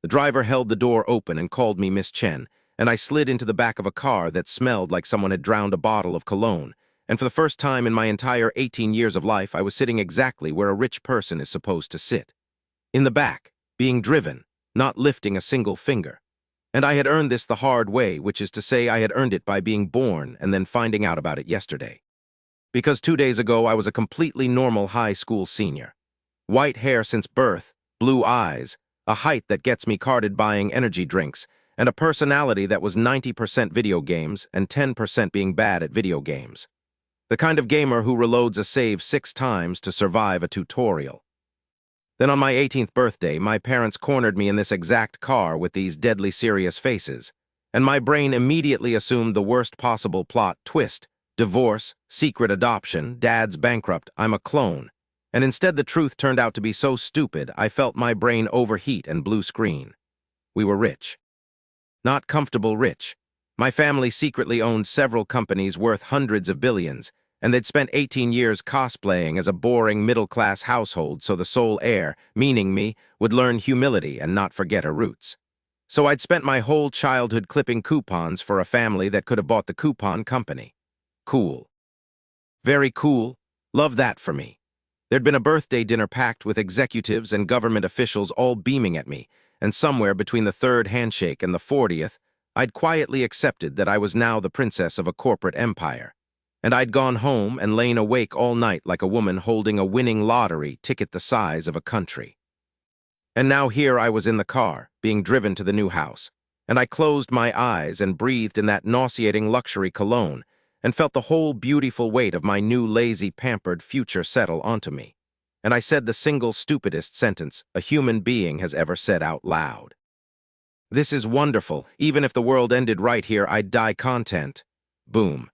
The driver held the door open and called me Miss Chen, and I slid into the back of a car that smelled like someone had drowned a bottle of cologne. And for the first time in my entire 18 years of life, I was sitting exactly where a rich person is supposed to sit. In the back, being driven, not lifting a single finger. And I had earned this the hard way, which is to say I had earned it by being born and then finding out about it yesterday. Because 2 days ago I was a completely normal high school senior. White hair since birth, blue eyes, a height that gets me carded buying energy drinks, and a personality that was 90% video games and 10% being bad at video games. The kind of gamer who reloads a save 6 times to survive a tutorial. Then on my 18th birthday, my parents cornered me in this exact car with these deadly serious faces, and my brain immediately assumed the worst possible plot twist: divorce, secret adoption, dad's bankrupt, I'm a clone. And instead the truth turned out to be so stupid, I felt my brain overheat and blue screen. We were rich. Not comfortable rich. My family secretly owned several companies worth hundreds of billions, and they'd spent 18 years cosplaying as a boring middle-class household so the sole heir, meaning me, would learn humility and not forget her roots. So I'd spent my whole childhood clipping coupons for a family that could have bought the coupon company. Cool. Very cool. Love that for me. There'd been a birthday dinner packed with executives and government officials all beaming at me, and somewhere between the third handshake and the 40th, I'd quietly accepted that I was now the princess of a corporate empire. And I'd gone home and lain awake all night like a woman holding a winning lottery ticket the size of a country. And now here I was in the car, being driven to the new house, and I closed my eyes and breathed in that nauseating luxury cologne, and felt the whole beautiful weight of my new lazy, pampered future settle onto me. And I said the single stupidest sentence a human being has ever said out loud. This is wonderful. Even if the world ended right here, I'd die content. Boom.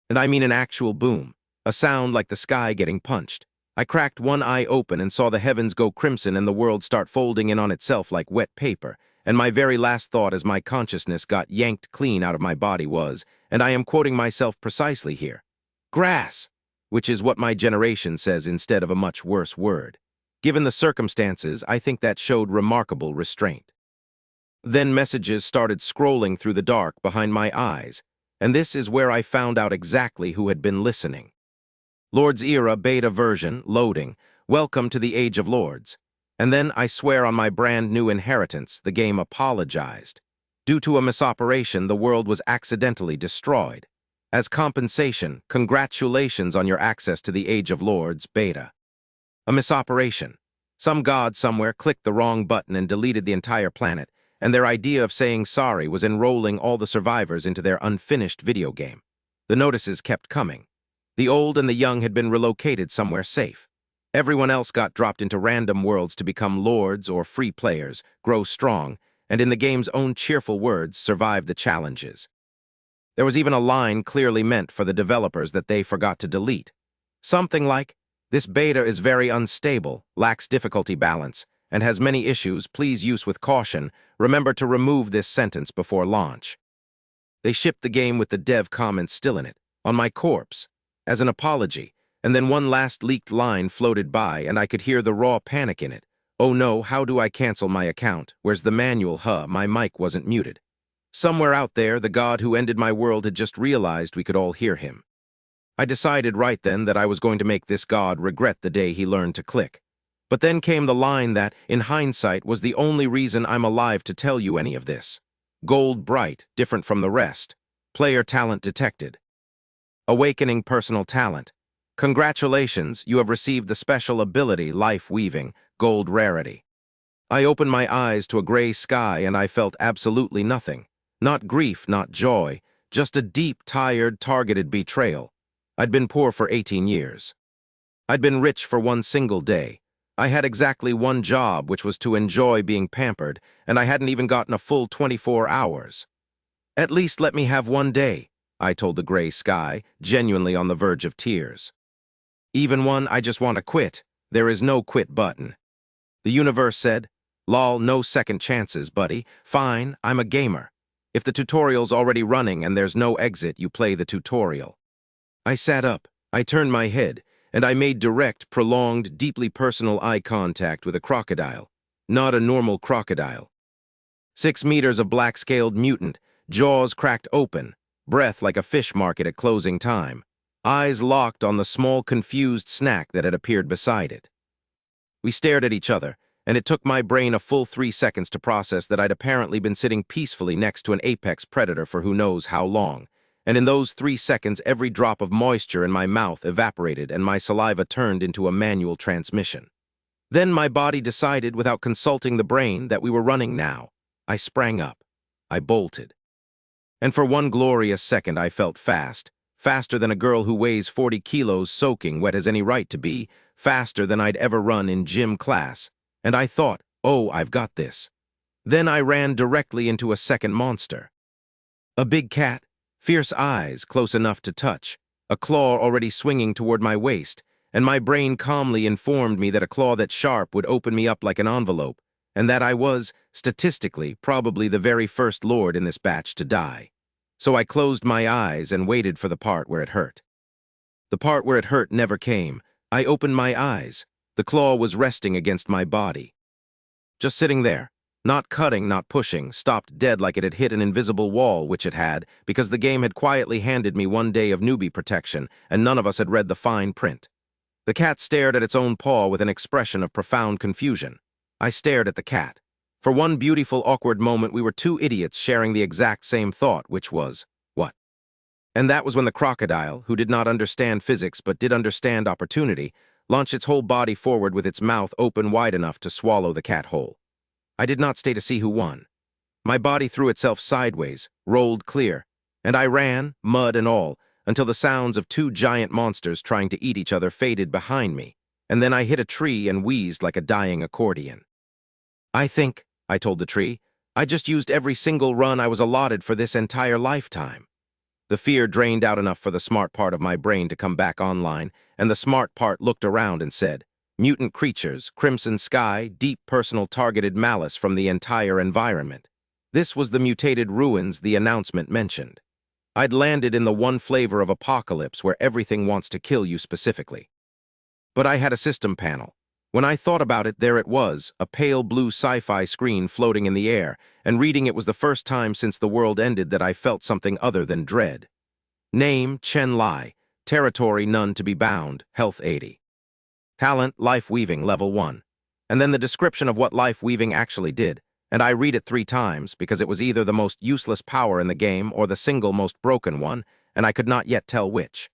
And I mean an actual boom, a sound like the sky getting punched. I cracked one eye open and saw the heavens go crimson and the world start folding in on itself like wet paper, and my very last thought as my consciousness got yanked clean out of my body was, and I am quoting myself precisely here, grass, which is what my generation says instead of a much worse word. Given the circumstances, I think that showed remarkable restraint. Then messages started scrolling through the dark behind my eyes, and this is where I found out exactly who had been listening. Lord's Era beta version, loading, welcome to the Age of Lords. And then, I swear on my brand new inheritance, the game apologized. Due to a misoperation, the world was accidentally destroyed. As compensation, congratulations on your access to the Age of Lords beta. A misoperation. Some god somewhere clicked the wrong button and deleted the entire planet, and their idea of saying sorry was enrolling all the survivors into their unfinished video game. The notices kept coming. The old and the young had been relocated somewhere safe. Everyone else got dropped into random worlds to become lords or free players, grow strong, and in the game's own cheerful words, survive the challenges. There was even a line clearly meant for the developers that they forgot to delete. Something like, "This beta is very unstable, lacks difficulty balance, and has many issues. Please use with caution. Remember to remove this sentence before launch." They shipped the game with the dev comments still in it, on my corpse, as an apology, and then one last leaked line floated by, and I could hear the raw panic in it. Oh no, how do I cancel my account? Where's the manual? My mic wasn't muted. Somewhere out there, the god who ended my world had just realized we could all hear him. I decided right then that I was going to make this god regret the day he learned to click. But then came the line that, in hindsight, was the only reason I'm alive to tell you any of this. Gold bright, different from the rest. Player talent detected. Awakening personal talent. Congratulations, you have received the special ability Life Weaving, gold rarity. I opened my eyes to a gray sky and I felt absolutely nothing. Not grief, not joy, just a deep, tired, targeted betrayal. I'd been poor for 18 years. I'd been rich for one single day. I had exactly one job, which was to enjoy being pampered, and I hadn't even gotten a full 24 hours. At least let me have one day, I told the gray sky, genuinely on the verge of tears. Even one, I just want to quit. There is no quit button. The universe said, lol, no second chances, buddy. Fine, I'm a gamer. If the tutorial's already running and there's no exit, you play the tutorial. I sat up, I turned my head, and I made direct, prolonged, deeply personal eye contact with a crocodile. Not a normal crocodile. 6 meters of black-scaled mutant, jaws cracked open, breath like a fish market at closing time, eyes locked on the small, confused snack that had appeared beside it. We stared at each other, and it took my brain a full 3 seconds to process that I'd apparently been sitting peacefully next to an apex predator for who knows how long. And in those 3 seconds, every drop of moisture in my mouth evaporated and my saliva turned into a manual transmission. Then my body decided, without consulting the brain, that we were running now. I sprang up. I bolted. And for one glorious second I felt fast, faster than a girl who weighs 40 kilos soaking wet has any right to be, faster than I'd ever run in gym class. And I thought, oh, I've got this. Then I ran directly into a second monster. A big cat, fierce eyes close enough to touch, a claw already swinging toward my waist, and my brain calmly informed me that a claw that sharp would open me up like an envelope, and that I was, statistically, probably the very first lord in this batch to die. So I closed my eyes and waited for the part where it hurt. The part where it hurt never came. I opened my eyes. The claw was resting against my body. Just sitting there, not cutting, not pushing, stopped dead like it had hit an invisible wall, which it had, because the game had quietly handed me one day of newbie protection, and none of us had read the fine print. The cat stared at its own paw with an expression of profound confusion. I stared at the cat. For one beautiful, awkward moment, we were two idiots sharing the exact same thought, which was, what? And that was when the crocodile, who did not understand physics but did understand opportunity, launched its whole body forward with its mouth open wide enough to swallow the cat whole. I did not stay to see who won. My body threw itself sideways, rolled clear, and I ran, mud and all, until the sounds of two giant monsters trying to eat each other faded behind me, and then I hit a tree and wheezed like a dying accordion. I think, I told the tree, I just used every single run I was allotted for this entire lifetime. The fear drained out enough for the smart part of my brain to come back online, and the smart part looked around and said, mutant creatures, crimson sky, deep personal targeted malice from the entire environment. This was the mutated ruins the announcement mentioned. I'd landed in the one flavor of apocalypse where everything wants to kill you specifically. But I had a system panel. When I thought about it, there it was, a pale blue sci-fi screen floating in the air, and reading it was the first time since the world ended that I felt something other than dread. Name, Chen Lai. Territory, none to be bound. Health 80. Talent, life weaving, level 1. And then the description of what life weaving actually did, and I read it 3 times because it was either the most useless power in the game or the single most broken one, and I could not yet tell which.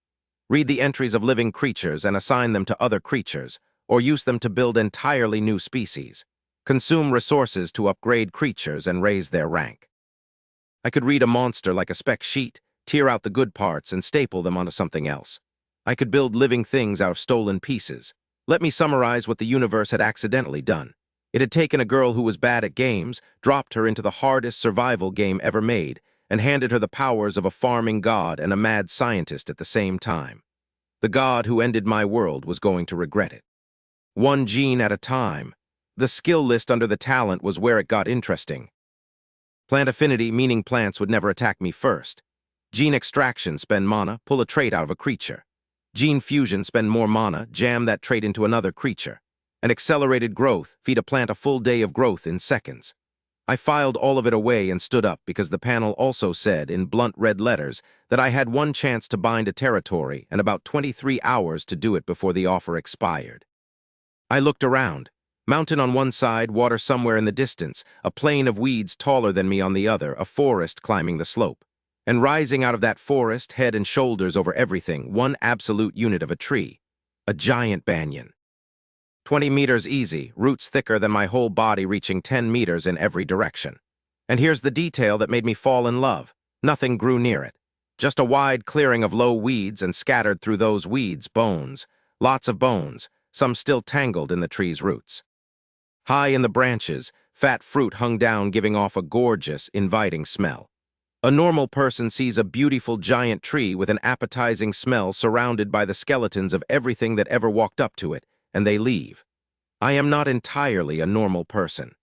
Read the entries of living creatures and assign them to other creatures, or use them to build entirely new species. Consume resources to upgrade creatures and raise their rank. I could read a monster like a spec sheet, tear out the good parts and staple them onto something else. I could build living things out of stolen pieces. Let me summarize what the universe had accidentally done. It had taken a girl who was bad at games, dropped her into the hardest survival game ever made, and handed her the powers of a farming god and a mad scientist at the same time. The god who ended my world was going to regret it. One gene at a time. The skill list under the talent was where it got interesting. Plant affinity, meaning plants would never attack me first. Gene extraction, spend mana, pull a trait out of a creature. Gene fusion, spend more mana, jam that trait into another creature. And accelerated growth, feed a plant a full day of growth in seconds. I filed all of it away and stood up because the panel also said, in blunt red letters, that I had one chance to bind a territory and about 23 hours to do it before the offer expired. I looked around. Mountain on one side, water somewhere in the distance, a plain of weeds taller than me on the other, a forest climbing the slope. And rising out of that forest, head and shoulders over everything, one absolute unit of a tree. A giant banyan. 20 meters easy, roots thicker than my whole body reaching 10 meters in every direction. And here's the detail that made me fall in love. Nothing grew near it. Just a wide clearing of low weeds, and scattered through those weeds, bones. Lots of bones, some still tangled in the tree's roots. High in the branches, fat fruit hung down, giving off a gorgeous, inviting smell. A normal person sees a beautiful giant tree with an appetizing smell surrounded by the skeletons of everything that ever walked up to it, and they leave. I am not entirely a normal person.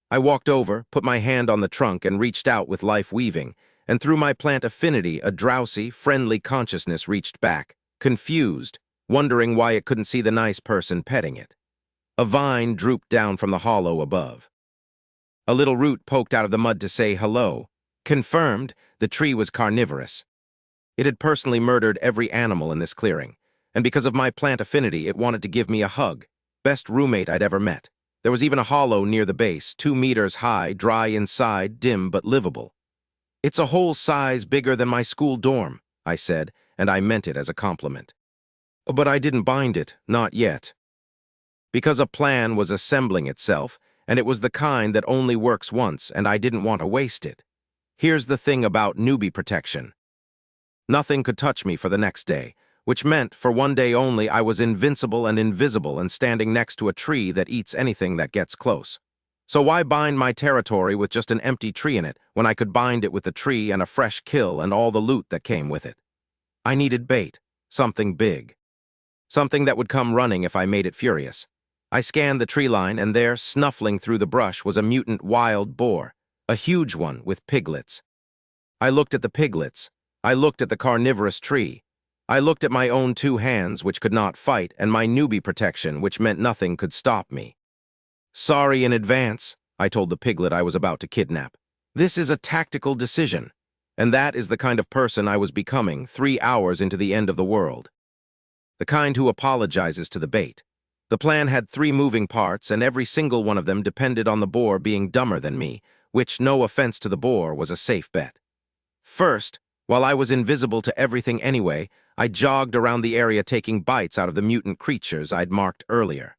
I walked over, put my hand on the trunk, and reached out with life weaving, and through my plant affinity, a drowsy, friendly consciousness reached back, confused, wondering why it couldn't see the nice person petting it. A vine drooped down from the hollow above. A little root poked out of the mud to say hello. Confirmed, the tree was carnivorous. It had personally murdered every animal in this clearing, and because of my plant affinity, it wanted to give me a hug. Best roommate I'd ever met. There was even a hollow near the base, 2 meters high, dry inside, dim but livable. "It's a whole size bigger than my school dorm," I said, and I meant it as a compliment. But I didn't bind it, not yet. Because a plan was assembling itself, and it was the kind that only works once, and I didn't want to waste it. Here's the thing about newbie protection. Nothing could touch me for the next day, which meant for one day only I was invincible and invisible and standing next to a tree that eats anything that gets close. So why bind my territory with just an empty tree in it when I could bind it with the tree and a fresh kill and all the loot that came with it? I needed bait, something big. Something that would come running if I made it furious. I scanned the tree line, and there, snuffling through the brush, was a mutant wild boar, a huge one with piglets. I looked at the piglets. I looked at the carnivorous tree. I looked at my own 2 hands, which could not fight, and my newbie protection, which meant nothing could stop me. "Sorry in advance," I told the piglet I was about to kidnap. "This is a tactical decision." And that is the kind of person I was becoming 3 hours into the end of the world. The kind who apologizes to the bait. The plan had 3 moving parts, and every single one of them depended on the boar being dumber than me, which, no offense to the boar, was a safe bet. First, while I was invisible to everything anyway, I jogged around the area taking bites out of the mutant creatures I'd marked earlier.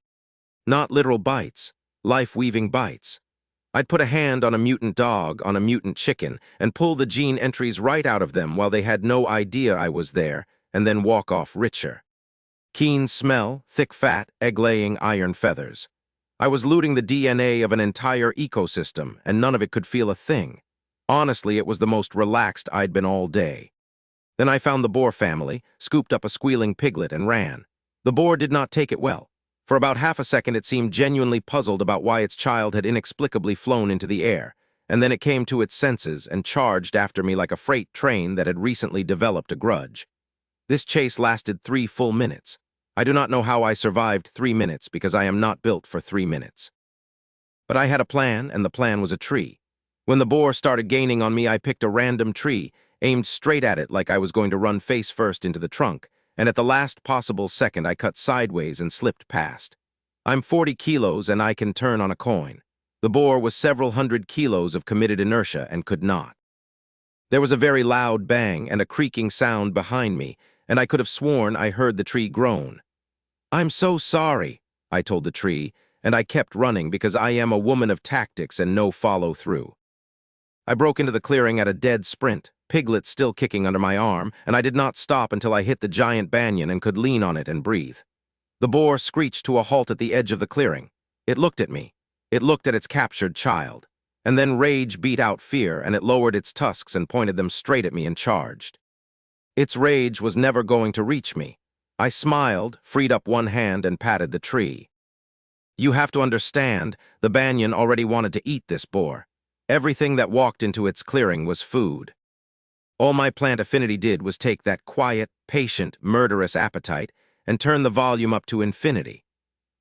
Not literal bites, life-weaving bites. I'd put a hand on a mutant dog, on a mutant chicken, and pull the gene entries right out of them while they had no idea I was there, and then walk off richer. Keen smell, thick fat, egg-laying iron feathers. I was looting the DNA of an entire ecosystem, and none of it could feel a thing. Honestly, it was the most relaxed I'd been all day. Then I found the boar family, scooped up a squealing piglet, and ran. The boar did not take it well. For about half a second it seemed genuinely puzzled about why its child had inexplicably flown into the air, and then it came to its senses and charged after me like a freight train that had recently developed a grudge. This chase lasted 3 full minutes. I do not know how I survived 3 minutes because I am not built for 3 minutes. But I had a plan, and the plan was a tree. When the boar started gaining on me, I picked a random tree, aimed straight at it like I was going to run face first into the trunk, and at the last possible second I cut sideways and slipped past. I'm 40 kilos and I can turn on a coin. The boar was several hundred kilos of committed inertia and could not. There was a very loud bang and a creaking sound behind me, and I could have sworn I heard the tree groan. "I'm so sorry," I told the tree, and I kept running because I am a woman of tactics and no follow-through. I broke into the clearing at a dead sprint, Piglet still kicking under my arm, and I did not stop until I hit the giant banyan and could lean on it and breathe. The boar screeched to a halt at the edge of the clearing. It looked at me. It looked at its captured child. And then rage beat out fear, and it lowered its tusks and pointed them straight at me and charged. Its rage was never going to reach me. I smiled, freed up one hand, and patted the tree. You have to understand, the banyan already wanted to eat this boar. Everything that walked into its clearing was food. All my plant affinity did was take that quiet, patient, murderous appetite and turn the volume up to infinity.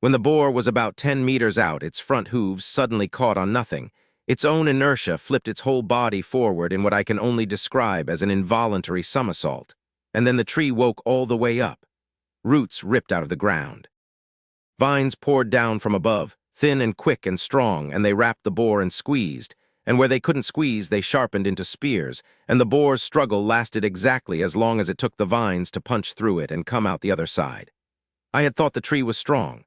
When the boar was about 10 meters out, its front hooves suddenly caught on nothing. Its own inertia flipped its whole body forward in what I can only describe as an involuntary somersault, and then the tree woke all the way up. Roots ripped out of the ground. Vines poured down from above, thin and quick and strong, and they wrapped the boar and squeezed, and where they couldn't squeeze, they sharpened into spears, and the boar's struggle lasted exactly as long as it took the vines to punch through it and come out the other side. I had thought the tree was strong.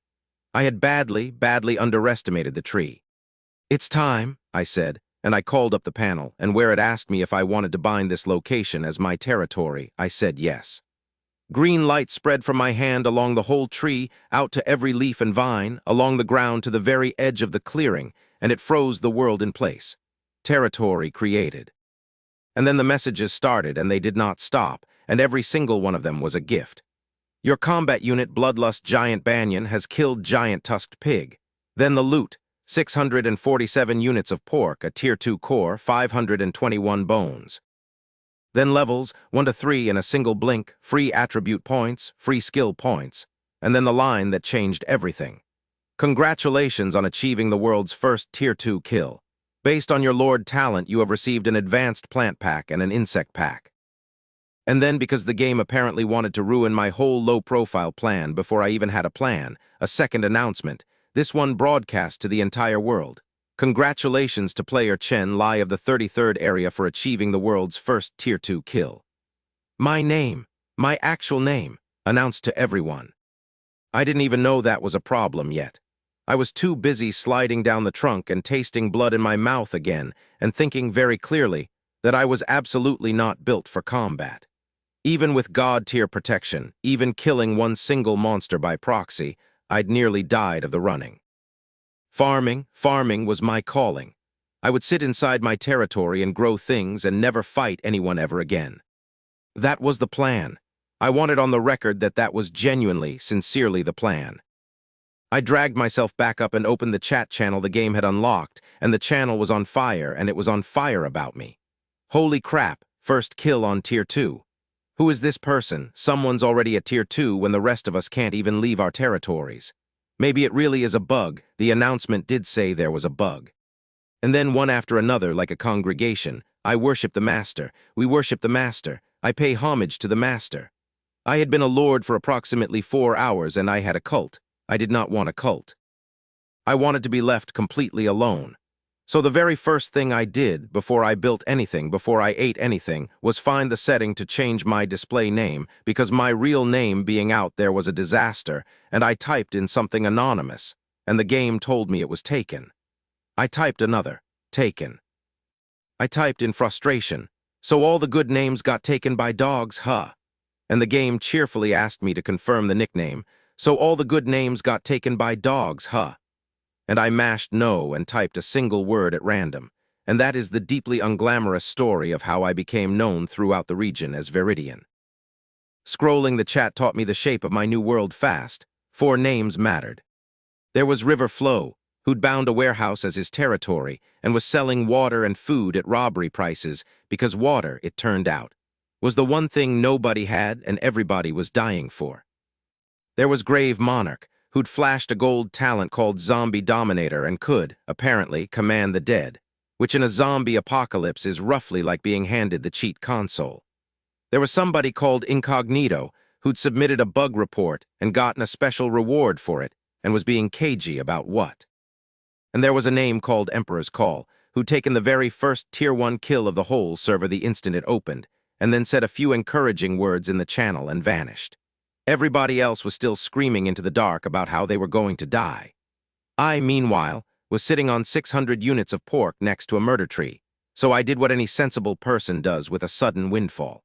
I had badly underestimated the tree. "It's time," I said, and I called up the panel, and where it asked me if I wanted to bind this location as my territory, I said yes. Green light spread from my hand along the whole tree, out to every leaf and vine, along the ground to the very edge of the clearing, and it froze the world in place. Territory created. And then the messages started, and they did not stop, and every single one of them was a gift. Your combat unit, Bloodlust Giant Banyan, has killed Giant Tusked Pig. Then the loot, 647 units of pork, a Tier 2 core, 521 bones. Then levels, 1 to 3 in a single blink, free attribute points, free skill points, and then the line that changed everything. Congratulations on achieving the world's first Tier 2 kill. Based on your Lord talent, you have received an advanced plant pack and an insect pack. And then, because the game apparently wanted to ruin my whole low-profile plan before I even had a plan, a second announcement, this one broadcast to the entire world. Congratulations to player Chen Lai of the 33rd area for achieving the world's first Tier 2 kill. My name, my actual name, announced to everyone. I didn't even know that was a problem yet. I was too busy sliding down the trunk and tasting blood in my mouth again and thinking very clearly that I was absolutely not built for combat. Even with God-tier protection, even killing one single monster by proxy, I'd nearly died of the running. Farming was my calling. I would sit inside my territory and grow things and never fight anyone ever again. That was the plan. I wanted on the record that that was genuinely, sincerely the plan. I dragged myself back up and opened the chat channel the game had unlocked, and the channel was on fire, and it was on fire about me. Holy crap, first kill on Tier 2. Who is this person? Someone's already at Tier 2 when the rest of us can't even leave our territories. Maybe it really is a bug. The announcement did say there was a bug. And then one after another, like a congregation, I worship the Master. We worship the Master. I pay homage to the Master. I had been a lord for approximately 4 hours, and I had a cult. I did not want a cult. I wanted to be left completely alone. So the very first thing I did, before I built anything, before I ate anything, was find the setting to change my display name, because my real name being out there was a disaster, and I typed in something anonymous, and the game told me it was taken. I typed another, taken. I typed in frustration, so all the good names got taken by dogs, huh? And the game cheerfully asked me to confirm the nickname, so all the good names got taken by dogs, huh? And I mashed no and typed a single word at random, and that is the deeply unglamorous story of how I became known throughout the region as Viridian. Scrolling the chat taught me the shape of my new world fast. 4 names mattered. There was River Flow, who'd bound a warehouse as his territory and was selling water and food at robbery prices because water, it turned out, was the one thing nobody had and everybody was dying for. There was Grave Monarch, who'd flashed a gold talent called Zombie Dominator and could, apparently, command the dead, which in a zombie apocalypse is roughly like being handed the cheat console. There was somebody called Incognito, who'd submitted a bug report and gotten a special reward for it, and was being cagey about what. And there was a name called Emperor's Call, who'd taken the very first Tier 1 kill of the whole server the instant it opened, and then said a few encouraging words in the channel and vanished. Everybody else was still screaming into the dark about how they were going to die. I, meanwhile, was sitting on 600 units of pork next to a murder tree, so I did what any sensible person does with a sudden windfall.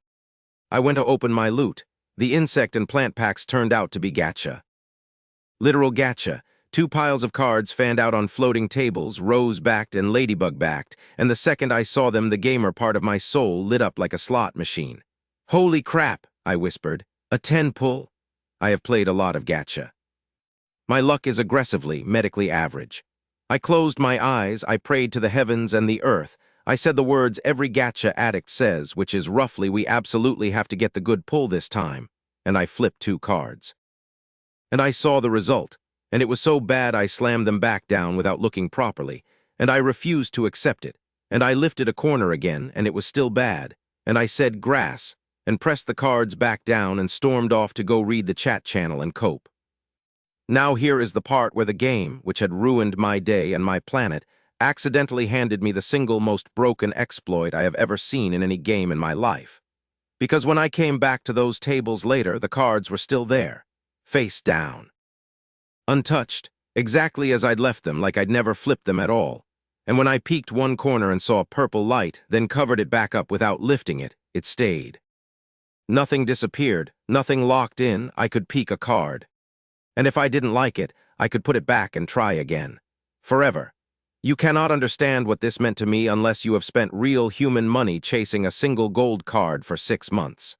I went to open my loot. The insect and plant packs turned out to be gacha. Literal gacha, 2 piles of cards fanned out on floating tables, rose-backed and ladybug-backed, and the second I saw them, the gamer part of my soul lit up like a slot machine. Holy crap, I whispered. A 10 pull? I have played a lot of gacha. My luck is aggressively, medically average. I closed my eyes, I prayed to the heavens and the earth. I said the words every gacha addict says, which is roughly, we absolutely have to get the good pull this time, and I flipped 2 cards. And I saw the result, and it was so bad I slammed them back down without looking properly, and I refused to accept it, and I lifted a corner again, and it was still bad, and I said grass, and pressed the cards back down and stormed off to go read the chat channel and cope. Now here is the part where the game, which had ruined my day and my planet, accidentally handed me the single most broken exploit I have ever seen in any game in my life. Because when I came back to those tables later, the cards were still there, face down. Untouched, exactly as I'd left them, like I'd never flipped them at all. And when I peeked one corner and saw purple light, then covered it back up without lifting it, it stayed. Nothing disappeared, nothing locked in, I could peek a card. And if I didn't like it, I could put it back and try again. Forever. You cannot understand what this meant to me unless you have spent real human money chasing a single gold card for 6 months.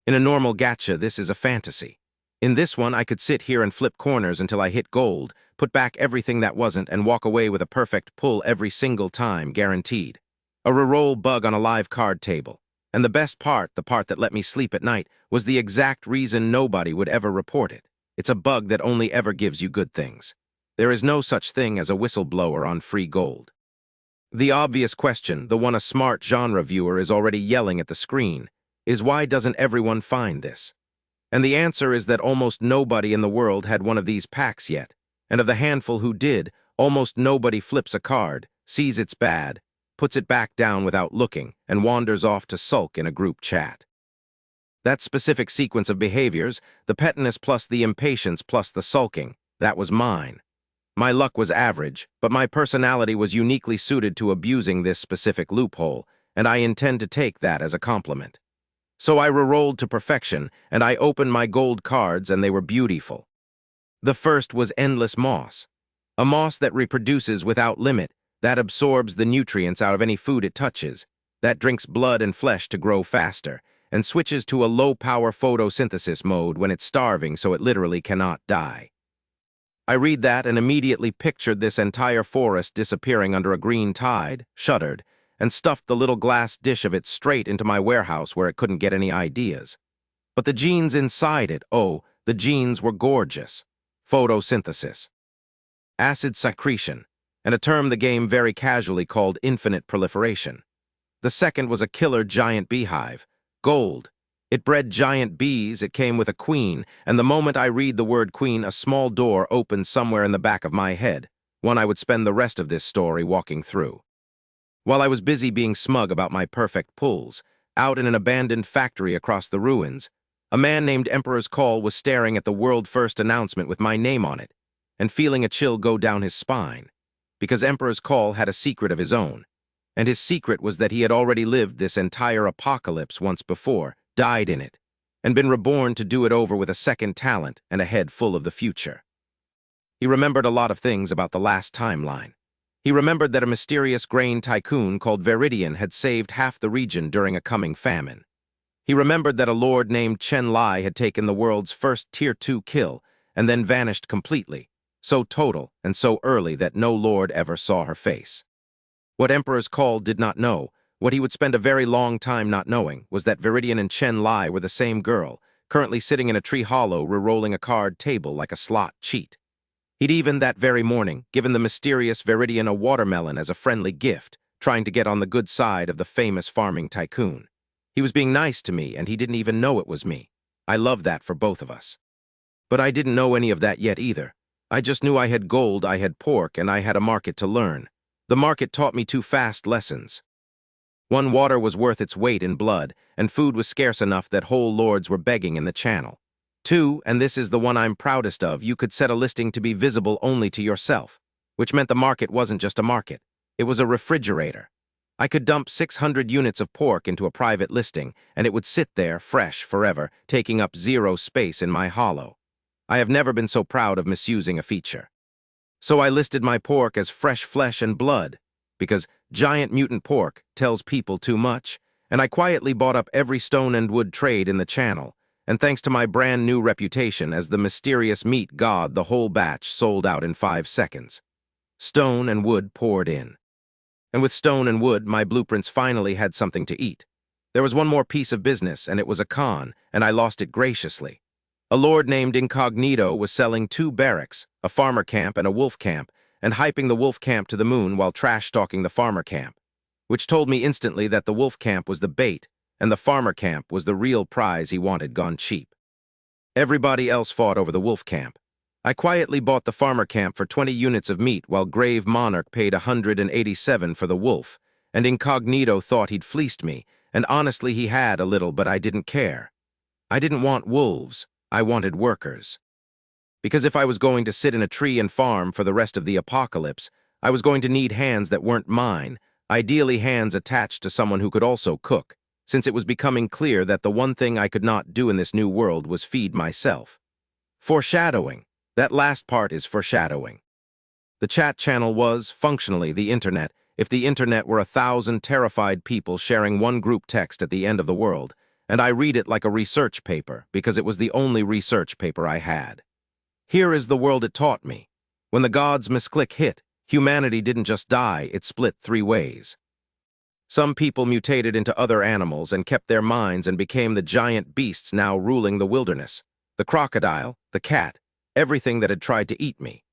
In a normal gacha, this is a fantasy. In this one, I could sit here and flip corners until I hit gold, put back everything that wasn't, and walk away with a perfect pull every single time, guaranteed. A reroll bug on a live card table. And the best part, the part that let me sleep at night, was the exact reason nobody would ever report it. It's a bug that only ever gives you good things. There is no such thing as a whistleblower on free gold. The obvious question, the one a smart genre viewer is already yelling at the screen, is why doesn't everyone find this? And the answer is that almost nobody in the world had one of these packs yet, and of the handful who did, almost nobody flips a card, sees it's bad, puts it back down without looking, and wanders off to sulk in a group chat. That specific sequence of behaviors, the pettiness plus the impatience plus the sulking, that was mine. My luck was average, but my personality was uniquely suited to abusing this specific loophole, and I intend to take that as a compliment. So I re-rolled to perfection, and I opened my gold cards, and they were beautiful. The first was endless moss. A moss that reproduces without limit, that absorbs the nutrients out of any food it touches, that drinks blood and flesh to grow faster, and switches to a low-power photosynthesis mode when it's starving so it literally cannot die. I read that and immediately pictured this entire forest disappearing under a green tide, shuddered, and stuffed the little glass dish of it straight into my warehouse where it couldn't get any ideas. But the genes inside it, oh, the genes were gorgeous. Photosynthesis. Acid secretion, and a term the game very casually called infinite proliferation. The second was a killer giant beehive. Gold. It bred giant bees, it came with a queen, and the moment I read the word queen, a small door opened somewhere in the back of my head, one I would spend the rest of this story walking through. While I was busy being smug about my perfect pulls, out in an abandoned factory across the ruins, a man named Emperor's Call was staring at the world-first announcement with my name on it, and feeling a chill go down his spine, because Emperor's Call had a secret of his own, and his secret was that he had already lived this entire apocalypse once before, died in it, and been reborn to do it over with a second talent and a head full of the future. He remembered a lot of things about the last timeline. He remembered that a mysterious grain tycoon called Viridian had saved half the region during a coming famine. He remembered that a lord named Chen Lai had taken the world's first Tier 2 kill and then vanished completely, so total and so early that no lord ever saw her face. What Emperor's Call did not know, what he would spend a very long time not knowing, was that Viridian and Chen Lai were the same girl, currently sitting in a tree hollow re-rolling a card table like a slot cheat. He'd even, that very morning, given the mysterious Viridian a watermelon as a friendly gift, trying to get on the good side of the famous farming tycoon. He was being nice to me, and he didn't even know it was me. I love that for both of us. But I didn't know any of that yet either. I just knew I had gold, I had pork, and I had a market to learn. The market taught me two fast lessons. One, water was worth its weight in blood, and food was scarce enough that whole lords were begging in the channel. Two, and this is the one I'm proudest of, you could set a listing to be visible only to yourself, which meant the market wasn't just a market. It was a refrigerator. I could dump 600 units of pork into a private listing, and it would sit there, fresh, forever, taking up zero space in my hollow. I have never been so proud of misusing a feature. So I listed my pork as fresh flesh and blood, because giant mutant pork tells people too much, and I quietly bought up every stone and wood trade in the channel, and thanks to my brand new reputation as the mysterious meat god, the whole batch sold out in 5 seconds. Stone and wood poured in. And with stone and wood, my blueprints finally had something to eat. There was one more piece of business, and it was a con, and I lost it graciously. A lord named Incognito was selling 2 barracks, a farmer camp and a wolf camp, and hyping the wolf camp to the moon while trash-talking the farmer camp, which told me instantly that the wolf camp was the bait, and the farmer camp was the real prize he wanted gone cheap. Everybody else fought over the wolf camp. I quietly bought the farmer camp for 20 units of meat while Grave Monarch paid 187 for the wolf, and Incognito thought he'd fleeced me, and honestly he had a little, but I didn't care. I didn't want wolves, I wanted workers. Because if I was going to sit in a tree and farm for the rest of the apocalypse, I was going to need hands that weren't mine, ideally hands attached to someone who could also cook, since it was becoming clear that the one thing I could not do in this new world was feed myself. Foreshadowing. That last part is foreshadowing. The chat channel was, functionally, the internet, if the internet were 1,000 terrified people sharing one group text at the end of the world, and I read it like a research paper because it was the only research paper I had. Here is the world it taught me. When the gods' misclick hit, humanity didn't just die, it split 3 ways. Some people mutated into other animals and kept their minds and became the giant beasts now ruling the wilderness. The crocodile, the cat, everything that had tried to eat me.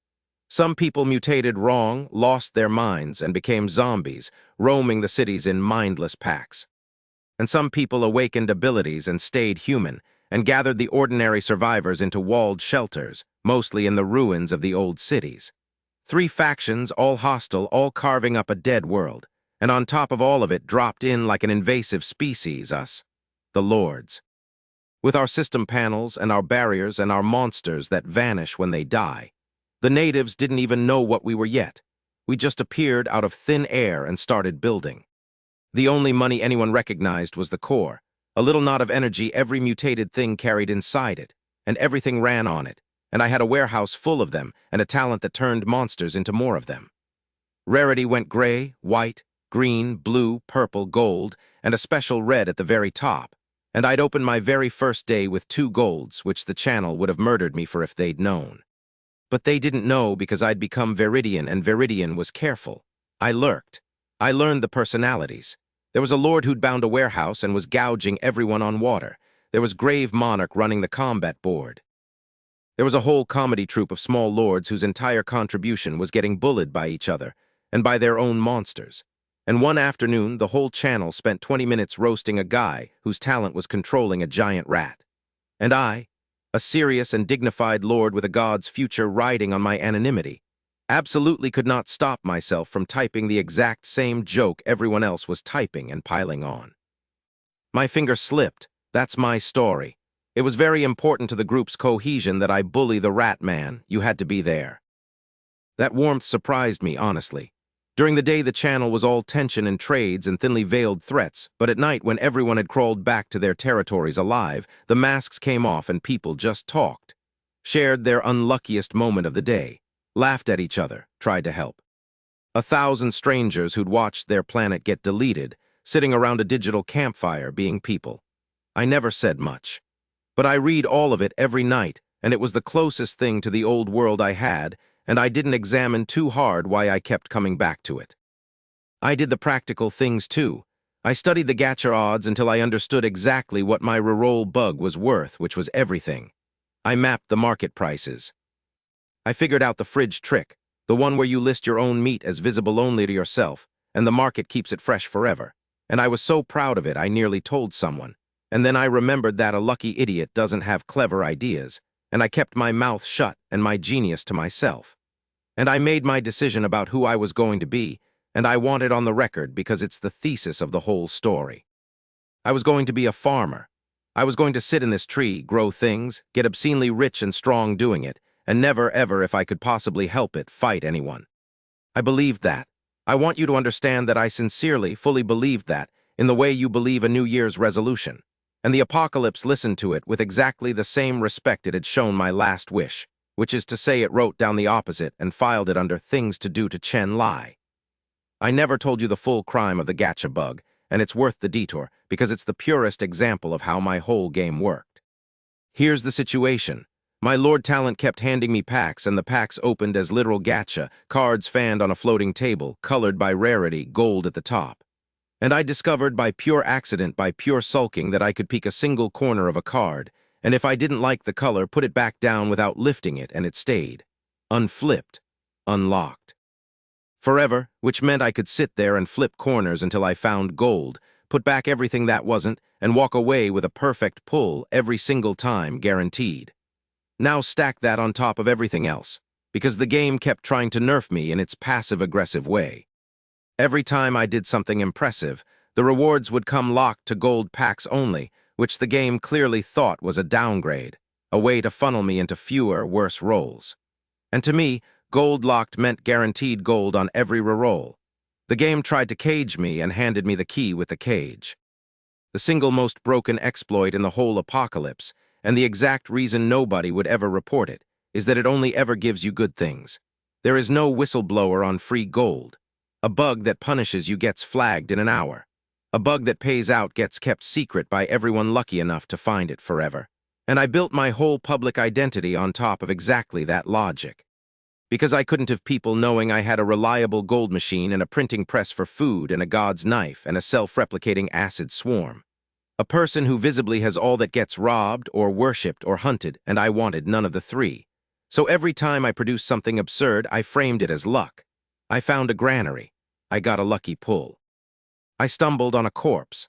Some people mutated wrong, lost their minds, and became zombies, roaming the cities in mindless packs. And some people awakened abilities and stayed human, and gathered the ordinary survivors into walled shelters, mostly in the ruins of the old cities. 3 factions, all hostile, all carving up a dead world, and on top of all of it dropped in like an invasive species, us, the Lords. With our system panels and our barriers and our monsters that vanish when they die. The natives didn't even know what we were yet. We just appeared out of thin air and started building. The only money anyone recognized was the core, a little knot of energy every mutated thing carried inside it, and everything ran on it, and I had a warehouse full of them and a talent that turned monsters into more of them. Rarity went gray, white, green, blue, purple, gold, and a special red at the very top, and I'd opened my very first day with 2 golds, which the channel would have murdered me for if they'd known. But they didn't know because I'd become Viridian, and Viridian was careful. I lurked. I learned the personalities. There was a lord who'd bound a warehouse and was gouging everyone on water. There was Grave Monarch running the combat board. There was a whole comedy troupe of small lords whose entire contribution was getting bullied by each other and by their own monsters. And one afternoon, the whole channel spent 20 minutes roasting a guy whose talent was controlling a giant rat. And I, a serious and dignified lord with a god's future riding on my anonymity, absolutely could not stop myself from typing the exact same joke everyone else was typing and piling on. My finger slipped. That's my story. It was very important to the group's cohesion that I bully the rat man. You had to be there. That warmth surprised me, honestly. During the day, the channel was all tension and trades and thinly veiled threats, but at night, when everyone had crawled back to their territories alive, the masks came off and people just talked, shared their unluckiest moment of the day, laughed at each other, tried to help. 1,000 strangers who'd watched their planet get deleted, sitting around a digital campfire being people. I never said much. But I read all of it every night, and it was the closest thing to the old world I had, and I didn't examine too hard why I kept coming back to it. I did the practical things too. I studied the gacha odds until I understood exactly what my reroll bug was worth, which was everything. I mapped the market prices. I figured out the fridge trick, the one where you list your own meat as visible only to yourself, and the market keeps it fresh forever. And I was so proud of it I nearly told someone. And then I remembered that a lucky idiot doesn't have clever ideas, and I kept my mouth shut and my genius to myself. And I made my decision about who I was going to be, and I want it on the record because it's the thesis of the whole story. I was going to be a farmer. I was going to sit in this tree, grow things, get obscenely rich and strong doing it, and never ever, if I could possibly help it, fight anyone. I believed that. I want you to understand that I sincerely, fully believed that, in the way you believe a New Year's resolution. And the apocalypse listened to it with exactly the same respect it had shown my last wish, which is to say it wrote down the opposite and filed it under things to do to Chen Lai. I never told you the full crime of the gacha bug, and it's worth the detour because it's the purest example of how my whole game worked. Here's the situation. My Lord Talent kept handing me packs, and the packs opened as literal gacha, cards fanned on a floating table, colored by rarity, gold at the top. And I discovered by pure accident, by pure sulking, that I could peek a single corner of a card, and if I didn't like the color, put it back down without lifting it, and it stayed. Unflipped. Unlocked. Forever, which meant I could sit there and flip corners until I found gold, put back everything that wasn't, and walk away with a perfect pull every single time, guaranteed. Now stack that on top of everything else, because the game kept trying to nerf me in its passive-aggressive way. Every time I did something impressive, the rewards would come locked to gold packs only, which the game clearly thought was a downgrade, a way to funnel me into fewer, worse rolls. And to me, gold locked meant guaranteed gold on every reroll. The game tried to cage me and handed me the key with the cage. The single most broken exploit in the whole apocalypse, and the exact reason nobody would ever report it, is that it only ever gives you good things. There is no whistleblower on free gold. A bug that punishes you gets flagged in an hour. A bug that pays out gets kept secret by everyone lucky enough to find it forever. And I built my whole public identity on top of exactly that logic. Because I couldn't have people knowing I had a reliable gold machine and a printing press for food and a god's knife and a self-replicating acid swarm. A person who visibly has all that gets robbed or worshipped or hunted, and I wanted none of the three. So every time I produced something absurd, I framed it as luck. I found a granary. I got a lucky pull. I stumbled on a corpse.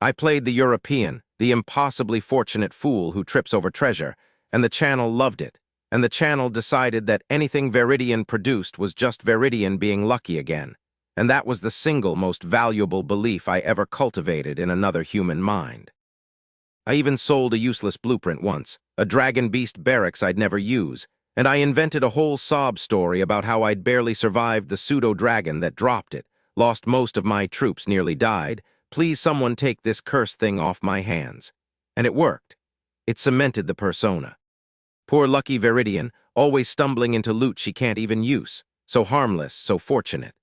I played the European, the impossibly fortunate fool who trips over treasure, and the channel loved it. And the channel decided that anything Veridian produced was just Veridian being lucky again. And that was the single most valuable belief I ever cultivated in another human mind. I even sold a useless blueprint once, a dragon beast barracks I'd never use, and I invented a whole sob story about how I'd barely survived the pseudo-dragon that dropped it, lost most of my troops, nearly died. Please someone take this cursed thing off my hands. And it worked. It cemented the persona. Poor lucky Veridian, always stumbling into loot she can't even use. So harmless, so fortunate.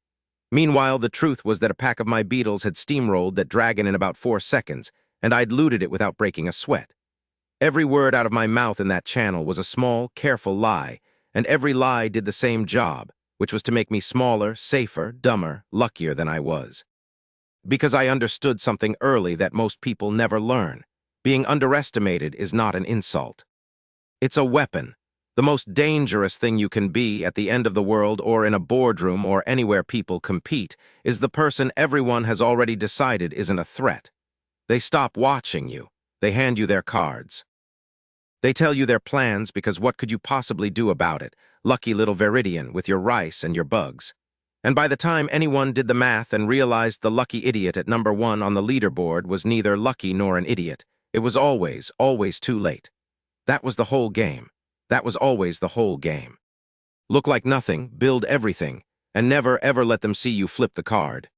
Meanwhile, the truth was that a pack of my beetles had steamrolled that dragon in about 4 seconds, and I'd looted it without breaking a sweat. Every word out of my mouth in that channel was a small, careful lie, and every lie did the same job, which was to make me smaller, safer, dumber, luckier than I was. Because I understood something early that most people never learn. Being underestimated is not an insult. It's a weapon. The most dangerous thing you can be at the end of the world or in a boardroom or anywhere people compete is the person everyone has already decided isn't a threat. They stop watching you. They hand you their cards. They tell you their plans because what could you possibly do about it, lucky little Veridian with your rice and your bugs. And by the time anyone did the math and realized the lucky idiot at number 1 on the leaderboard was neither lucky nor an idiot, it was always, always too late. That was the whole game. That was always the whole game. Look like nothing, build everything, and never ever let them see you flip the card.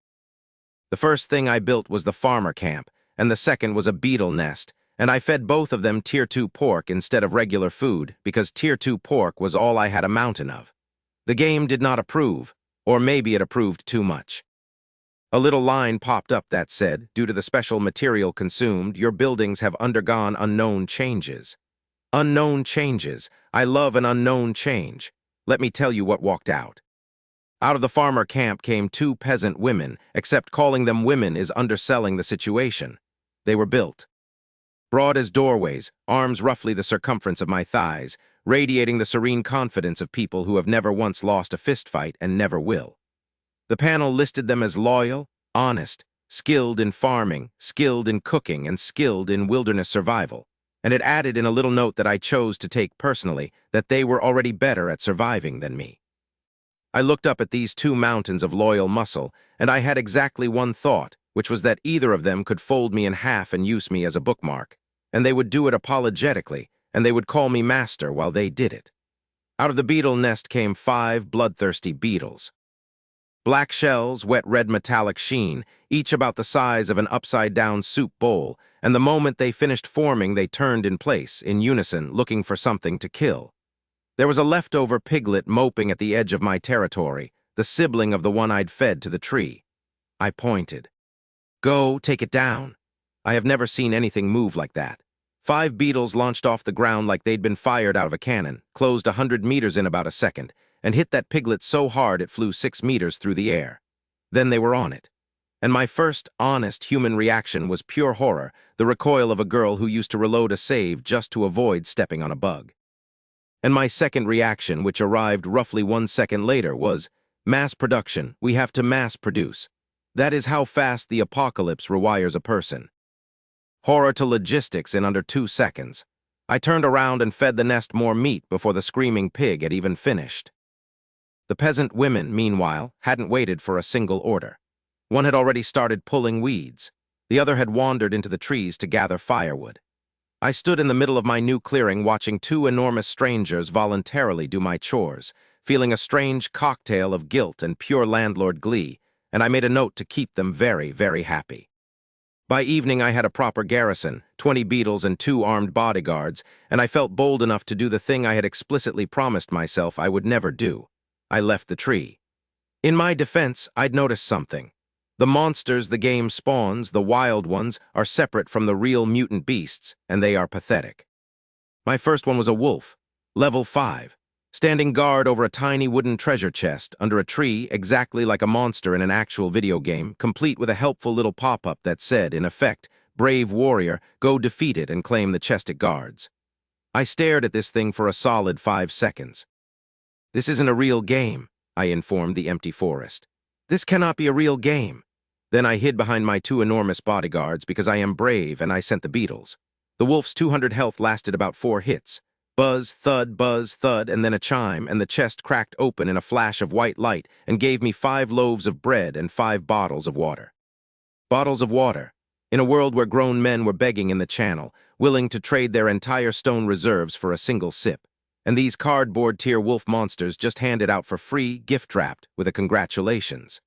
The first thing I built was the farmer camp, and the second was a beetle nest, and I fed both of them Tier 2 pork instead of regular food because Tier 2 pork was all I had a mountain of. The game did not approve, or maybe it approved too much. A little line popped up that said, due to the special material consumed, your buildings have undergone unknown changes. Unknown changes. I love an unknown change. Let me tell you what walked out. Out of the farmer camp came 2 peasant women, except calling them women is underselling the situation. They were built. Broad as doorways, arms roughly the circumference of my thighs, radiating the serene confidence of people who have never once lost a fistfight and never will. The panel listed them as loyal, honest, skilled in farming, skilled in cooking, and skilled in wilderness survival. And it added in a little note that I chose to take personally that they were already better at surviving than me. I looked up at these 2 mountains of loyal muscle, and I had exactly one thought, which was that either of them could fold me in half and use me as a bookmark, and they would do it apologetically, and they would call me master while they did it. Out of the beetle nest came 5 bloodthirsty beetles. Black shells, wet red metallic sheen, each about the size of an upside-down soup bowl, and the moment they finished forming they turned in place, in unison, looking for something to kill. There was a leftover piglet moping at the edge of my territory, the sibling of the one I'd fed to the tree. I pointed. Go, take it down. I have never seen anything move like that. 5 beetles launched off the ground like they'd been fired out of a cannon, closed 100 meters in about a second, and hit that piglet so hard it flew 6 meters through the air. Then they were on it. And my first, honest human reaction was pure horror, the recoil of a girl who used to reload a save just to avoid stepping on a bug. And my second reaction, which arrived roughly 1 second later, was, mass production, we have to mass produce. That is how fast the apocalypse rewires a person. Horror to logistics in under 2 seconds. I turned around and fed the nest more meat before the screaming pig had even finished. The peasant women, meanwhile, hadn't waited for a single order. One had already started pulling weeds. The other had wandered into the trees to gather firewood. I stood in the middle of my new clearing watching 2 enormous strangers voluntarily do my chores, feeling a strange cocktail of guilt and pure landlord glee, and I made a note to keep them very, very happy. By evening I had a proper garrison, 20 beetles and 2 armed bodyguards, and I felt bold enough to do the thing I had explicitly promised myself I would never do. I left the tree. In my defense, I'd noticed something. The monsters the game spawns, the wild ones, are separate from the real mutant beasts, and they are pathetic. My first one was a wolf, level 5, standing guard over a tiny wooden treasure chest under a tree exactly like a monster in an actual video game, complete with a helpful little pop-up that said, in effect, "Brave warrior, go defeat it and claim the chest it guards." I stared at this thing for a solid 5 seconds. This isn't a real game, I informed the empty forest. This cannot be a real game. Then I hid behind my two enormous bodyguards because I am brave and I sent the beetles. The wolf's 200 health lasted about 4 hits. Buzz, thud, and then a chime, and the chest cracked open in a flash of white light and gave me 5 loaves of bread and 5 bottles of water. Bottles of water. In a world where grown men were begging in the channel, willing to trade their entire stone reserves for a single sip. And these cardboard-tier wolf monsters just handed out for free, gift-wrapped, with a congratulations.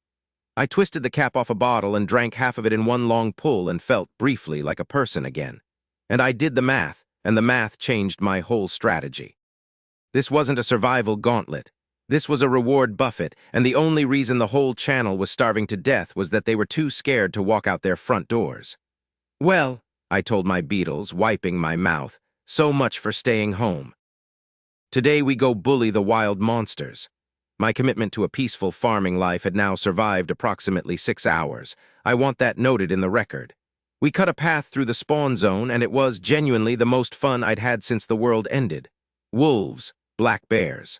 I twisted the cap off a bottle and drank half of it in one long pull and felt, briefly, like a person again. And I did the math, and the math changed my whole strategy. This wasn't a survival gauntlet. This was a reward buffet, and the only reason the whole channel was starving to death was that they were too scared to walk out their front doors. Well, I told my beetles, wiping my mouth, so much for staying home. Today we go bully the wild monsters. My commitment to a peaceful farming life had now survived approximately 6 hours. I want that noted in the record. We cut a path through the spawn zone, and it was genuinely the most fun I'd had since the world ended. Wolves, black bears.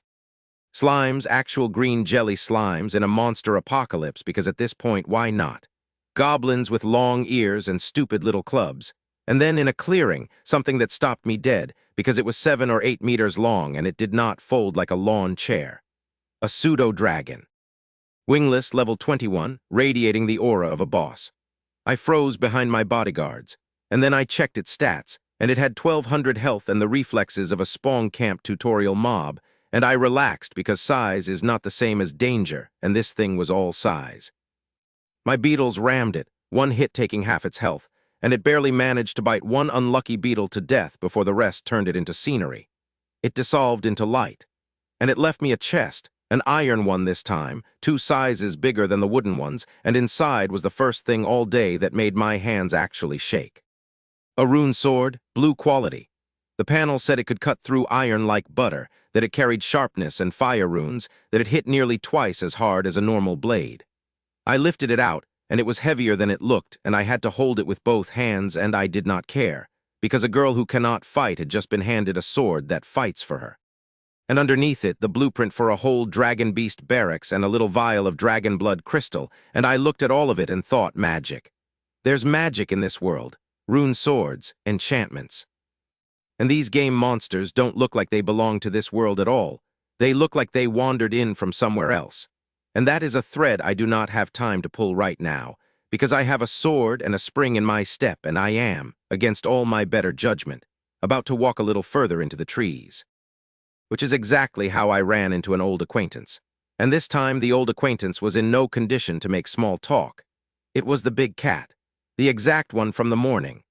Slimes, actual green jelly slimes in a monster apocalypse, because at this point, why not? Goblins with long ears and stupid little clubs. And then in a clearing, something that stopped me dead, because it was 7 or 8 meters long and it did not fold like a lawn chair. A pseudo-dragon. Wingless, level 21, radiating the aura of a boss. I froze behind my bodyguards, and then I checked its stats, and it had 1200 health and the reflexes of a spawn camp tutorial mob, and I relaxed because size is not the same as danger, and this thing was all size. My beetles rammed it, one hit taking half its health, and it barely managed to bite one unlucky beetle to death before the rest turned it into scenery. It dissolved into light, and it left me a chest, an iron one this time, 2 sizes bigger than the wooden ones, and inside was the first thing all day that made my hands actually shake. A rune sword, blue quality. The panel said it could cut through iron like butter, that it carried sharpness and fire runes, that it hit nearly twice as hard as a normal blade. I lifted it out, and it was heavier than it looked, and I had to hold it with both hands, and I did not care, because a girl who cannot fight had just been handed a sword that fights for her. And underneath it, the blueprint for a whole dragon beast barracks and a little vial of dragon blood crystal, and I looked at all of it and thought magic. There's magic in this world, rune swords, enchantments. And these game monsters don't look like they belong to this world at all. They look like they wandered in from somewhere else. And that is a thread I do not have time to pull right now, because I have a sword and a spring in my step, and I am, against all my better judgment, about to walk a little further into the trees. Which is exactly how I ran into an old acquaintance. And this time the old acquaintance was in no condition to make small talk. It was the big cat, the exact one from the morning,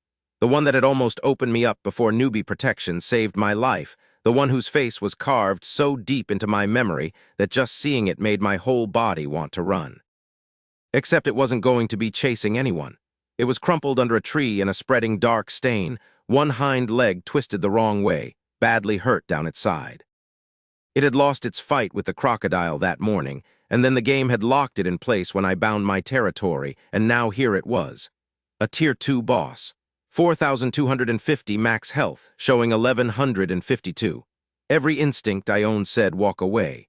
the one that had almost opened me up before newbie protection saved my life, the one whose face was carved so deep into my memory that just seeing it made my whole body want to run. Except it wasn't going to be chasing anyone. It was crumpled under a tree in a spreading dark stain, one hind leg twisted the wrong way, badly hurt down its side. It had lost its fight with the crocodile that morning, and then the game had locked it in place when I bound my territory, and now here it was. A Tier 2 boss. 4,250 max health, showing 1,152. Every instinct I owned said walk away.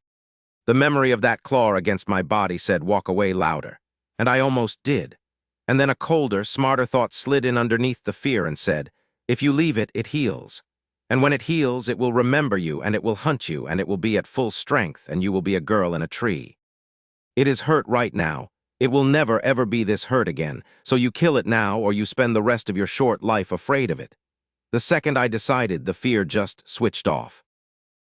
The memory of that claw against my body said walk away louder. And I almost did. And then a colder, smarter thought slid in underneath the fear and said, if you leave it, it heals. And when it heals, it will remember you, and it will hunt you, and it will be at full strength, and you will be a girl in a tree. It is hurt right now. It will never, ever be this hurt again, so you kill it now, or you spend the rest of your short life afraid of it. The second I decided, the fear just switched off.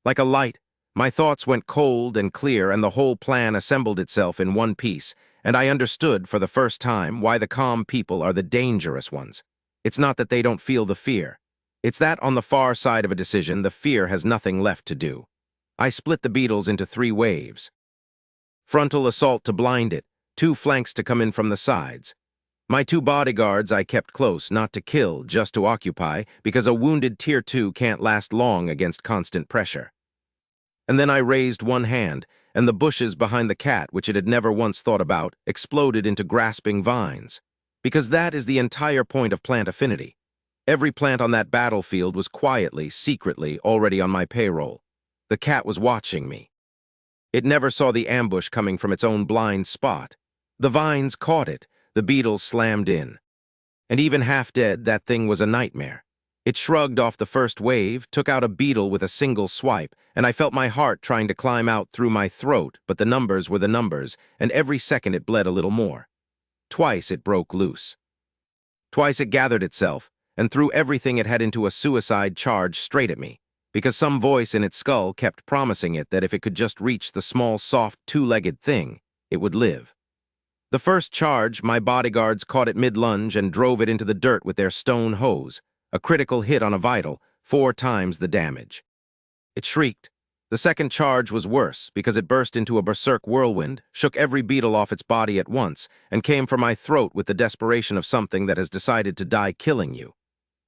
Like a light, my thoughts went cold and clear, and the whole plan assembled itself in one piece, and I understood for the first time why the calm people are the dangerous ones. It's not that they don't feel the fear. It's that on the far side of a decision, the fear has nothing left to do. I split the beetles into 3 waves. Frontal assault to blind it, 2 flanks to come in from the sides. My 2 bodyguards I kept close, not to kill, just to occupy, because a wounded Tier 2 can't last long against constant pressure. And then I raised one hand, and the bushes behind the cat, which it had never once thought about, exploded into grasping vines. Because that is the entire point of plant affinity. Every plant on that battlefield was quietly, secretly, already on my payroll. The cat was watching me. It never saw the ambush coming from its own blind spot. The vines caught it, the beetles slammed in. And even half dead, that thing was a nightmare. It shrugged off the first wave, took out a beetle with a single swipe, and I felt my heart trying to climb out through my throat, but the numbers were the numbers, and every second it bled a little more. Twice it broke loose. Twice it gathered itself, and threw everything it had into a suicide charge straight at me, because some voice in its skull kept promising it that if it could just reach the small, soft, two-legged thing, it would live. The first charge, my bodyguards caught it mid-lunge and drove it into the dirt with their stone hose, a critical hit on a vital, 4 times the damage. It shrieked. The second charge was worse because it burst into a berserk whirlwind, shook every beetle off its body at once, and came for my throat with the desperation of something that has decided to die killing you.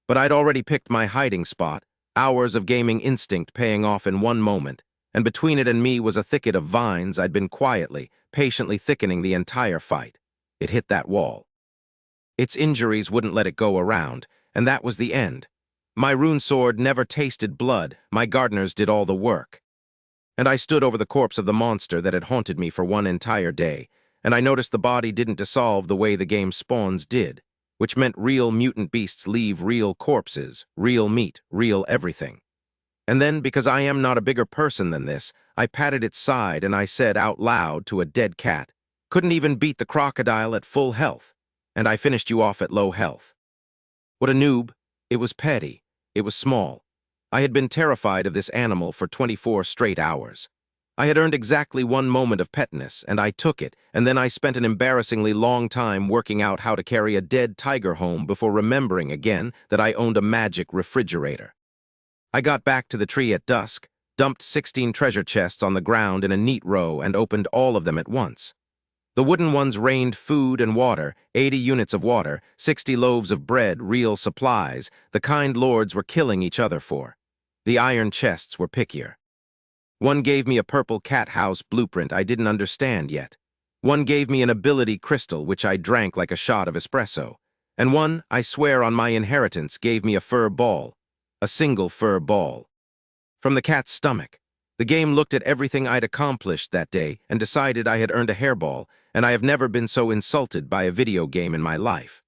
But I'd already picked my hiding spot, hours of gaming instinct paying off in one moment, and between it and me was a thicket of vines I'd been quietly, patiently thickening the entire fight. It hit that wall. Its injuries wouldn't let it go around, and that was the end. My rune sword never tasted blood, my gardeners did all the work. And I stood over the corpse of the monster that had haunted me for one entire day, and I noticed the body didn't dissolve the way the game spawns did, which meant real mutant beasts leave real corpses, real meat, real everything. And then, because I am not a bigger person than this, I patted its side and I said out loud to a dead cat, "Couldn't even beat the crocodile at full health, and I finished you off at low health." What a noob. It was petty. It was small. I had been terrified of this animal for 24 straight hours. I had earned exactly one moment of petness, and I took it, and then I spent an embarrassingly long time working out how to carry a dead tiger home before remembering again that I owned a magic refrigerator. I got back to the tree at dusk, dumped 16 treasure chests on the ground in a neat row, and opened all of them at once. The wooden ones rained food and water, 80 units of water, 60 loaves of bread, real supplies, the kind lords were killing each other for. The iron chests were pickier. One gave me a purple cat house blueprint I didn't understand yet. One gave me an ability crystal which I drank like a shot of espresso. And one, I swear on my inheritance, gave me a fur ball. A single fur ball. From the cat's stomach. The game looked at everything I'd accomplished that day and decided I had earned a hairball, and I have never been so insulted by a video game in my life.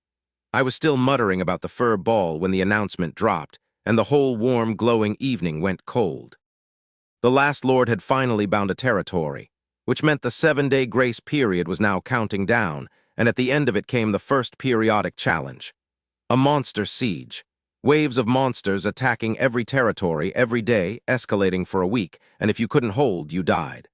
I was still muttering about the fur ball when the announcement dropped, and the whole warm, glowing evening went cold. The last lord had finally bound a territory, which meant the 7-day grace period was now counting down, and at the end of it came the first periodic challenge. A monster siege. Waves of monsters attacking every territory every day, escalating for a week, and if you couldn't hold, you died.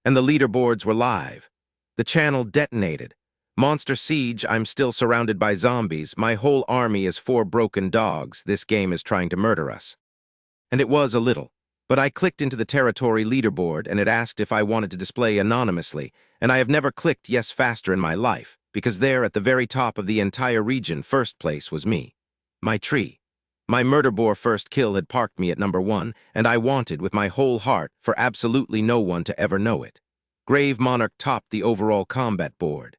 And the leaderboards were live. The channel detonated. Monster Siege, I'm still surrounded by zombies. My whole army is 4 broken dogs. This game is trying to murder us. And it was a little. But I clicked into the territory leaderboard and it asked if I wanted to display anonymously, and I have never clicked yes faster in my life, because there at the very top of the entire region, first place was me. My tree. My murder boar first kill had parked me at number 1, and I wanted, with my whole heart, for absolutely no one to ever know it. Grave Monarch topped the overall combat board.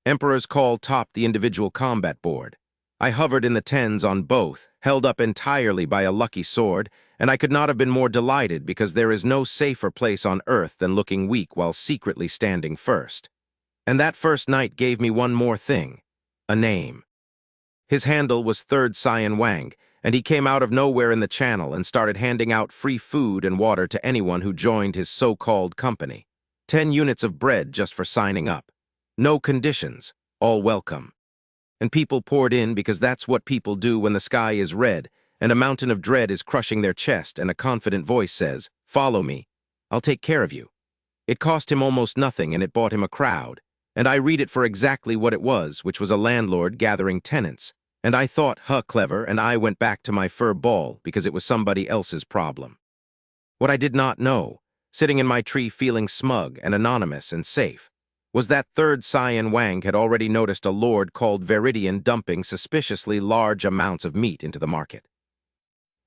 Emperor's Call topped the individual combat board. I hovered in the 10s on both, held up entirely by a lucky sword, and I could not have been more delighted because there is no safer place on earth than looking weak while secretly standing first. And that first night gave me one more thing. A name. His handle was Third Cyan Wang, and he came out of nowhere in the channel and started handing out free food and water to anyone who joined his so-called company. 10 units of bread just for signing up. No conditions, all welcome. And people poured in because that's what people do when the sky is red, and a mountain of dread is crushing their chest, and a confident voice says, "Follow me. I'll take care of you." It cost him almost nothing, and it bought him a crowd. And I read it for exactly what it was, which was a landlord gathering tenants. And I thought, clever, and I went back to my fur ball because it was somebody else's problem. What I did not know, sitting in my tree feeling smug and anonymous and safe, was that Third Cyan Wang had already noticed a lord called Viridian dumping suspiciously large amounts of meat into the market.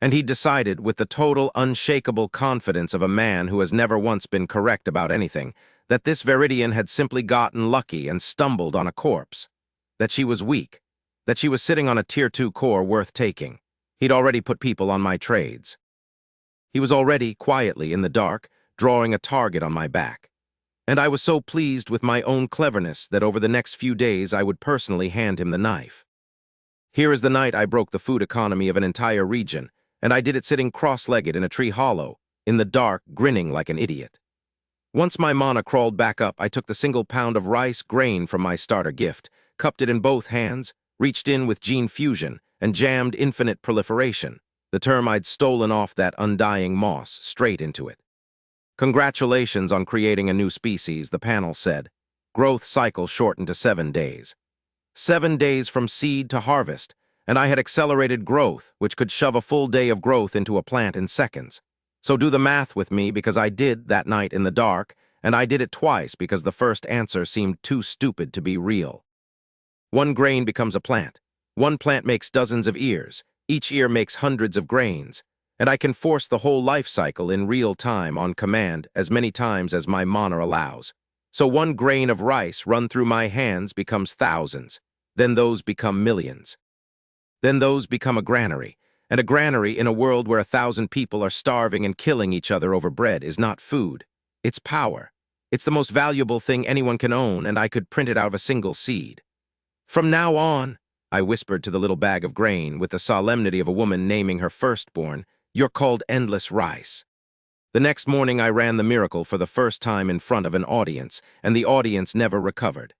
And he decided, with the total, unshakable confidence of a man who has never once been correct about anything, that this Viridian had simply gotten lucky and stumbled on a corpse, that she was weak, that she was sitting on a Tier 2 core worth taking. He'd already put people on my trades. He was already, quietly, in the dark, drawing a target on my back. And I was so pleased with my own cleverness that over the next few days I would personally hand him the knife. Here is the night I broke the food economy of an entire region, and I did it sitting cross-legged in a tree hollow, in the dark, grinning like an idiot. Once my mana crawled back up, I took the single pound of rice grain from my starter gift, cupped it in both hands, reached in with gene fusion, and jammed infinite proliferation, the term I'd stolen off that undying moss, straight into it. Congratulations on creating a new species, the panel said. Growth cycle shortened to 7 days. 7 days from seed to harvest, and I had accelerated growth, which could shove a full day of growth into a plant in seconds. So do the math with me, because I did that night in the dark, and I did it twice because the first answer seemed too stupid to be real. 1 grain becomes a plant. 1 plant makes dozens of ears. Each ear makes hundreds of grains, and I can force the whole life cycle in real time on command as many times as my mana allows. So 1 grain of rice run through my hands becomes thousands. Then those become millions. Then those become a granary. And a granary in a world where 1,000 people are starving and killing each other over bread is not food. It's power. It's the most valuable thing anyone can own, and I could print it out of a single seed. From now on, I whispered to the little bag of grain with the solemnity of a woman naming her firstborn, you're called Endless Rice. The next morning I ran the miracle for the first time in front of an audience, and the audience never recovered.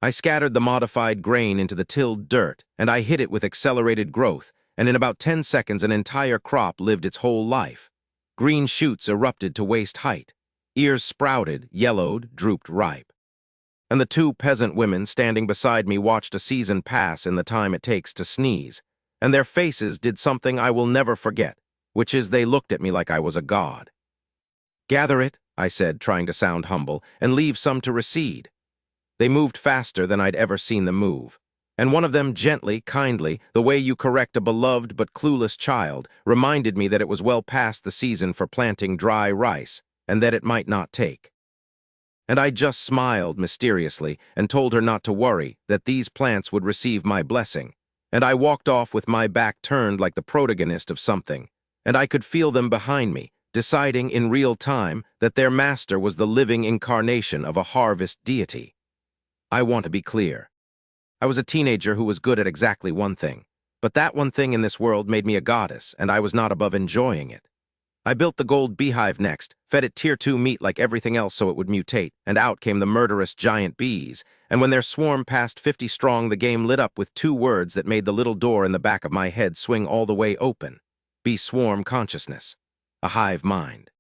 I scattered the modified grain into the tilled dirt, and I hit it with accelerated growth, and in about 10 seconds an entire crop lived its whole life. Green shoots erupted to waist height. Ears sprouted, yellowed, drooped ripe. And the 2 peasant women standing beside me watched a season pass in the time it takes to sneeze, and their faces did something I will never forget, which is they looked at me like I was a god. Gather it, I said, trying to sound humble, and leave some to recede. They moved faster than I'd ever seen them move. And one of them gently, kindly, the way you correct a beloved but clueless child, reminded me that it was well past the season for planting dry rice, and that it might not take. And I just smiled mysteriously and told her not to worry, that these plants would receive my blessing. And I walked off with my back turned like the protagonist of something, and I could feel them behind me, deciding in real time that their master was the living incarnation of a harvest deity. I want to be clear. I was a teenager who was good at exactly one thing, but that one thing in this world made me a goddess, and I was not above enjoying it. I built the gold beehive next, fed it Tier 2 meat like everything else so it would mutate, and out came the murderous giant bees, and when their swarm passed 50 strong, the game lit up with 2 words that made the little door in the back of my head swing all the way open. Bee swarm consciousness. A hive mind.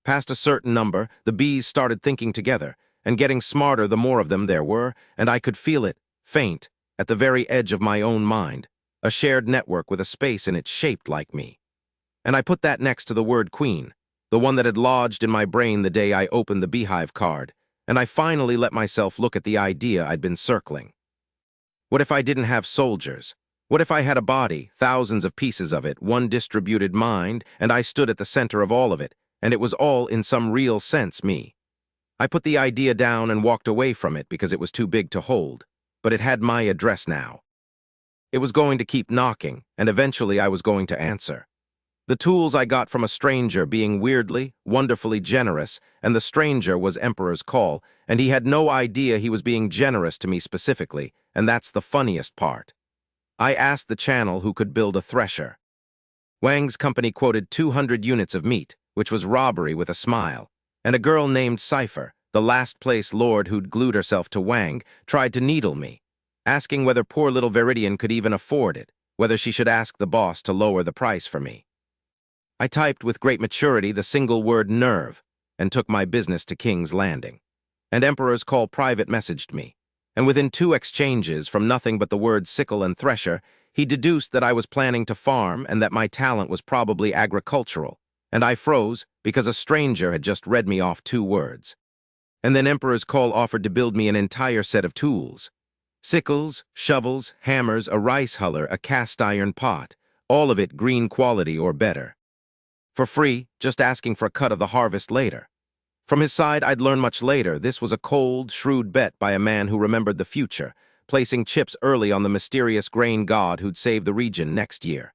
Past a certain number, the bees started thinking together, and getting smarter the more of them there were, and I could feel it, faint, at the very edge of my own mind, a shared network with a space in it shaped like me. And I put that next to the word queen, the one that had lodged in my brain the day I opened the beehive card, and I finally let myself look at the idea I'd been circling. What if I didn't have soldiers? What if I had a body, thousands of pieces of it, one distributed mind, and I stood at the center of all of it, and it was all, in some real sense, me? I put the idea down and walked away from it because it was too big to hold, but it had my address now. It was going to keep knocking, and eventually I was going to answer. The tools I got from a stranger being weirdly, wonderfully generous, and the stranger was Emperor's Call, and he had no idea he was being generous to me specifically, and that's the funniest part. I asked the channel who could build a thresher. Wang's company quoted 200 units of meat, which was robbery with a smile, and a girl named Cypher, the last place lord who'd glued herself to Wang, tried to needle me, asking whether poor little Viridian could even afford it, whether she should ask the boss to lower the price for me. I typed with great maturity the single word nerve and took my business to King's Landing. And Emperor's Call private messaged me, and within 2 exchanges from nothing but the words sickle and thresher, he deduced that I was planning to farm and that my talent was probably agricultural, and I froze because a stranger had just read me off 2 words. And then Emperor's Call offered to build me an entire set of tools. Sickles, shovels, hammers, a rice huller, a cast iron pot, all of it green quality or better. For free, just asking for a cut of the harvest later. From his side, I'd learn much later, this was a cold, shrewd bet by a man who remembered the future, placing chips early on the mysterious grain god who'd save the region next year.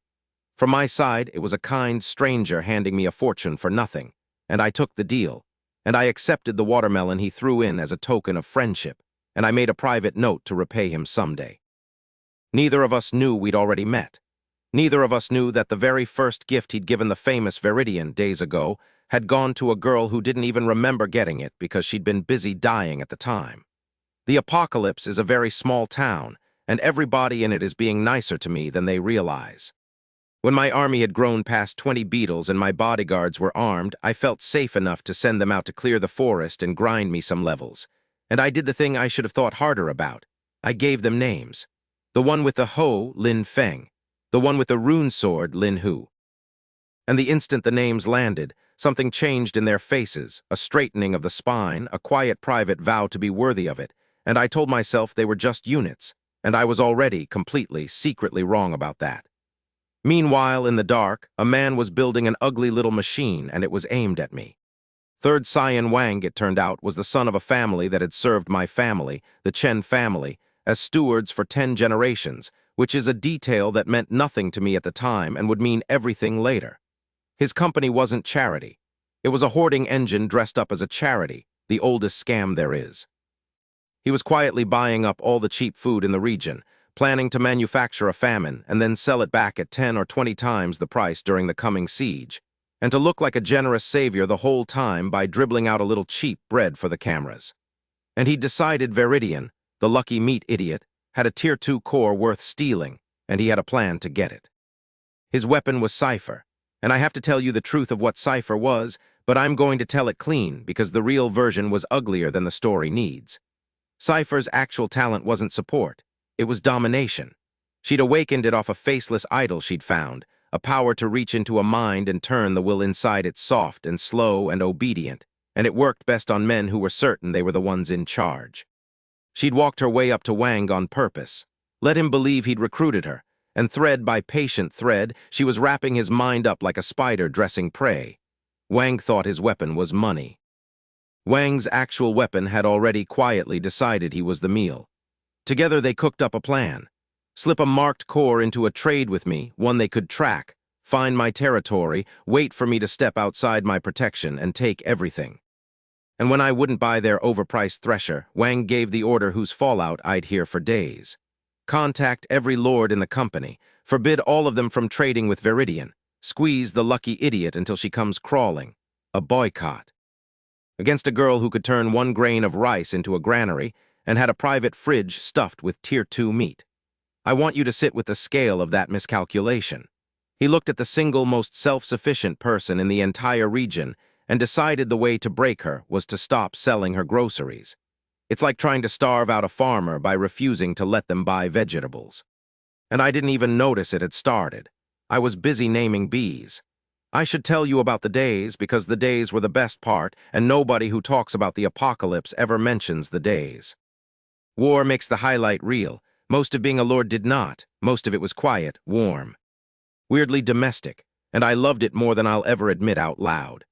From my side, it was a kind stranger handing me a fortune for nothing, and I took the deal, and I accepted the watermelon he threw in as a token of friendship, and I made a private note to repay him someday. Neither of us knew we'd already met. Neither of us knew that the very first gift he'd given the famous Viridian days ago had gone to a girl who didn't even remember getting it because she'd been busy dying at the time. The apocalypse is a very small town, and everybody in it is being nicer to me than they realize. When my army had grown past 20 beetles and my bodyguards were armed, I felt safe enough to send them out to clear the forest and grind me some levels. And I did the thing I should have thought harder about. I gave them names. The one with the Ho, Lin Feng. The one with the rune sword, Lin Hu. And the instant the names landed, something changed in their faces, a straightening of the spine, a quiet private vow to be worthy of it, and I told myself they were just units, and I was already completely, secretly wrong about that. Meanwhile, in the dark, a man was building an ugly little machine, and it was aimed at me. Third Saiyan Wang, it turned out, was the son of a family that had served my family, the Chen family, as stewards for 10 generations, which is a detail that meant nothing to me at the time and would mean everything later. His company wasn't charity. It was a hoarding engine dressed up as a charity, the oldest scam there is. He was quietly buying up all the cheap food in the region, planning to manufacture a famine and then sell it back at 10 or 20 times the price during the coming siege, and to look like a generous savior the whole time by dribbling out a little cheap bread for the cameras. And he'd decided Viridian, the lucky meat idiot, had a Tier 2 core worth stealing, and he had a plan to get it. His weapon was Cypher, and I have to tell you the truth of what Cypher was, but I'm going to tell it clean because the real version was uglier than the story needs. Cypher's actual talent wasn't support. It was domination. She'd awakened it off a faceless idol she'd found, a power to reach into a mind and turn the will inside it soft and slow and obedient, and it worked best on men who were certain they were the ones in charge. She'd walked her way up to Wang on purpose, let him believe he'd recruited her, and thread by patient thread, she was wrapping his mind up like a spider dressing prey. Wang thought his weapon was money. Wang's actual weapon had already quietly decided he was the meal. Together they cooked up a plan. Slip a marked core into a trade with me, one they could track, find my territory, wait for me to step outside my protection, and take everything. And when I wouldn't buy their overpriced thresher, Wang gave the order whose fallout I'd hear for days. Contact every lord in the company, forbid all of them from trading with Viridian, squeeze the lucky idiot until she comes crawling. A boycott. Against a girl who could turn 1 grain of rice into a granary and had a private fridge stuffed with Tier 2 meat. I want you to sit with the scale of that miscalculation. He looked at the single most self-sufficient person in the entire region and decided the way to break her was to stop selling her groceries. It's like trying to starve out a farmer by refusing to let them buy vegetables. And I didn't even notice it had started. I was busy naming bees. I should tell you about the days because the days were the best part, and nobody who talks about the apocalypse ever mentions the days. War makes the highlight reel. Most of being a lord did not. Most of it was quiet, warm, weirdly domestic, and I loved it more than I'll ever admit out loud.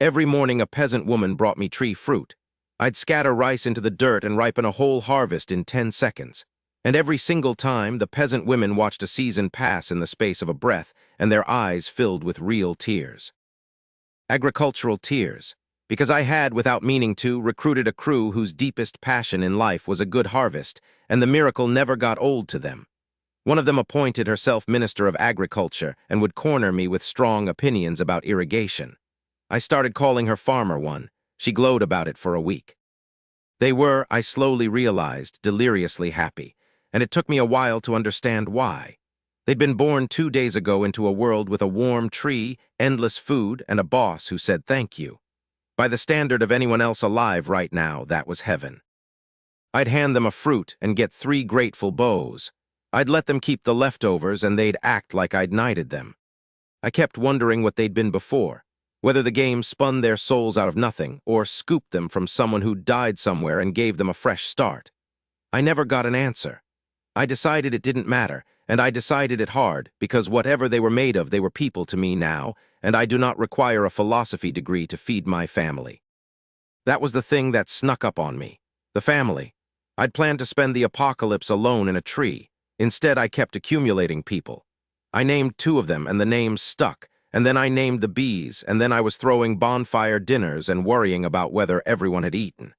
Every morning a peasant woman brought me tree fruit. I'd scatter rice into the dirt and ripen a whole harvest in 10 seconds. And every single time, the peasant women watched a season pass in the space of a breath, and their eyes filled with real tears. Agricultural tears. Because I had, without meaning to, recruited a crew whose deepest passion in life was a good harvest, and the miracle never got old to them. One of them appointed herself Minister of Agriculture and would corner me with strong opinions about irrigation. I started calling her Farmer One. She glowed about it for a week. They were, I slowly realized, deliriously happy, and it took me a while to understand why. They'd been born 2 days ago into a world with a warm tree, endless food, and a boss who said thank you. By the standard of anyone else alive right now, that was heaven. I'd hand them a fruit and get 3 grateful bows. I'd let them keep the leftovers and they'd act like I'd knighted them. I kept wondering what they'd been before, whether the game spun their souls out of nothing or scooped them from someone who'd died somewhere and gave them a fresh start. I never got an answer. I decided it didn't matter, and I decided it hard because whatever they were made of, they were people to me now, and I do not require a philosophy degree to feed my family. That was the thing that snuck up on me. The family. I'd planned to spend the apocalypse alone in a tree. Instead, I kept accumulating people. I named 2 of them, and the names stuck, and then I named the bees, and then I was throwing bonfire dinners and worrying about whether everyone had eaten.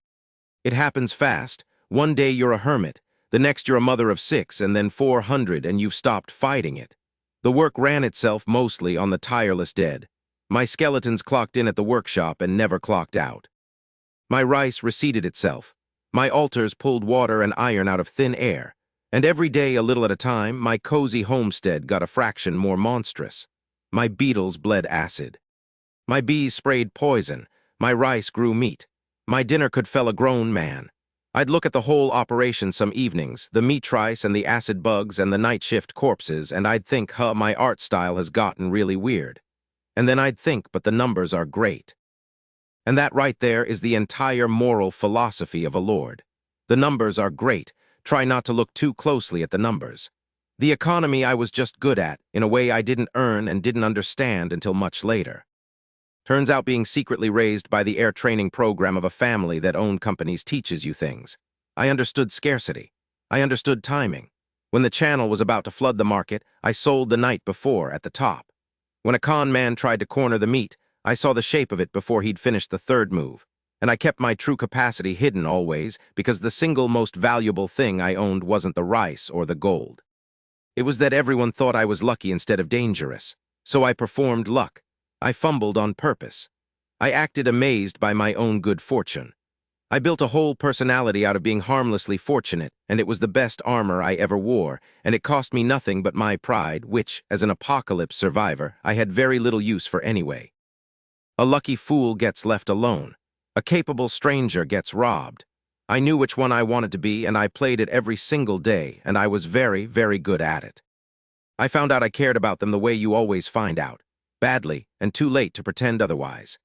It happens fast. One day you're a hermit, the next you're a mother of 6, and then 400, and you've stopped fighting it. The work ran itself mostly on the tireless dead. My skeletons clocked in at the workshop and never clocked out. My rice reseated itself. My altars pulled water and iron out of thin air. And every day, a little at a time, my cozy homestead got a fraction more monstrous. My beetles bled acid. My bees sprayed poison. My rice grew meat. My dinner could fell a grown man. I'd look at the whole operation some evenings, the meat rice and the acid bugs and the night shift corpses, and I'd think, my art style has gotten really weird. And then I'd think, but the numbers are great. And that right there is the entire moral philosophy of a lord. The numbers are great. Try not to look too closely at the numbers. The economy I was just good at, in a way I didn't earn and didn't understand until much later. Turns out being secretly raised by the air training program of a family that owned companies teaches you things. I understood scarcity. I understood timing. When the channel was about to flood the market, I sold the night before at the top. When a con man tried to corner the meat, I saw the shape of it before he'd finished the 3rd move. And I kept my true capacity hidden always, because the single most valuable thing I owned wasn't the rice or the gold. It was that everyone thought I was lucky instead of dangerous. So I performed luck. I fumbled on purpose. I acted amazed by my own good fortune. I built a whole personality out of being harmlessly fortunate, and it was the best armor I ever wore, and it cost me nothing but my pride, which, as an apocalypse survivor, I had very little use for anyway. A lucky fool gets left alone. A capable stranger gets robbed. I knew which one I wanted to be, and I played it every single day, and I was very, very good at it. I found out I cared about them the way you always find out. Badly, and too late to pretend otherwise.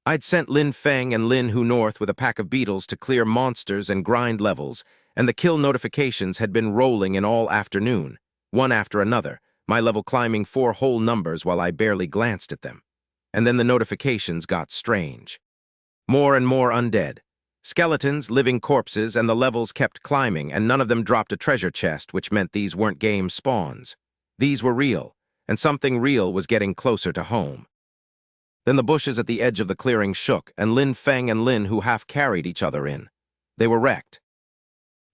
I'd sent Lin Feng and Lin Hu north with a pack of beetles to clear monsters and grind levels, and the kill notifications had been rolling in all afternoon, one after another, my level climbing 4 whole numbers while I barely glanced at them. And then the notifications got strange. More and more undead. Skeletons, living corpses, and the levels kept climbing, and none of them dropped a treasure chest, which meant these weren't game spawns. These were real, and something real was getting closer to home. Then the bushes at the edge of the clearing shook, and Lin Feng and Lin Hu half carried each other in. They were wrecked.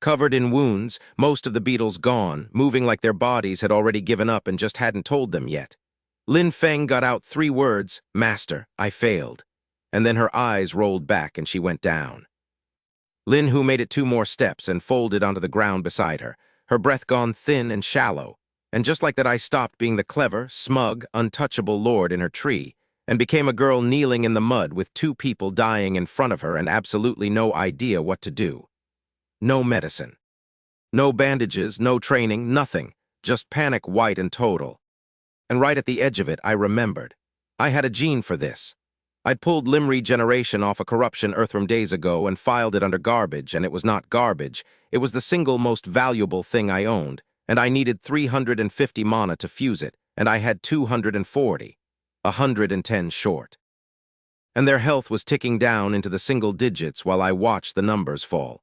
Covered in wounds, most of the beetles gone, moving like their bodies had already given up and just hadn't told them yet. Lin Feng got out 3 words, "Master, I failed." And then her eyes rolled back and she went down. Lin Hu made it 2 more steps and folded onto the ground beside her, her breath gone thin and shallow. And just like that, I stopped being the clever, smug, untouchable lord in her tree, and became a girl kneeling in the mud with 2 people dying in front of her and absolutely no idea what to do. No medicine. No bandages, no training, nothing. Just panic, white and total. And right at the edge of it, I remembered. I had a gene for this. I'd pulled limb regeneration off a corruption Earthworm days ago and filed it under garbage, and it was not garbage. It was the single most valuable thing I owned, and I needed 350 mana to fuse it, and I had 240. 110 short. And their health was ticking down into the single digits while I watched the numbers fall.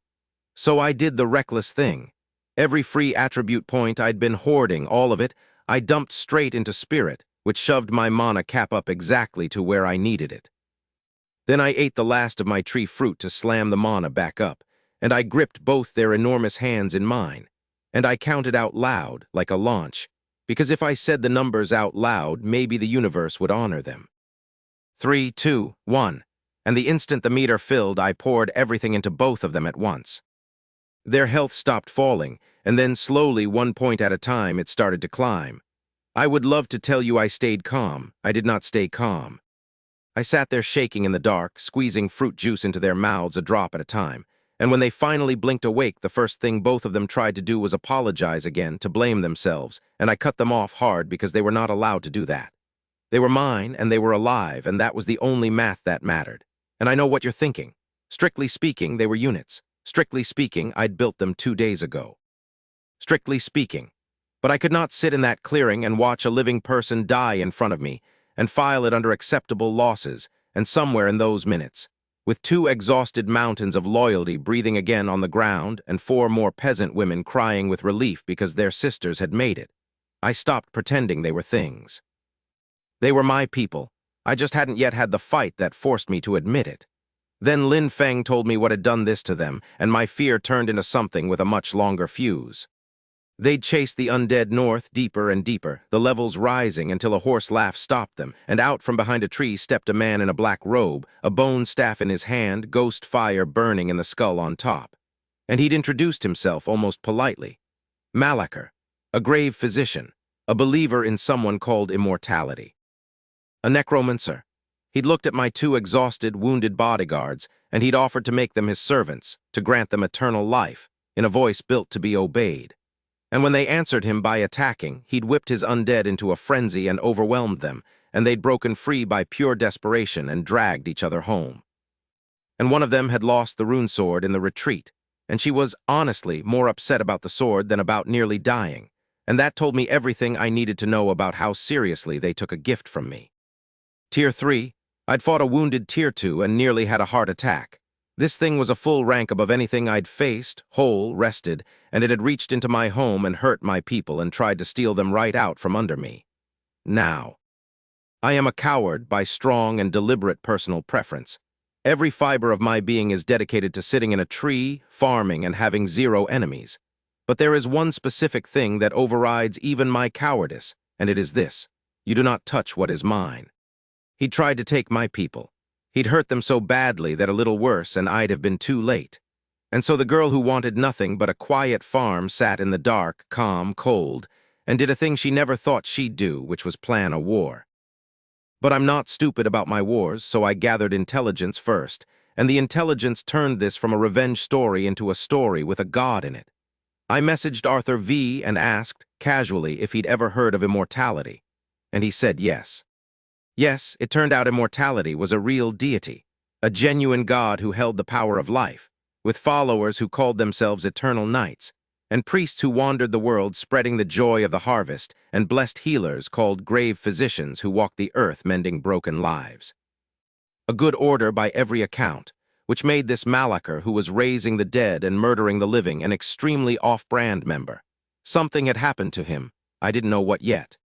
So I did the reckless thing. Every free attribute point I'd been hoarding, all of it, I dumped straight into spirit, which shoved my mana cap up exactly to where I needed it. Then I ate the last of my tree fruit to slam the mana back up, and I gripped both their enormous hands in mine, and I counted out loud, like a launch, because if I said the numbers out loud, maybe the universe would honor them. 3, 2, 1, and the instant the meter filled, I poured everything into both of them at once. Their health stopped falling, and then slowly, 1 point at a time, it started to climb. I would love to tell you I stayed calm. I did not stay calm. I sat there shaking in the dark, squeezing fruit juice into their mouths a drop at a time, and when they finally blinked awake, the first thing both of them tried to do was apologize again, to blame themselves, and I cut them off hard because they were not allowed to do that. They were mine, and they were alive, and that was the only math that mattered. And I know what you're thinking. Strictly speaking, they were units. Strictly speaking, I'd built them 2 days ago. Strictly speaking. But I could not sit in that clearing and watch a living person die in front of me and file it under acceptable losses, and somewhere in those minutes, with 2 exhausted mountains of loyalty breathing again on the ground and 4 more peasant women crying with relief because their sisters had made it. I stopped pretending they were things. They were my people. I just hadn't yet had the fight that forced me to admit it. Then Lin Feng told me what had done this to them, and my fear turned into something with a much longer fuse. They'd chased the undead north deeper and deeper, the levels rising until a hoarse laugh stopped them, and out from behind a tree stepped a man in a black robe, a bone staff in his hand, ghost fire burning in the skull on top. And he'd introduced himself almost politely. Malachar, a grave physician, a believer in someone called immortality. A necromancer. He'd looked at my 2 exhausted, wounded bodyguards, and he'd offered to make them his servants, to grant them eternal life, in a voice built to be obeyed. And when they answered him by attacking, he'd whipped his undead into a frenzy and overwhelmed them, and they'd broken free by pure desperation and dragged each other home. And one of them had lost the rune sword in the retreat, and she was, honestly, more upset about the sword than about nearly dying, and that told me everything I needed to know about how seriously they took a gift from me. Tier 3, I'd fought a wounded Tier 2 and nearly had a heart attack. This thing was a full rank above anything I'd faced, whole, rested, and it had reached into my home and hurt my people and tried to steal them right out from under me. Now, I am a coward by strong and deliberate personal preference. Every fiber of my being is dedicated to sitting in a tree, farming, and having 0 enemies. But there is one specific thing that overrides even my cowardice, and it is this: you do not touch what is mine. He tried to take my people. He'd hurt them so badly that a little worse and I'd have been too late. And so the girl who wanted nothing but a quiet farm sat in the dark, calm, cold, and did a thing she never thought she'd do, which was plan a war. But I'm not stupid about my wars, so I gathered intelligence first, and the intelligence turned this from a revenge story into a story with a god in it. I messaged Arthur V and asked, casually, if he'd ever heard of immortality, and he said yes. Yes, it turned out immortality was a real deity, a genuine god who held the power of life, with followers who called themselves eternal knights, and priests who wandered the world spreading the joy of the harvest, and blessed healers called grave physicians who walked the earth mending broken lives. A good order by every account, which made this Malachar, who was raising the dead and murdering the living, an extremely off-brand member. Something had happened to him. I didn't know what yet.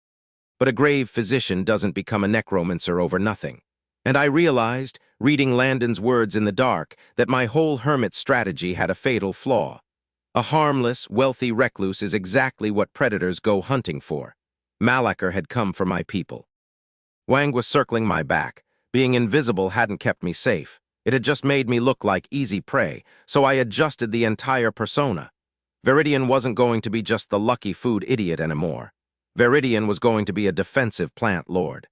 But a grave physician doesn't become a necromancer over nothing. And I realized, reading Landon's words in the dark, that my whole hermit strategy had a fatal flaw. A harmless, wealthy recluse is exactly what predators go hunting for. Malachar had come for my people. Wang was circling my back. Being invisible hadn't kept me safe. It had just made me look like easy prey, so I adjusted the entire persona. Viridian wasn't going to be just the lucky food idiot anymore. Viridian was going to be a defensive plant lord.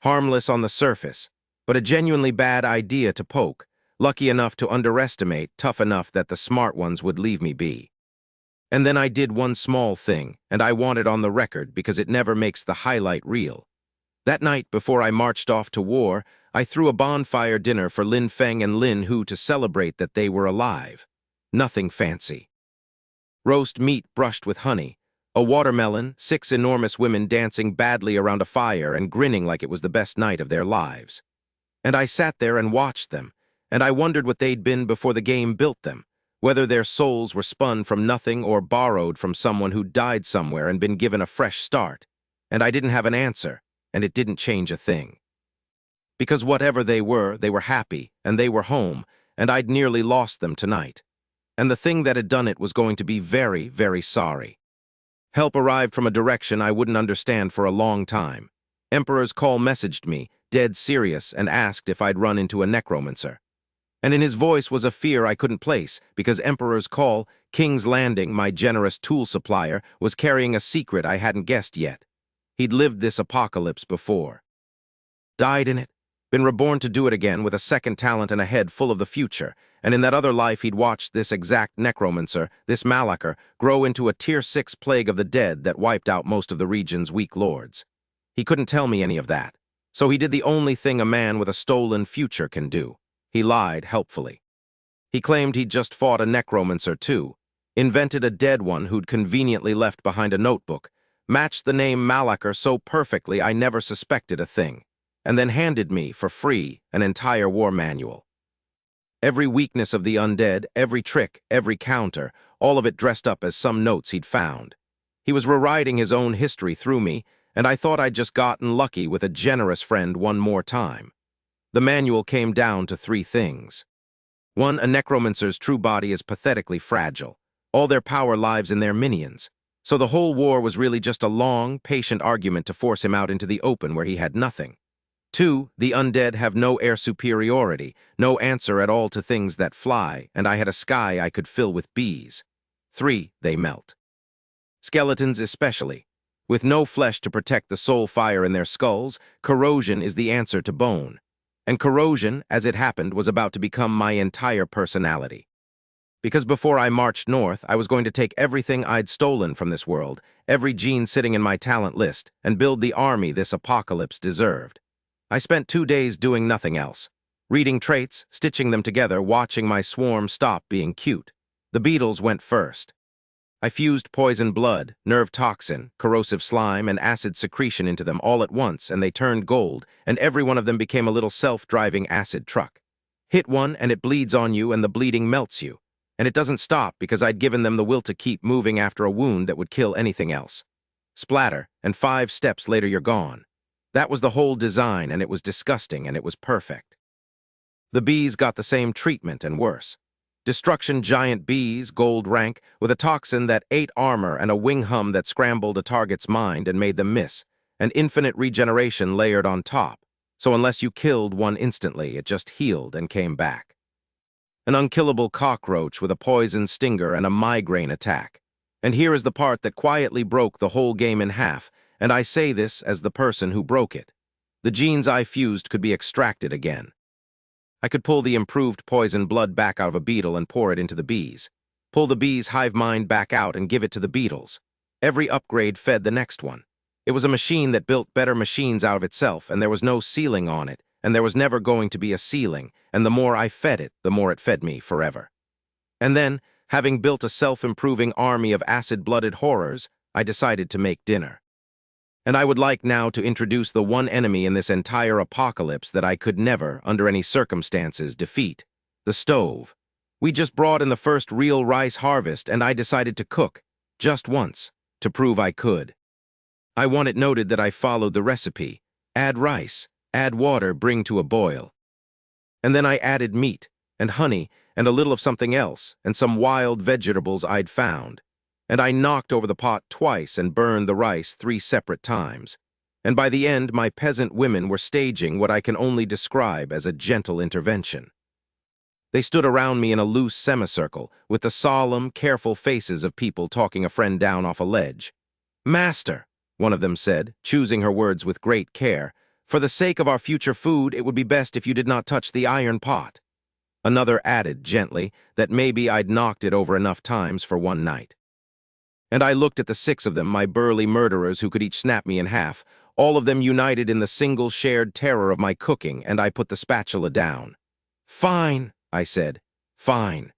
Harmless on the surface, but a genuinely bad idea to poke, lucky enough to underestimate, tough enough that the smart ones would leave me be. And then I did one small thing, and I want it on the record because it never makes the highlight reel. That night, before I marched off to war, I threw a bonfire dinner for Lin Feng and Lin Hu to celebrate that they were alive. Nothing fancy. Roast meat brushed with honey, a watermelon, 6 enormous women dancing badly around a fire and grinning like it was the best night of their lives. And I sat there and watched them, and I wondered what they'd been before the game built them, whether their souls were spun from nothing or borrowed from someone who died somewhere and been given a fresh start. And I didn't have an answer, and it didn't change a thing. Because whatever they were happy, and they were home, and I'd nearly lost them tonight. And the thing that had done it was going to be very, very sorry. Help arrived from a direction I wouldn't understand for a long time. Emperor's Call messaged me, dead serious, and asked if I'd run into a necromancer. And in his voice was a fear I couldn't place, because Emperor's Call, King's Landing, my generous tool supplier, was carrying a secret I hadn't guessed yet. He'd lived this apocalypse before. Died in it, been reborn to do it again with a second talent and a head full of the future, and in that other life he'd watched this exact necromancer, this Malachar, grow into a Tier 6 plague of the dead that wiped out most of the region's weak lords. He couldn't tell me any of that, so he did the only thing a man with a stolen future can do. He lied helpfully. He claimed he'd just fought a necromancer too, invented a dead one who'd conveniently left behind a notebook, matched the name Malachar so perfectly I never suspected a thing, and then handed me, for free, an entire war manual. Every weakness of the undead, every trick, every counter, all of it dressed up as some notes he'd found. He was rewriting his own history through me, and I thought I'd just gotten lucky with a generous friend one more time. The manual came down to three things. 1. A necromancer's true body is pathetically fragile. All their power lies in their minions. So the whole war was really just a long, patient argument to force him out into the open where he had nothing. 2. The undead have no air superiority, no answer at all to things that fly, and I had a sky I could fill with bees. 3. They melt. Skeletons especially. With no flesh to protect the soul fire in their skulls, corrosion is the answer to bone. And corrosion, as it happened, was about to become my entire personality. Because before I marched north, I was going to take everything I'd stolen from this world, every gene sitting in my talent list, and build the army this apocalypse deserved. I spent 2 days doing nothing else. Reading traits, stitching them together, watching my swarm stop being cute. The beetles went first. I fused poison blood, nerve toxin, corrosive slime, and acid secretion into them all at once, and they turned gold, and every one of them became a little self-driving acid truck. Hit one, and it bleeds on you, and the bleeding melts you. And it doesn't stop because I'd given them the will to keep moving after a wound that would kill anything else. Splatter, and 5 steps later you're gone. That was the whole design, and it was disgusting, and it was perfect. The bees got the same treatment and worse. Destruction giant bees, gold rank, with a toxin that ate armor and a wing hum that scrambled a target's mind and made them miss, and infinite regeneration layered on top, so unless you killed one instantly, it just healed and came back. An unkillable cockroach with a poison stinger and a migraine attack. And here is the part that quietly broke the whole game in half, and I say this as the person who broke it. The genes I fused could be extracted again. I could pull the improved poison blood back out of a beetle and pour it into the bees. Pull the bees' hive mind back out and give it to the beetles. Every upgrade fed the next one. It was a machine that built better machines out of itself, and there was no ceiling on it, and there was never going to be a ceiling, and the more I fed it, the more it fed me forever. And then, having built a self-improving army of acid-blooded horrors, I decided to make dinner. And I would like now to introduce the one enemy in this entire apocalypse that I could never, under any circumstances, defeat: the stove. We just brought in the first real rice harvest, and I decided to cook, just once, to prove I could. I want it noted that I followed the recipe: add rice, add water, bring to a boil. And then I added meat, and honey, and a little of something else, and some wild vegetables I'd found. And I knocked over the pot twice and burned the rice 3 separate times. And by the end, my peasant women were staging what I can only describe as a gentle intervention. They stood around me in a loose semicircle, with the solemn, careful faces of people talking a friend down off a ledge. "Master," one of them said, choosing her words with great care, "for the sake of our future food, it would be best if you did not touch the iron pot." Another added, gently, that maybe I'd knocked it over enough times for one night. And I looked at the 6 of them, my burly murderers who could each snap me in half, all of them united in the single shared terror of my cooking, and I put the spatula down. "Fine," I said, "fine.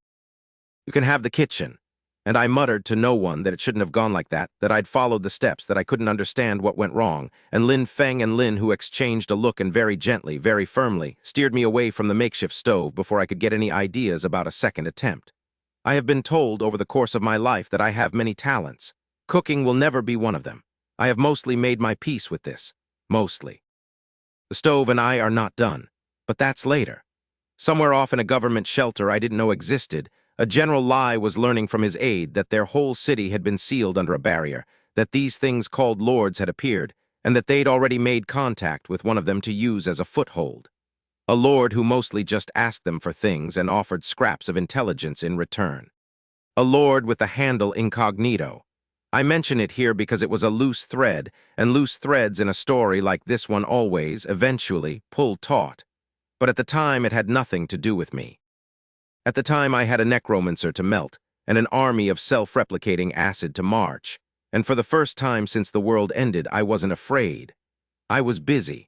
You can have the kitchen." And I muttered to no one that it shouldn't have gone like that I'd followed the steps, that I couldn't understand what went wrong, and Lin Feng and Lin, who exchanged a look and very gently, very firmly, steered me away from the makeshift stove before I could get any ideas about a second attempt. I have been told over the course of my life that I have many talents. Cooking will never be one of them. I have mostly made my peace with this. Mostly. The stove and I are not done. But that's later. Somewhere off in a government shelter I didn't know existed, a General Lai was learning from his aide that their whole city had been sealed under a barrier, that these things called lords had appeared, and that they'd already made contact with one of them to use as a foothold. A lord who mostly just asked them for things and offered scraps of intelligence in return. A lord with the handle incognito. I mention it here because it was a loose thread, and loose threads in a story like this one always, eventually, pull taut. But at the time it had nothing to do with me. At the time I had a necromancer to melt, and an army of self-replicating acid to march, and for the first time since the world ended, I wasn't afraid. I was busy.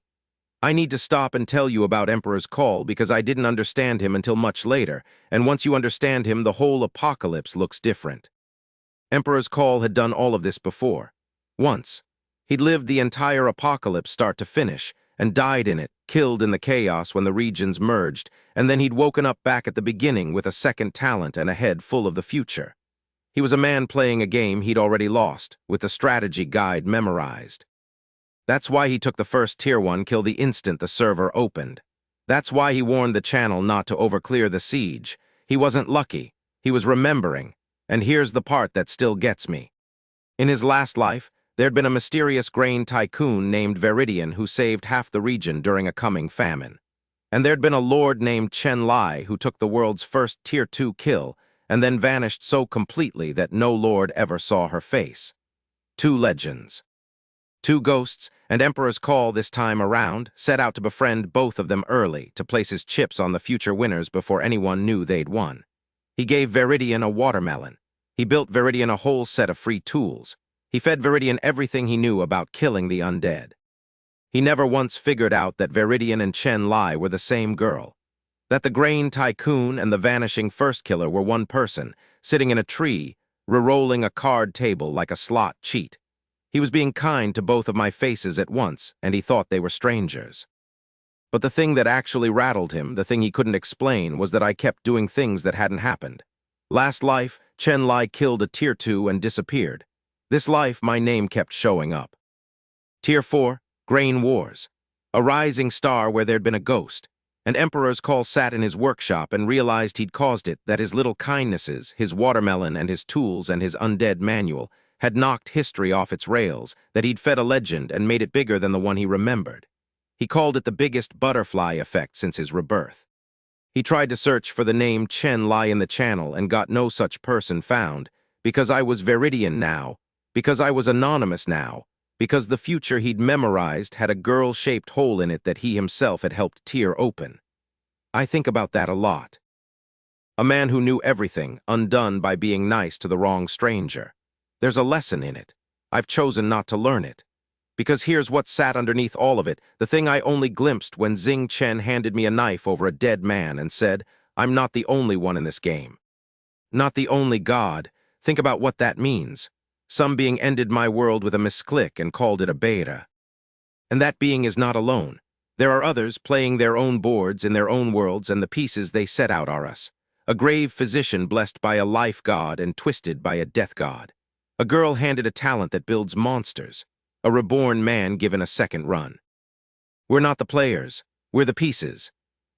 I need to stop and tell you about Emperor's Call because I didn't understand him until much later, and once you understand him, the whole apocalypse looks different. Emperor's Call had done all of this before. Once. He'd lived the entire apocalypse start to finish, and died in it, killed in the chaos when the regions merged, and then he'd woken up back at the beginning with a second talent and a head full of the future. He was a man playing a game he'd already lost, with the strategy guide memorized. That's why he took the first Tier 1 kill the instant the server opened. That's why he warned the channel not to overclear the siege. He wasn't lucky. He was remembering. And here's the part that still gets me. In his last life, there'd been a mysterious grain tycoon named Veridian who saved half the region during a coming famine. And there'd been a lord named Chen Lai who took the world's first Tier 2 kill and then vanished so completely that no lord ever saw her face. Two legends. Two ghosts, and Emperor's Call this time around set out to befriend both of them early to place his chips on the future winners before anyone knew they'd won. He gave Veridian a watermelon. He built Veridian a whole set of free tools. He fed Veridian everything he knew about killing the undead. He never once figured out that Veridian and Chen Lai were the same girl. That the grain tycoon and the vanishing first killer were one person, sitting in a tree, re-rolling a card table like a slot cheat. He was being kind to both of my faces at once, and he thought they were strangers. But the thing that actually rattled him, the thing he couldn't explain, was that I kept doing things that hadn't happened. Last life, Chen Lai killed a Tier 2 and disappeared. This life, my name kept showing up. Tier 4, Grain Wars. A rising star where there'd been a ghost. And Emperor's Call sat in his workshop and realized he'd caused it, that his little kindnesses, his watermelon and his tools and his undead manual, had knocked history off its rails, that he'd fed a legend and made it bigger than the one he remembered. He called it the biggest butterfly effect since his rebirth. He tried to search for the name Chen Lai in the channel and got no such person found, because I was Veridian now, because I was anonymous now, because the future he'd memorized had a girl-shaped hole in it that he himself had helped tear open. I think about that a lot. A man who knew everything, undone by being nice to the wrong stranger. There's a lesson in it. I've chosen not to learn it. Because here's what sat underneath all of it, the thing I only glimpsed when Xing Chen handed me a knife over a dead man and said, "I'm not the only one in this game. Not the only god. Think about what that means. Some being ended my world with a misclick and called it a beta. And that being is not alone. There are others playing their own boards in their own worlds, and the pieces they set out are us. A grave physician blessed by a life god and twisted by a death god. A girl handed a talent that builds monsters. A reborn man given a second run. We're not the players. We're the pieces.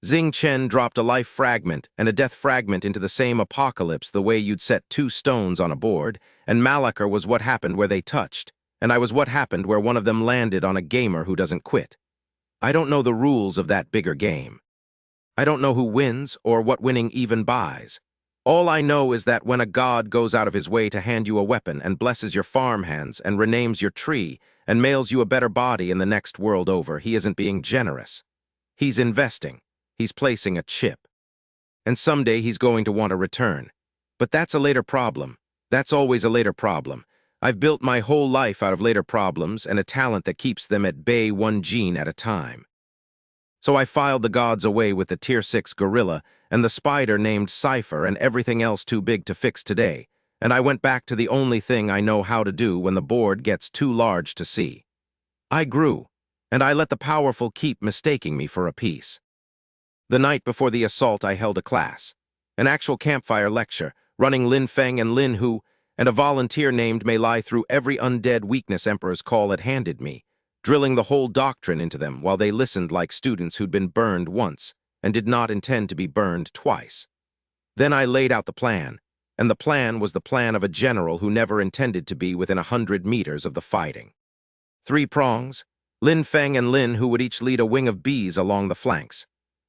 Xing Chen dropped a life fragment and a death fragment into the same apocalypse the way you'd set two stones on a board, and Malachar was what happened where they touched, and I was what happened where one of them landed on a gamer who doesn't quit. I don't know the rules of that bigger game. I don't know who wins or what winning even buys. All I know is that when a god goes out of his way to hand you a weapon and blesses your farmhands and renames your tree and mails you a better body in the next world over, he isn't being generous. He's investing. He's placing a chip. And someday he's going to want a return. But that's a later problem. That's always a later problem. I've built my whole life out of later problems and a talent that keeps them at bay one gene at a time. So I filed the gods away with the Tier 6 gorilla and the spider named Cypher and everything else too big to fix today, and I went back to the only thing I know how to do when the board gets too large to see. I grew, and I let the powerful keep mistaking me for a piece. The night before the assault I held a class, an actual campfire lecture, running Lin Feng and Lin Hu, and a volunteer named Mei Lai through every undead weakness Emperor's Call had handed me, drilling the whole doctrine into them while they listened like students who'd been burned once and did not intend to be burned twice. Then I laid out the plan, and the plan was the plan of a general who never intended to be within 100 meters of the fighting. 3 prongs, Lin Feng and Lin Hu would each lead a wing of bees along the flanks.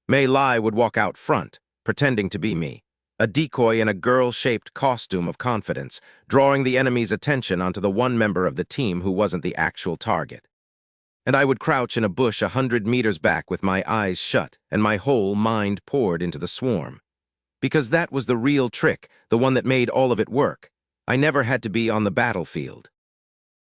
Mei Lai would walk out front, pretending to be me, a decoy in a girl-shaped costume of confidence, drawing the enemy's attention onto the one member of the team who wasn't the actual target. And I would crouch in a bush 100 meters back with my eyes shut and my whole mind poured into the swarm. Because that was the real trick, the one that made all of it work. I never had to be on the battlefield.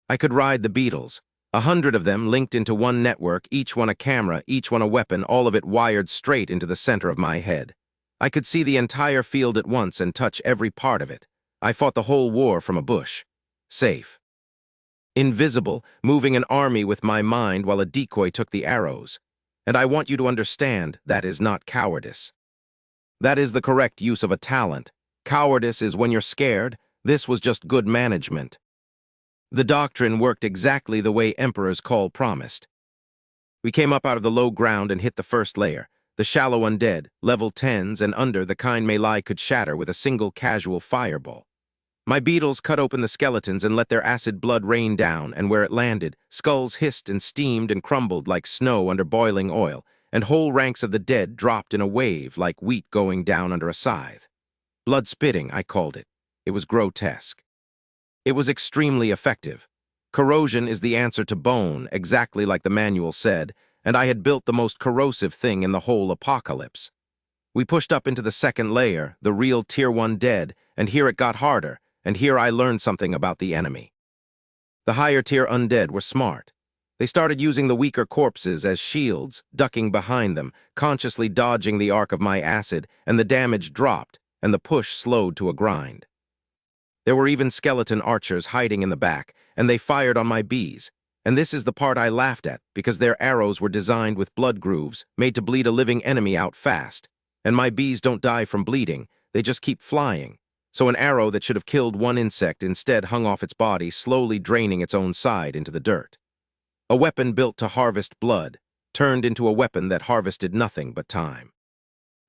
I could ride the beetles, 100 of them linked into one network, each one a camera, each one a weapon, all of it wired straight into the center of my head. I could see the entire field at once and touch every part of it. I fought the whole war from a bush. Safe. Invisible, moving an army with my mind while a decoy took the arrows. And I want you to understand that is not cowardice. That is the correct use of a talent. Cowardice is when you're scared. This was just good management. The doctrine worked exactly the way Emperor's Call promised. We came up out of the low ground and hit the first layer. The shallow undead, level 10s and under, the kind Melee could shatter with a single casual fireball. My beetles cut open the skeletons and let their acid blood rain down, and where it landed, skulls hissed and steamed and crumbled like snow under boiling oil, and whole ranks of the dead dropped in a wave like wheat going down under a scythe. Blood spitting, I called it. It was grotesque. It was extremely effective. Corrosion is the answer to bone, exactly like the manual said, and I had built the most corrosive thing in the whole apocalypse. We pushed up into the second layer, the real Tier 1 dead, and here it got harder, and here I learned something about the enemy. The higher tier undead were smart. They started using the weaker corpses as shields, ducking behind them, consciously dodging the arc of my acid, and the damage dropped, and the push slowed to a grind. There were even skeleton archers hiding in the back, and they fired on my bees. And this is the part I laughed at, because their arrows were designed with blood grooves, made to bleed a living enemy out fast. And my bees don't die from bleeding, they just keep flying. So an arrow that should have killed one insect instead hung off its body, slowly draining its own side into the dirt. A weapon built to harvest blood, turned into a weapon that harvested nothing but time.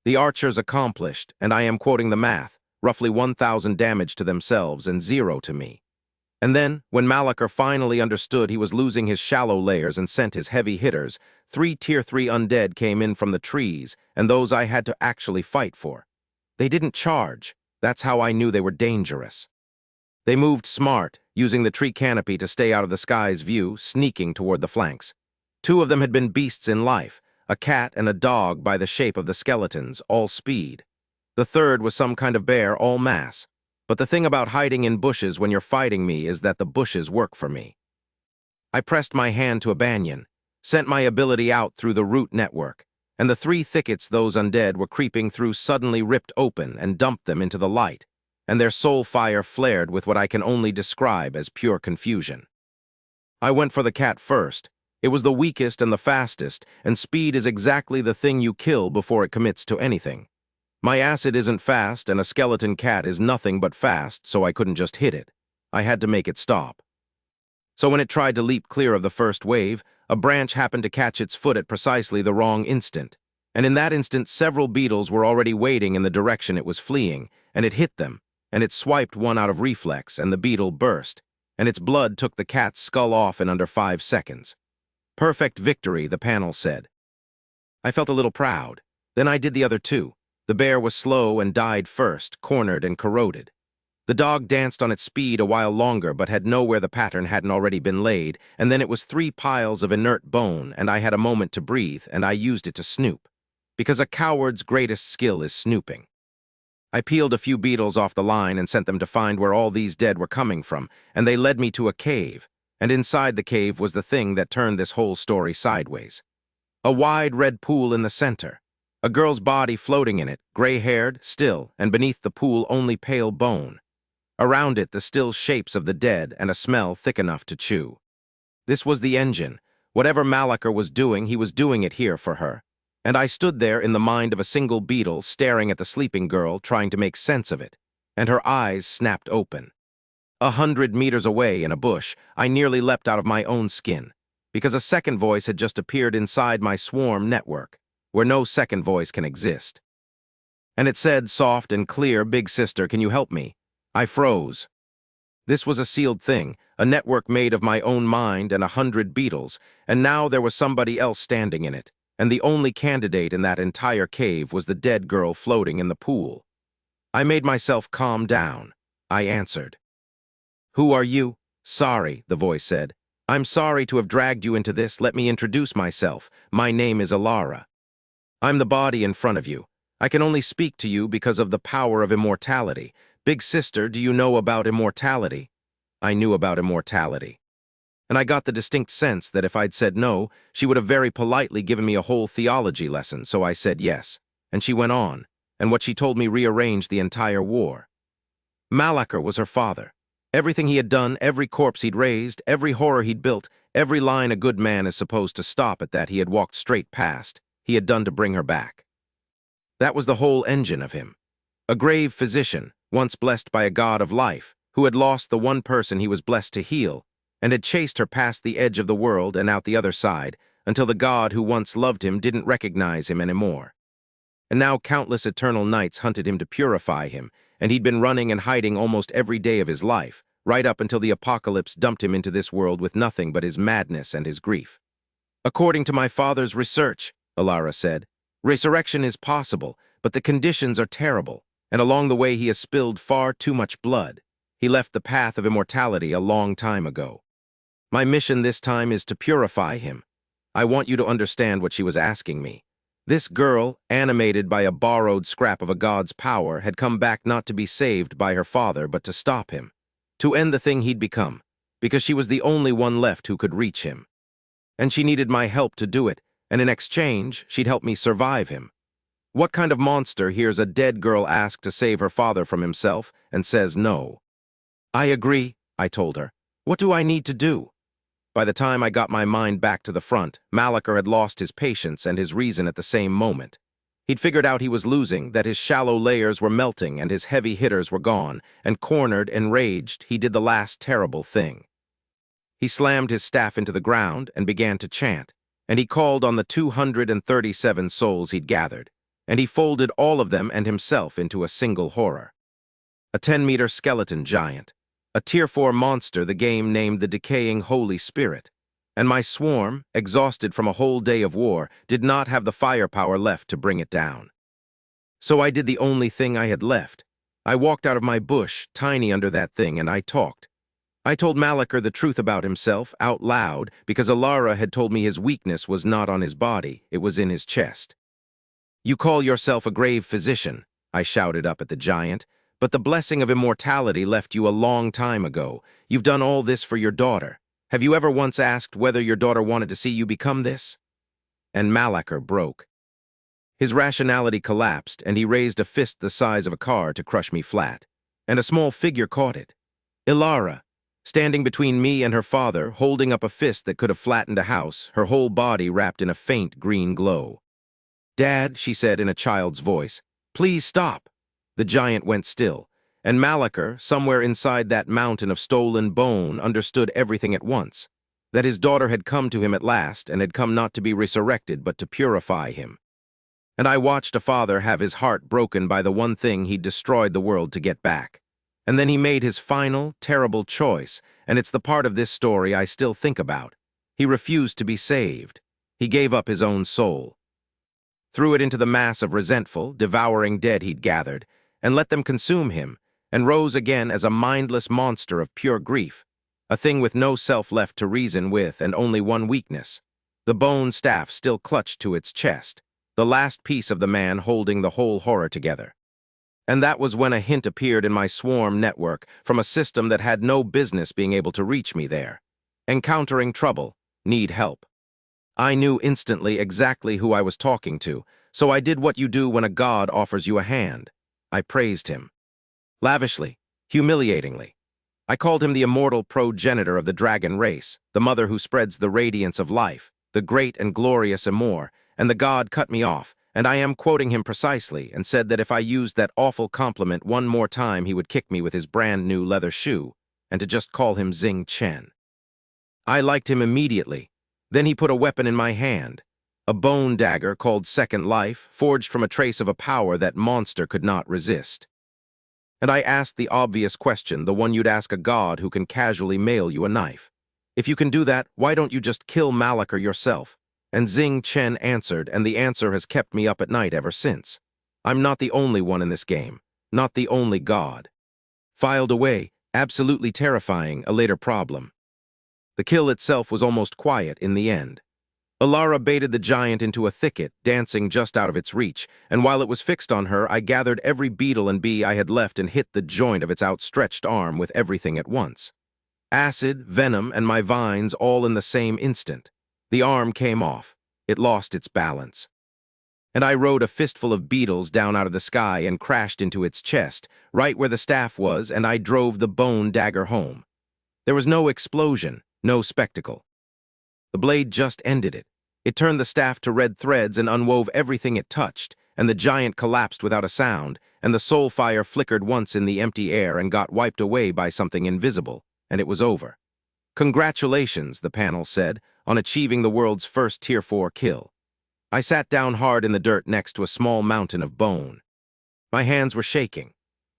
The archers accomplished, and I am quoting the math, roughly 1,000 damage to themselves and 0 to me. And then, when Malachar finally understood he was losing his shallow layers and sent his heavy hitters, 3 Tier 3 undead came in from the trees, and those I had to actually fight for. They didn't charge. That's how I knew they were dangerous. They moved smart, using the tree canopy to stay out of the sky's view, sneaking toward the flanks. 2 of them had been beasts in life, a cat and a dog by the shape of the skeletons, all speed. The third was some kind of bear, all mass. But the thing about hiding in bushes when you're fighting me is that the bushes work for me. I pressed my hand to a banyan, sent my ability out through the root network, and the 3 thickets those undead were creeping through suddenly ripped open and dumped them into the light, and their soul fire flared with what I can only describe as pure confusion. I went for the cat first. It was the weakest and the fastest, and speed is exactly the thing you kill before it commits to anything. My acid isn't fast, and a skeleton cat is nothing but fast, so I couldn't just hit it. I had to make it stop. So when it tried to leap clear of the first wave, a branch happened to catch its foot at precisely the wrong instant. And in that instant, several beetles were already wading in the direction it was fleeing, and it hit them, and it swiped one out of reflex, and the beetle burst, and its blood took the cat's skull off in under 5 seconds. Perfect victory, the panel said. I felt a little proud. Then I did the other 2. The bear was slow and died first, cornered and corroded. The dog danced on its speed a while longer but had nowhere the pattern hadn't already been laid, and then it was 3 piles of inert bone, and I had a moment to breathe, and I used it to snoop. Because a coward's greatest skill is snooping. I peeled a few beetles off the line and sent them to find where all these dead were coming from, and they led me to a cave, and inside the cave was the thing that turned this whole story sideways. A wide red pool in the center. A girl's body floating in it, gray-haired, still, and beneath the pool only pale bone. Around it the still shapes of the dead and a smell thick enough to chew. This was the engine. Whatever Malachar was doing, he was doing it here for her. And I stood there in the mind of a single beetle, staring at the sleeping girl, trying to make sense of it. And her eyes snapped open. 100 meters away in a bush, I nearly leapt out of my own skin, because a second voice had just appeared inside my swarm network, where no second voice can exist. And it said, soft and clear, "Big sister, can you help me?" I froze. This was a sealed thing, a network made of my own mind and 100 beetles, and now there was somebody else standing in it, and the only candidate in that entire cave was the dead girl floating in the pool. I made myself calm down. I answered. "Who are you?" "Sorry," the voice said. "I'm sorry to have dragged you into this. Let me introduce myself. My name is Alara. I'm the body in front of you. I can only speak to you because of the power of immortality. Big sister, do you know about immortality?" I knew about immortality. And I got the distinct sense that if I'd said no, she would have very politely given me a whole theology lesson, so I said yes. And she went on, and what she told me rearranged the entire war. Malachar was her father. Everything he had done, every corpse he'd raised, every horror he'd built, Every line a good man is supposed to stop at that he had walked straight past, he had done to bring her back. That was the whole engine of him. A grave physician, once blessed by a god of life, who had lost the one person he was blessed to heal, and had chased her past the edge of the world and out the other side, until the god who once loved him didn't recognize him anymore. And now countless eternal nights hunted him to purify him, and he'd been running and hiding almost every day of his life, right up until the apocalypse dumped him into this world with nothing but his madness and his grief. According to my father's research, Alara said, resurrection is possible, but the conditions are terrible, and along the way he has spilled far too much blood. He left the path of immortality a long time ago. My mission this time is to purify him. I want you to understand what she was asking me. This girl, animated by a borrowed scrap of a god's power, had come back not to be saved by her father, but to stop him, to end the thing he'd become, because she was the only one left who could reach him. And she needed my help to do it, and in exchange, she'd help me survive him. What kind of monster hears a dead girl ask to save her father from himself and says no? I agree, I told her. What do I need to do? By the time I got my mind back to the front, Malachar had lost his patience and his reason at the same moment. He'd figured out he was losing, that his shallow layers were melting and his heavy hitters were gone, and cornered, enraged, he did the last terrible thing. He slammed his staff into the ground and began to chant, and he called on the 237 souls he'd gathered, and he folded all of them and himself into a single horror. A 10-meter skeleton giant, a Tier 4 monster the game named the Decaying Holy Spirit, and my swarm, exhausted from a whole day of war, did not have the firepower left to bring it down. So I did the only thing I had left. I walked out of my bush, tiny under that thing, and I talked. I told Malachar the truth about himself, out loud, because Alara had told me his weakness was not on his body, it was in his chest. You call yourself a grave physician, I shouted up at the giant, but the blessing of immortality left you a long time ago. You've done all this for your daughter. Have you ever once asked whether your daughter wanted to see you become this? And Malachar broke. His rationality collapsed, and he raised a fist the size of a car to crush me flat. And a small figure caught it. Ilara, standing between me and her father, holding up a fist that could have flattened a house, her whole body wrapped in a faint green glow. Dad, she said in a child's voice, please stop. The giant went still, and Malachar, somewhere inside that mountain of stolen bone, understood everything at once, that his daughter had come to him at last and had come not to be resurrected but to purify him. And I watched a father have his heart broken by the one thing he'd destroyed the world to get back. And then he made his final, terrible choice, and it's the part of this story I still think about. He refused to be saved. He gave up his own soul. Threw it into the mass of resentful, devouring dead he'd gathered, and let them consume him, and rose again as a mindless monster of pure grief, a thing with no self left to reason with and only one weakness. The bone staff still clutched to its chest, the last piece of the man holding the whole horror together. And that was when a hint appeared in my swarm network from a system that had no business being able to reach me there. Encountering trouble, need help. I knew instantly exactly who I was talking to, so I did what you do when a god offers you a hand. I praised him. Lavishly, humiliatingly. I called him the immortal progenitor of the dragon race, the mother who spreads the radiance of life, the great and glorious Amor, and the god cut me off, and I am quoting him precisely, and said that if I used that awful compliment one more time he would kick me with his brand new leather shoe, and to just call him Xing Chen. I liked him immediately. Then he put a weapon in my hand, a bone dagger called Second Life, forged from a trace of a power that monster could not resist. And I asked the obvious question, the one you'd ask a god who can casually mail you a knife. If you can do that, why don't you just kill Malachar yourself? And Xing Chen answered, and the answer has kept me up at night ever since. I'm not the only one in this game, not the only god. Filed away, absolutely terrifying, a later problem. The kill itself was almost quiet in the end. Alara baited the giant into a thicket, dancing just out of its reach, and while it was fixed on her, I gathered every beetle and bee I had left and hit the joint of its outstretched arm with everything at once. Acid, venom, and my vines all in the same instant. The arm came off. It lost its balance. And I rode a fistful of beetles down out of the sky and crashed into its chest, right where the staff was, and I drove the bone dagger home. There was no explosion, no spectacle. The blade just ended it. It turned the staff to red threads and unwove everything it touched, and the giant collapsed without a sound, and the soul fire flickered once in the empty air and got wiped away by something invisible, and it was over. "Congratulations," the panel said, "on achieving the world's first Tier 4 kill." I sat down hard in the dirt next to a small mountain of bone. My hands were shaking,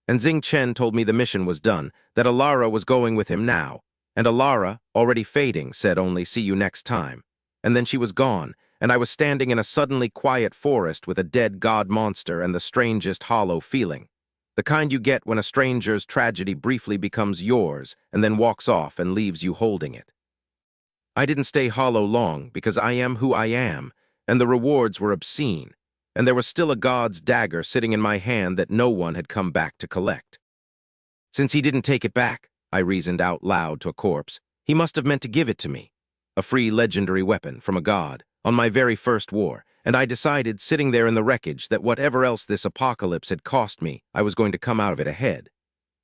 and Xing Chen told me the mission was done, that Alara was going with him now, and Alara, already fading, said only "see you next time." And then she was gone, and I was standing in a suddenly quiet forest with a dead god monster and the strangest hollow feeling. The kind you get when a stranger's tragedy briefly becomes yours and then walks off and leaves you holding it. I didn't stay hollow long because I am who I am, and the rewards were obscene, and there was still a god's dagger sitting in my hand that no one had come back to collect. Since he didn't take it back, I reasoned out loud to a corpse, he must have meant to give it to me. A free legendary weapon from a god, on my very first war, and I decided, sitting there in the wreckage, that whatever else this apocalypse had cost me, I was going to come out of it ahead.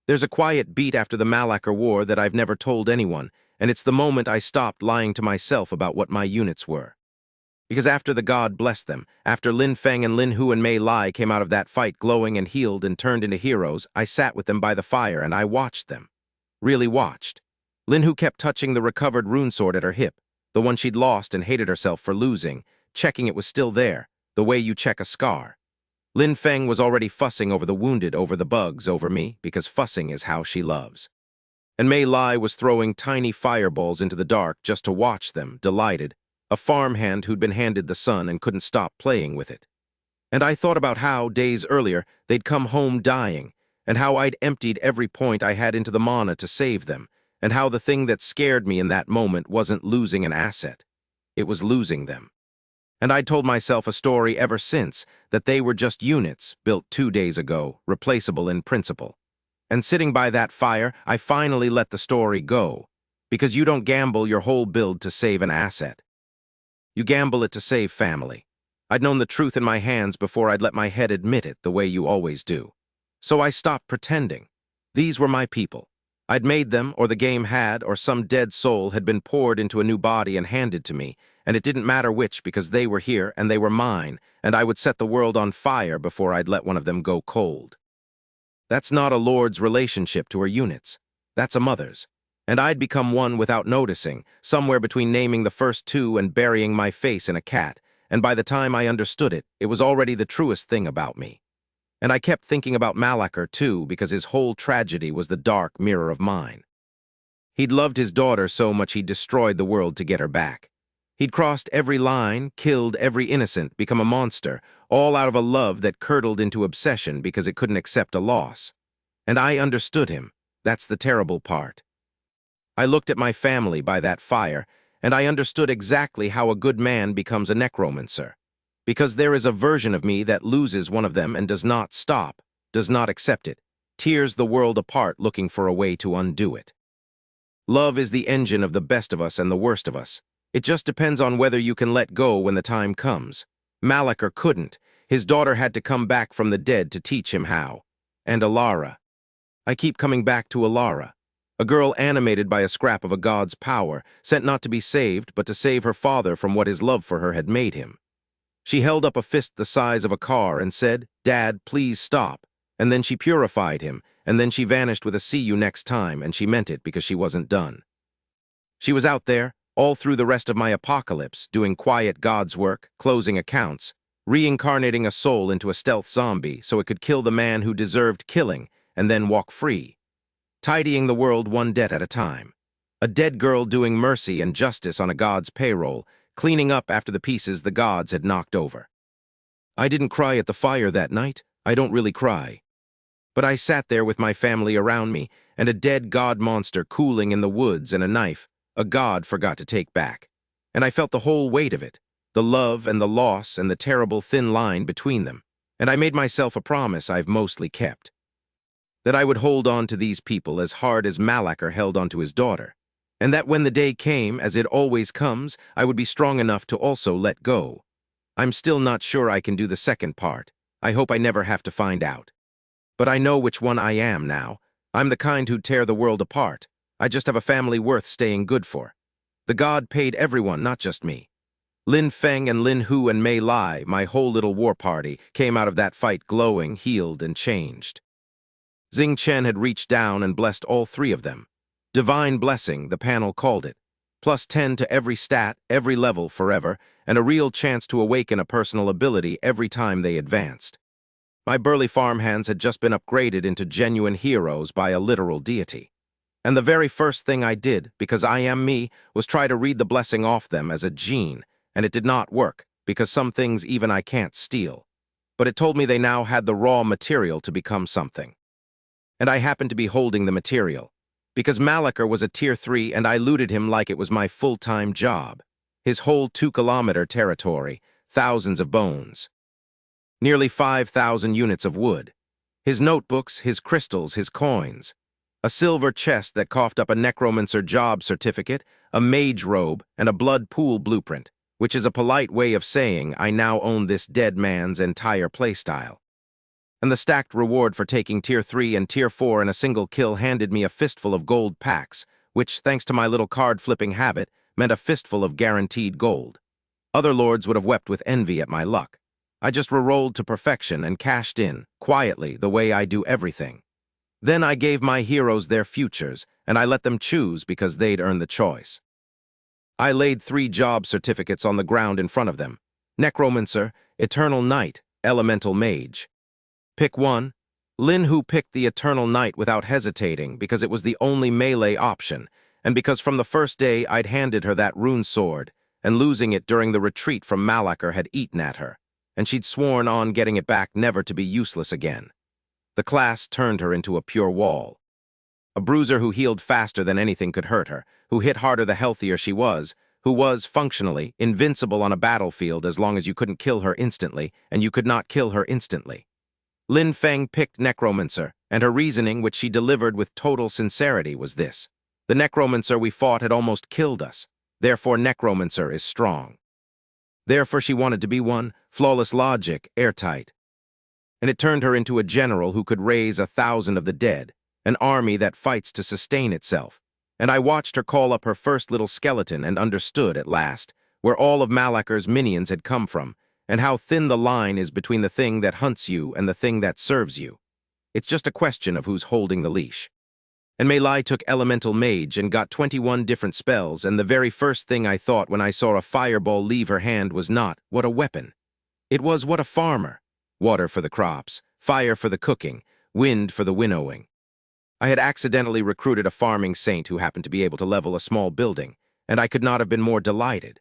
There's a quiet beat after the Malacca War that I've never told anyone, and it's the moment I stopped lying to myself about what my units were. Because after the god blessed them, after Lin Feng and Lin Hu and Mei Lai came out of that fight glowing and healed and turned into heroes, I sat with them by the fire and I watched them. Really watched. Lin Hu kept touching the recovered rune sword at her hip, the one she'd lost and hated herself for losing, checking it was still there, the way you check a scar. Lin Feng was already fussing over the wounded, over the bugs, over me, because fussing is how she loves. And Mei Lai was throwing tiny fireballs into the dark just to watch them, delighted, a farmhand who'd been handed the sun and couldn't stop playing with it. And I thought about how, days earlier, they'd come home dying, and how I'd emptied every point I had into the mana to save them, and how the thing that scared me in that moment wasn't losing an asset. It was losing them. And I'd told myself a story ever since, that they were just units, built 2 days ago, replaceable in principle. And sitting by that fire, I finally let the story go, because you don't gamble your whole build to save an asset. You gamble it to save family. I'd known the truth in my hands before I'd let my head admit it the way you always do. So I stopped pretending. These were my people. I'd made them, or the game had, or some dead soul had been poured into a new body and handed to me, and it didn't matter which because they were here and they were mine, and I would set the world on fire before I'd let one of them go cold. That's not a lord's relationship to her units. That's a mother's. And I'd become one without noticing, somewhere between naming the first 2 and burying my face in a cat, and by the time I understood it, it was already the truest thing about me. And I kept thinking about Malacca too, because his whole tragedy was the dark mirror of mine. He'd loved his daughter so much he'd destroyed the world to get her back. He'd crossed every line, killed every innocent, become a monster, all out of a love that curdled into obsession because it couldn't accept a loss. And I understood him. That's the terrible part. I looked at my family by that fire, and I understood exactly how a good man becomes a necromancer. Because there is a version of me that loses one of them and does not stop, does not accept it, tears the world apart looking for a way to undo it. Love is the engine of the best of us and the worst of us. It just depends on whether you can let go when the time comes. Malacca couldn't. His daughter had to come back from the dead to teach him how. And Alara. I keep coming back to Alara. A girl animated by a scrap of a god's power, sent not to be saved, but to save her father from what his love for her had made him. She held up a fist the size of a car and said, "Dad, please stop." And then she purified him, and then she vanished with a "see you next time," and she meant it because she wasn't done. She was out there, all through the rest of my apocalypse, doing quiet God's work, closing accounts, reincarnating a soul into a stealth zombie so it could kill the man who deserved killing, and then walk free. Tidying the world one debt at a time. A dead girl doing mercy and justice on a god's payroll, cleaning up after the pieces the gods had knocked over. I didn't cry at the fire that night. I don't really cry. But I sat there with my family around me, and a dead god monster cooling in the woods and a knife a god forgot to take back. And I felt the whole weight of it, the love and the loss and the terrible thin line between them. And I made myself a promise I've mostly kept. That I would hold on to these people as hard as Malacca held on to his daughter, and that when the day came, as it always comes, I would be strong enough to also let go. I'm still not sure I can do the second part. I hope I never have to find out. But I know which one I am now. I'm the kind who'd tear the world apart. I just have a family worth staying good for. The god paid everyone, not just me. Lin Feng and Lin Hu and Mei Lai, my whole little war party, came out of that fight glowing, healed, and changed. Xing Chen had reached down and blessed all three of them. Divine blessing, the panel called it. +10 to every stat, every level, forever, and a real chance to awaken a personal ability every time they advanced. My burly farmhands had just been upgraded into genuine heroes by a literal deity. And the very first thing I did, because I am me, was try to read the blessing off them as a gene, and it did not work, because some things even I can't steal. But it told me they now had the raw material to become something. And I happened to be holding the material, because Malachar was a tier 3 and I looted him like it was my full-time job. His whole 2-kilometer territory, thousands of bones. Nearly 5,000 units of wood. His notebooks, his crystals, his coins. A silver chest that coughed up a necromancer job certificate, a mage robe, and a blood pool blueprint, which is a polite way of saying I now own this dead man's entire playstyle. And the stacked reward for taking tier 3 and tier 4 in a single kill handed me a fistful of gold packs, which, thanks to my little card-flipping habit, meant a fistful of guaranteed gold. Other lords would have wept with envy at my luck. I just re-rolled to perfection and cashed in, quietly, the way I do everything. Then I gave my heroes their futures, and I let them choose because they'd earned the choice. I laid 3 job certificates on the ground in front of them. Necromancer, Eternal Knight, Elemental Mage. Pick one. Lin Hu picked the Eternal Knight without hesitating because it was the only melee option, and because from the first day I'd handed her that rune sword, and losing it during the retreat from Malachar had eaten at her, and she'd sworn on getting it back never to be useless again. The class turned her into a pure wall. A bruiser who healed faster than anything could hurt her, who hit harder the healthier she was, who was, functionally, invincible on a battlefield as long as you couldn't kill her instantly, and you could not kill her instantly. Lin Feng picked Necromancer, and her reasoning, which she delivered with total sincerity, was this. The Necromancer we fought had almost killed us. Therefore, Necromancer is strong. Therefore, she wanted to be one, flawless logic, airtight. And it turned her into a general who could raise 1,000 of the dead, an army that fights to sustain itself. And I watched her call up her first little skeleton and understood, at last, where all of Malachar's minions had come from, and how thin the line is between the thing that hunts you and the thing that serves you. It's just a question of who's holding the leash. And Mei Lai took Elemental Mage and got 21 different spells, and the very first thing I thought when I saw a fireball leave her hand was not, what a weapon. It was, what a farmer. Water for the crops, fire for the cooking, wind for the winnowing. I had accidentally recruited a farming saint who happened to be able to level a small building, and I could not have been more delighted.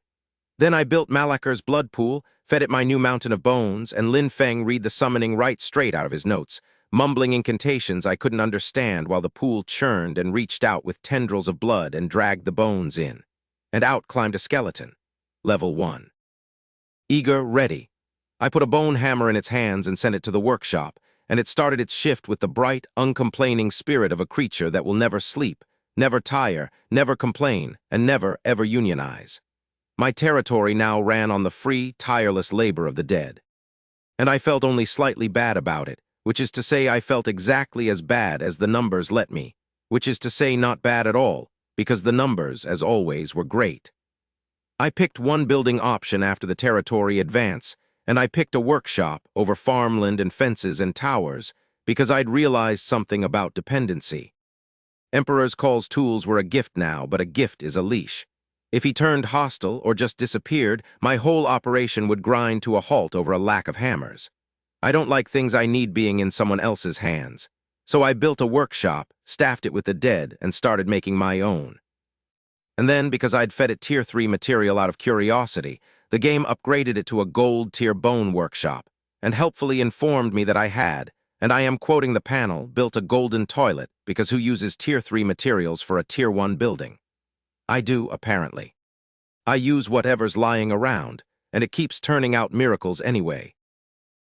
Then I built Malachar's blood pool, fed it my new mountain of bones, and Lin Feng read the summoning right straight out of his notes, mumbling incantations I couldn't understand while the pool churned and reached out with tendrils of blood and dragged the bones in. And out climbed a skeleton. Level 1. Eager, ready. I put a bone hammer in its hands and sent it to the workshop, and it started its shift with the bright, uncomplaining spirit of a creature that will never sleep, never tire, never complain, and never, ever unionize. My territory now ran on the free, tireless labor of the dead. And I felt only slightly bad about it, which is to say I felt exactly as bad as the numbers let me, which is to say not bad at all, because the numbers, as always, were great. I picked one building option after the territory advance, and I picked a workshop over farmland and fences and towers because I'd realized something about dependency. Emperor's Call's tools were a gift now, but a gift is a leash. If he turned hostile or just disappeared, my whole operation would grind to a halt over a lack of hammers. I don't like things I need being in someone else's hands. So I built a workshop, staffed it with the dead, and started making my own. And then, because I'd fed it tier 3 material out of curiosity, the game upgraded it to a gold tier bone workshop, and helpfully informed me that I had, and I am quoting the panel, built a golden toilet, because who uses tier 3 materials for a tier 1 building? I do, apparently. I use whatever's lying around, and it keeps turning out miracles anyway.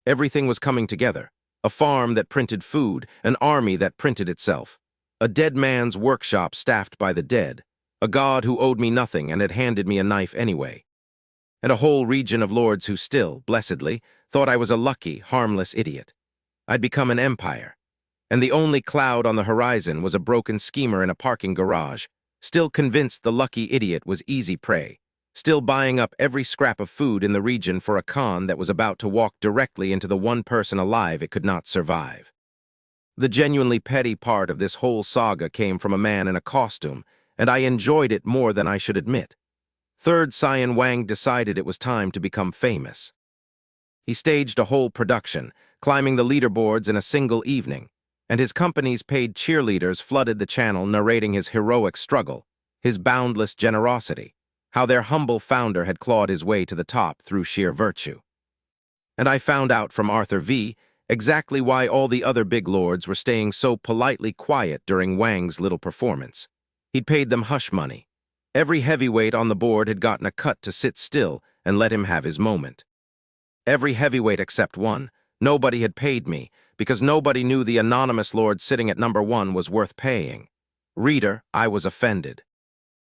Everything was coming together. A farm that printed food, an army that printed itself, a dead man's workshop staffed by the dead, a god who owed me nothing and had handed me a knife anyway, and a whole region of lords who still, blessedly, thought I was a lucky, harmless idiot. I'd become an empire, and the only cloud on the horizon was a broken schemer in a parking garage, still convinced the lucky idiot was easy prey, still buying up every scrap of food in the region for a con that was about to walk directly into the one person alive it could not survive. The genuinely petty part of this whole saga came from a man in a costume, and I enjoyed it more than I should admit. Third Cyan Wang decided it was time to become famous. He staged a whole production, climbing the leaderboards in a single evening, and his company's paid cheerleaders flooded the channel narrating his heroic struggle, his boundless generosity, how their humble founder had clawed his way to the top through sheer virtue. And I found out from Arthur V exactly why all the other big lords were staying so politely quiet during Wang's little performance. He'd paid them hush money. Every heavyweight on the board had gotten a cut to sit still and let him have his moment. Every heavyweight except one. Nobody had paid me, because nobody knew the anonymous lord sitting at number 1 was worth paying. Reader, I was offended.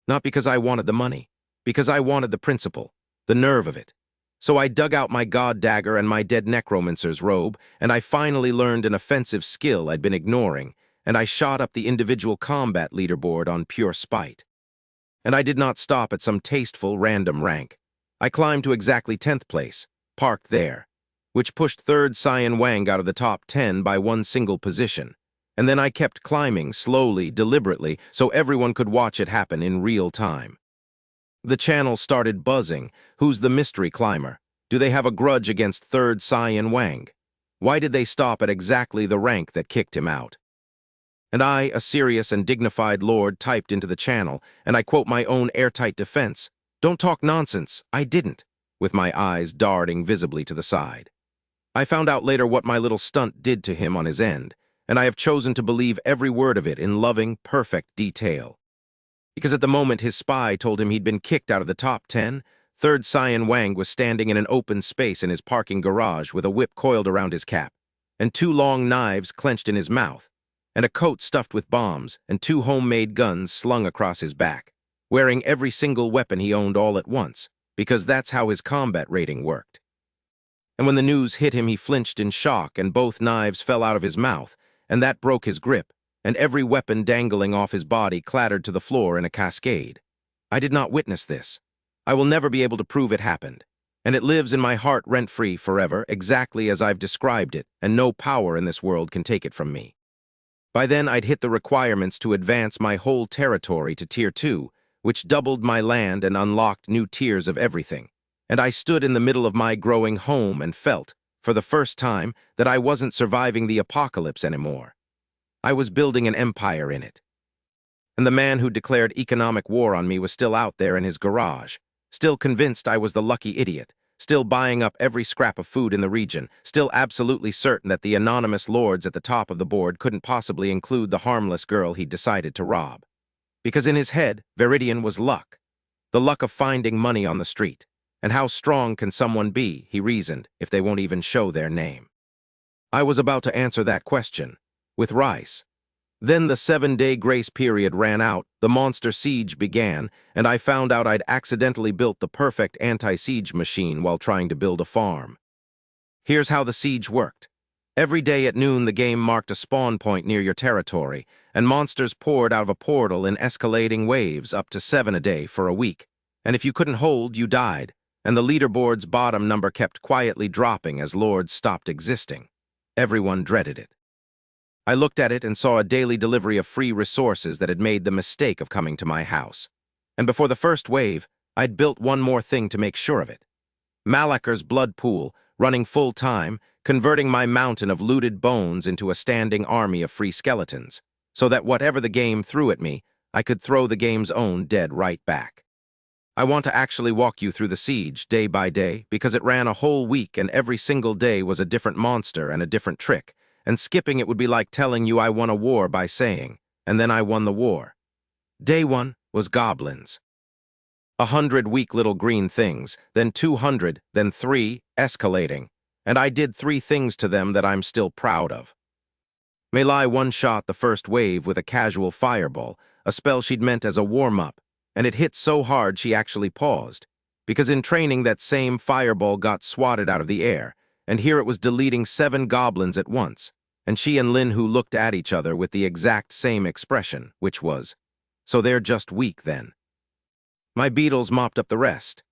Not because I wanted the money, because I wanted the principle, the nerve of it. So I dug out my god dagger and my dead necromancer's robe, and I finally learned an offensive skill I'd been ignoring, and I shot up the individual combat leaderboard on pure spite. And I did not stop at some tasteful random rank. I climbed to exactly 10th place, parked there, which pushed Third Cyan Wang out of the top 10 by one single position. And then I kept climbing, slowly, deliberately, so everyone could watch it happen in real time. The channel started buzzing. Who's the mystery climber? Do they have a grudge against Third Cyan Wang? Why did they stop at exactly the rank that kicked him out? And I, a serious and dignified lord, typed into the channel, and I quote my own airtight defense, "Don't talk nonsense, I didn't," with my eyes darting visibly to the side. I found out later what my little stunt did to him on his end, and I have chosen to believe every word of it in loving, perfect detail. Because at the moment his spy told him he'd been kicked out of the top 10, Third Cyan Wang was standing in an open space in his parking garage with a whip coiled around his cap, and 2 long knives clenched in his mouth, and a coat stuffed with bombs, and 2 homemade guns slung across his back, wearing every single weapon he owned all at once, because that's how his combat rating worked. And when the news hit him, he flinched in shock, and both knives fell out of his mouth, and that broke his grip, and every weapon dangling off his body clattered to the floor in a cascade. I did not witness this. I will never be able to prove it happened, and it lives in my heart rent-free forever, exactly as I've described it, and no power in this world can take it from me. By then, I'd hit the requirements to advance my whole territory to Tier 2, which doubled my land and unlocked new tiers of everything. And I stood in the middle of my growing home and felt, for the first time, that I wasn't surviving the apocalypse anymore. I was building an empire in it. And the man who declared economic war on me was still out there in his garage, still convinced I was the lucky idiot, still buying up every scrap of food in the region, still absolutely certain that the anonymous lords at the top of the board couldn't possibly include the harmless girl he'd decided to rob. Because in his head, Viridian was luck. The luck of finding money on the street. And how strong can someone be, he reasoned, if they won't even show their name? I was about to answer that question, with rice. Then the 7-day grace period ran out, the monster siege began, and I found out I'd accidentally built the perfect anti-siege machine while trying to build a farm. Here's how the siege worked. Every day at noon the game marked a spawn point near your territory, and monsters poured out of a portal in escalating waves up to 7 a day for a week. And if you couldn't hold, you died, and the leaderboard's bottom number kept quietly dropping as lords stopped existing. Everyone dreaded it. I looked at it and saw a daily delivery of free resources that had made the mistake of coming to my house. And before the first wave, I'd built one more thing to make sure of it. Malakar's blood pool, running full-time, converting my mountain of looted bones into a standing army of free skeletons, so that whatever the game threw at me, I could throw the game's own dead right back. I want to actually walk you through the siege, day by day, because it ran a whole week and every single day was a different monster and a different trick, and skipping it would be like telling you I won a war by saying, and then I won the war. Day 1 was goblins. 100 weak little green things, then 200, then 3, escalating, and I did 3 things to them that I'm still proud of. Melee one-shot the first wave with a casual fireball, a spell she'd meant as a warm-up, and it hit so hard she actually paused, because in training that same fireball got swatted out of the air, and here it was deleting 7 goblins at once, and she and Linhu looked at each other with the exact same expression, which was, So they're just weak then. My beetles mopped up the rest.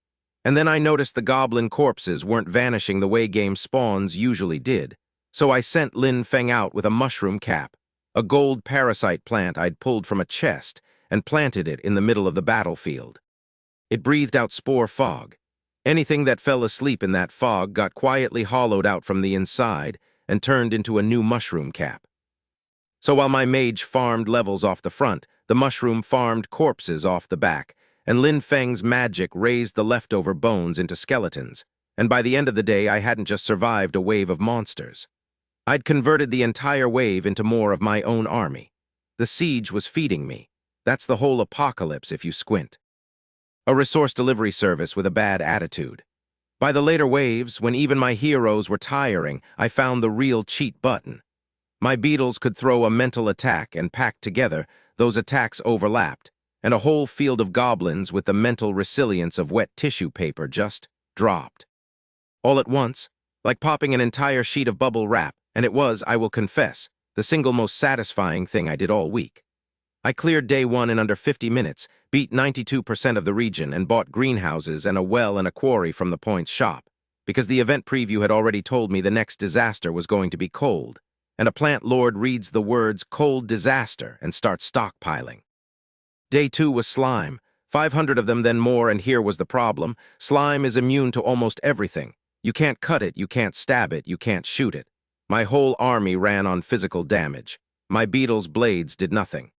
And then I noticed the goblin corpses weren't vanishing the way game spawns usually did. So I sent Lin Feng out with a mushroom cap, a gold parasite plant I'd pulled from a chest, and planted it in the middle of the battlefield. It breathed out spore fog. Anything that fell asleep in that fog got quietly hollowed out from the inside and turned into a new mushroom cap. So while my mage farmed levels off the front, the mushroom farmed corpses off the back, and Lin Feng's magic raised the leftover bones into skeletons, and by the end of the day I hadn't just survived a wave of monsters. I'd converted the entire wave into more of my own army. The siege was feeding me. That's the whole apocalypse if you squint. A resource delivery service with a bad attitude. By the later waves, when even my heroes were tiring, I found the real cheat button. My beetles could throw a mental attack, and packed together, those attacks overlapped, and a whole field of goblins with the mental resilience of wet tissue paper just dropped. All at once, like popping an entire sheet of bubble wrap, and it was, I will confess, the single most satisfying thing I did all week. I cleared day 1 in under 50 minutes, beat 92% of the region, and bought greenhouses and a well and a quarry from the Point's shop, because the event preview had already told me the next disaster was going to be cold, and a plant lord reads the words "cold disaster" and starts stockpiling. Day 2 was slime, 500 of them, then more, and here was the problem. Slime is immune to almost everything. You can't cut it, you can't stab it, you can't shoot it. My whole army ran on physical damage. My beetles' blades did nothing.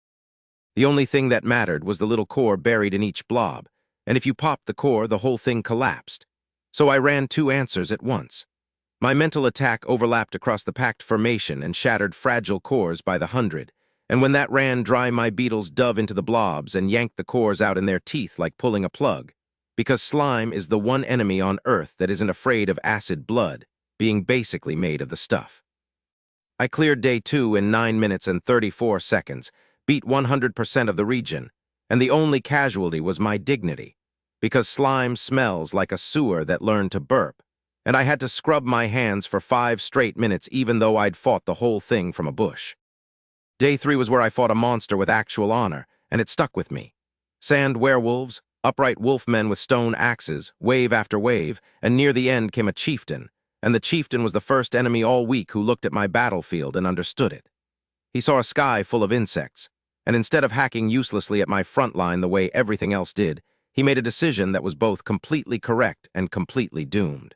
The only thing that mattered was the little core buried in each blob, and if you popped the core, the whole thing collapsed. So I ran 2 answers at once. My mental attack overlapped across the packed formation and shattered fragile cores by the 100, and when that ran dry, my beetles dove into the blobs and yanked the cores out in their teeth like pulling a plug, because slime is the one enemy on Earth that isn't afraid of acid blood, being basically made of the stuff. I cleared day 2 in 9 minutes and 34 seconds, beat 100% of the region, and the only casualty was my dignity, because slime smells like a sewer that learned to burp, and I had to scrub my hands for 5 straight minutes even though I'd fought the whole thing from a bush. Day 3 was where I fought a monster with actual honor, and it stuck with me. Sand werewolves, upright wolfmen with stone axes, wave after wave, and near the end came a chieftain, and the chieftain was the first enemy all week who looked at my battlefield and understood it. He saw a sky full of insects, and instead of hacking uselessly at my front line the way everything else did, he made a decision that was both completely correct and completely doomed.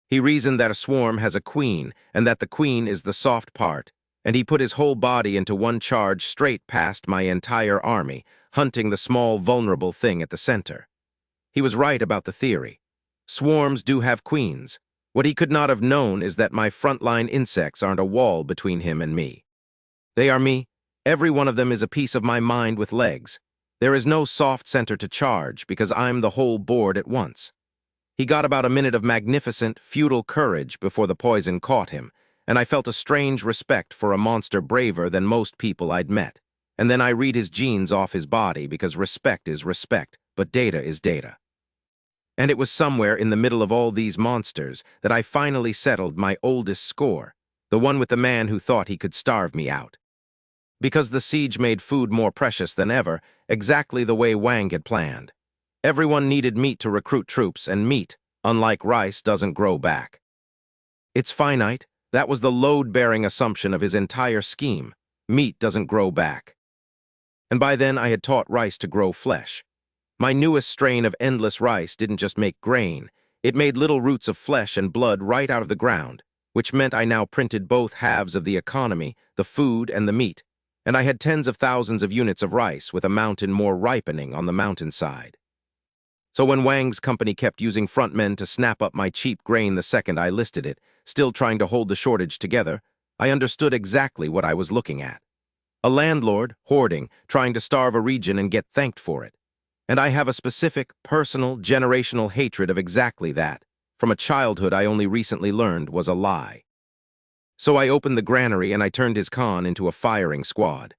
He reasoned that a swarm has a queen, and that the queen is the soft part, and he put his whole body into one charge straight past my entire army, hunting the small, vulnerable thing at the center. He was right about the theory. Swarms do have queens. What he could not have known is that my frontline insects aren't a wall between him and me. They are me. Every one of them is a piece of my mind with legs. There is no soft center to charge because I'm the whole board at once. He got about a minute of magnificent, futile courage before the poison caught him, and I felt a strange respect for a monster braver than most people I'd met. And then I read his genes off his body because respect is respect, but data is data. And it was somewhere in the middle of all these monsters that I finally settled my oldest score, the one with the man who thought he could starve me out. Because the siege made food more precious than ever, exactly the way Wang had planned. Everyone needed meat to recruit troops, and meat, unlike rice, doesn't grow back. It's finite. That was the load-bearing assumption of his entire scheme. Meat doesn't grow back. And by then I had taught rice to grow flesh. My newest strain of endless rice didn't just make grain, it made little roots of flesh and blood right out of the ground, which meant I now printed both halves of the economy, the food and the meat, and I had tens of thousands of units of rice with a mountain more ripening on the mountainside. So when Wang's company kept using frontmen to snap up my cheap grain the second I listed it, still trying to hold the shortage together, I understood exactly what I was looking at. A landlord, hoarding, trying to starve a region and get thanked for it. And I have a specific, personal, generational hatred of exactly that, from a childhood I only recently learned was a lie. So I opened the granary and I turned his con into a firing squad.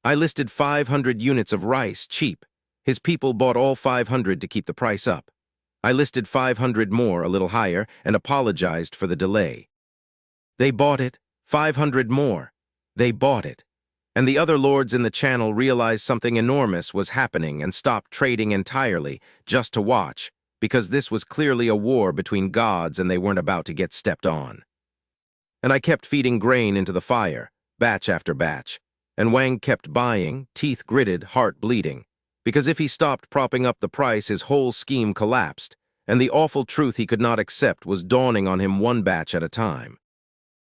I listed 500 units of rice cheap. His people bought all 500 to keep the price up. I listed 500 more, a little higher, and apologized for the delay. They bought it. 500 more. They bought it. And the other lords in the channel realized something enormous was happening and stopped trading entirely just to watch, because this was clearly a war between gods and they weren't about to get stepped on. And I kept feeding grain into the fire, batch after batch, and Wang kept buying, teeth gritted, heart bleeding, because if he stopped propping up the price, his whole scheme collapsed, and the awful truth he could not accept was dawning on him one batch at a time.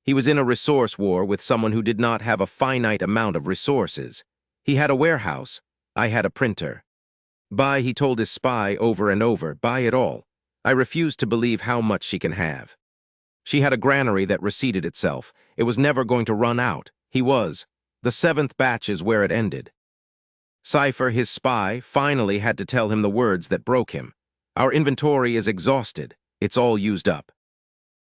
He was in a resource war with someone who did not have a finite amount of resources. He had a warehouse. I had a printer. Buy, he told his spy over and over, buy it all. I refused to believe how much she can have. She had a granary that reseated itself. It was never going to run out. He was. The 7th batch is where it ended. Cypher, his spy, finally had to tell him the words that broke him. Our inventory is exhausted. It's all used up.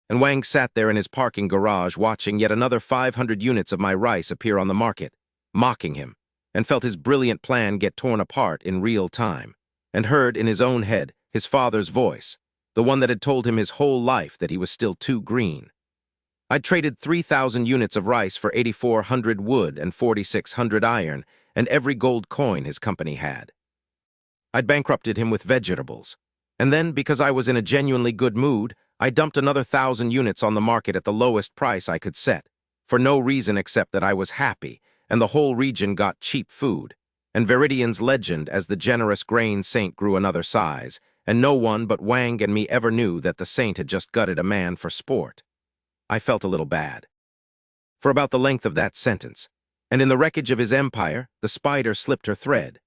And Wang sat there in his parking garage watching yet another 500 units of my rice appear on the market, mocking him, and felt his brilliant plan get torn apart in real time, and heard in his own head his father's voice, the one that had told him his whole life that he was still too green. I'd traded 3,000 units of rice for 8,400 wood and 4,600 iron, and every gold coin his company had. I'd bankrupted him with vegetables, and then, because I was in a genuinely good mood, I dumped another 1,000 units on the market at the lowest price I could set, for no reason except that I was happy, and the whole region got cheap food, and Viridian's legend as the generous grain saint grew another size, and no one but Wang and me ever knew that the saint had just gutted a man for sport. I felt a little bad. For about the length of that sentence, and in the wreckage of his empire, the spider slipped her thread.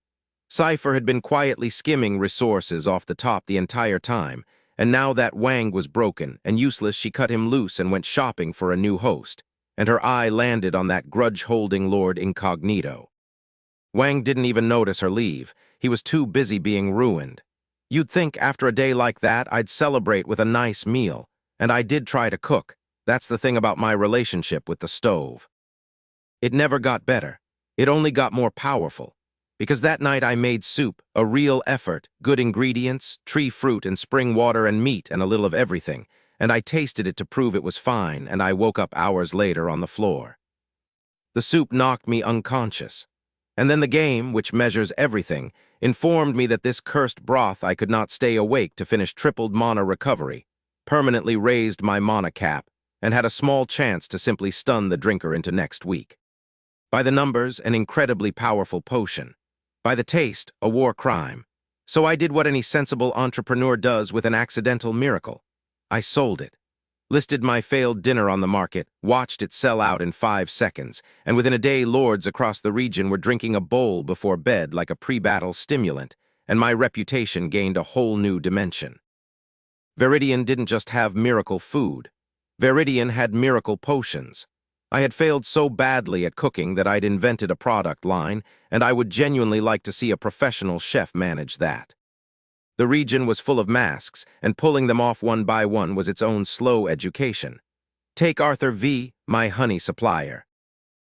Cypher had been quietly skimming resources off the top the entire time, and now that Wang was broken and useless, she cut him loose and went shopping for a new host, and her eye landed on that grudge-holding Lord Incognito. Wang didn't even notice her leave. He was too busy being ruined. You'd think after a day like that I'd celebrate with a nice meal, and I did try to cook. That's the thing about my relationship with the stove. It never got better. It only got more powerful. Because that night I made soup, a real effort, good ingredients, tree fruit and spring water and meat and a little of everything, and I tasted it to prove it was fine, and I woke up hours later on the floor. The soup knocked me unconscious. And then the game, which measures everything, informed me that this cursed broth I could not stay awake to finish tripled mana recovery, permanently raised my mana cap, and had a small chance to simply stun the drinker into next week. By the numbers, an incredibly powerful potion. By the taste, a war crime. So I did what any sensible entrepreneur does with an accidental miracle. I sold it. Listed my failed dinner on the market, watched it sell out in 5 seconds, and within a day lords across the region were drinking a bowl before bed like a pre-battle stimulant, and my reputation gained a whole new dimension. Viridian didn't just have miracle food. Viridian had miracle potions. I had failed so badly at cooking that I'd invented a product line, and I would genuinely like to see a professional chef manage that. The region was full of masks, and pulling them off one by one was its own slow education. Take Arthur V., my honey supplier.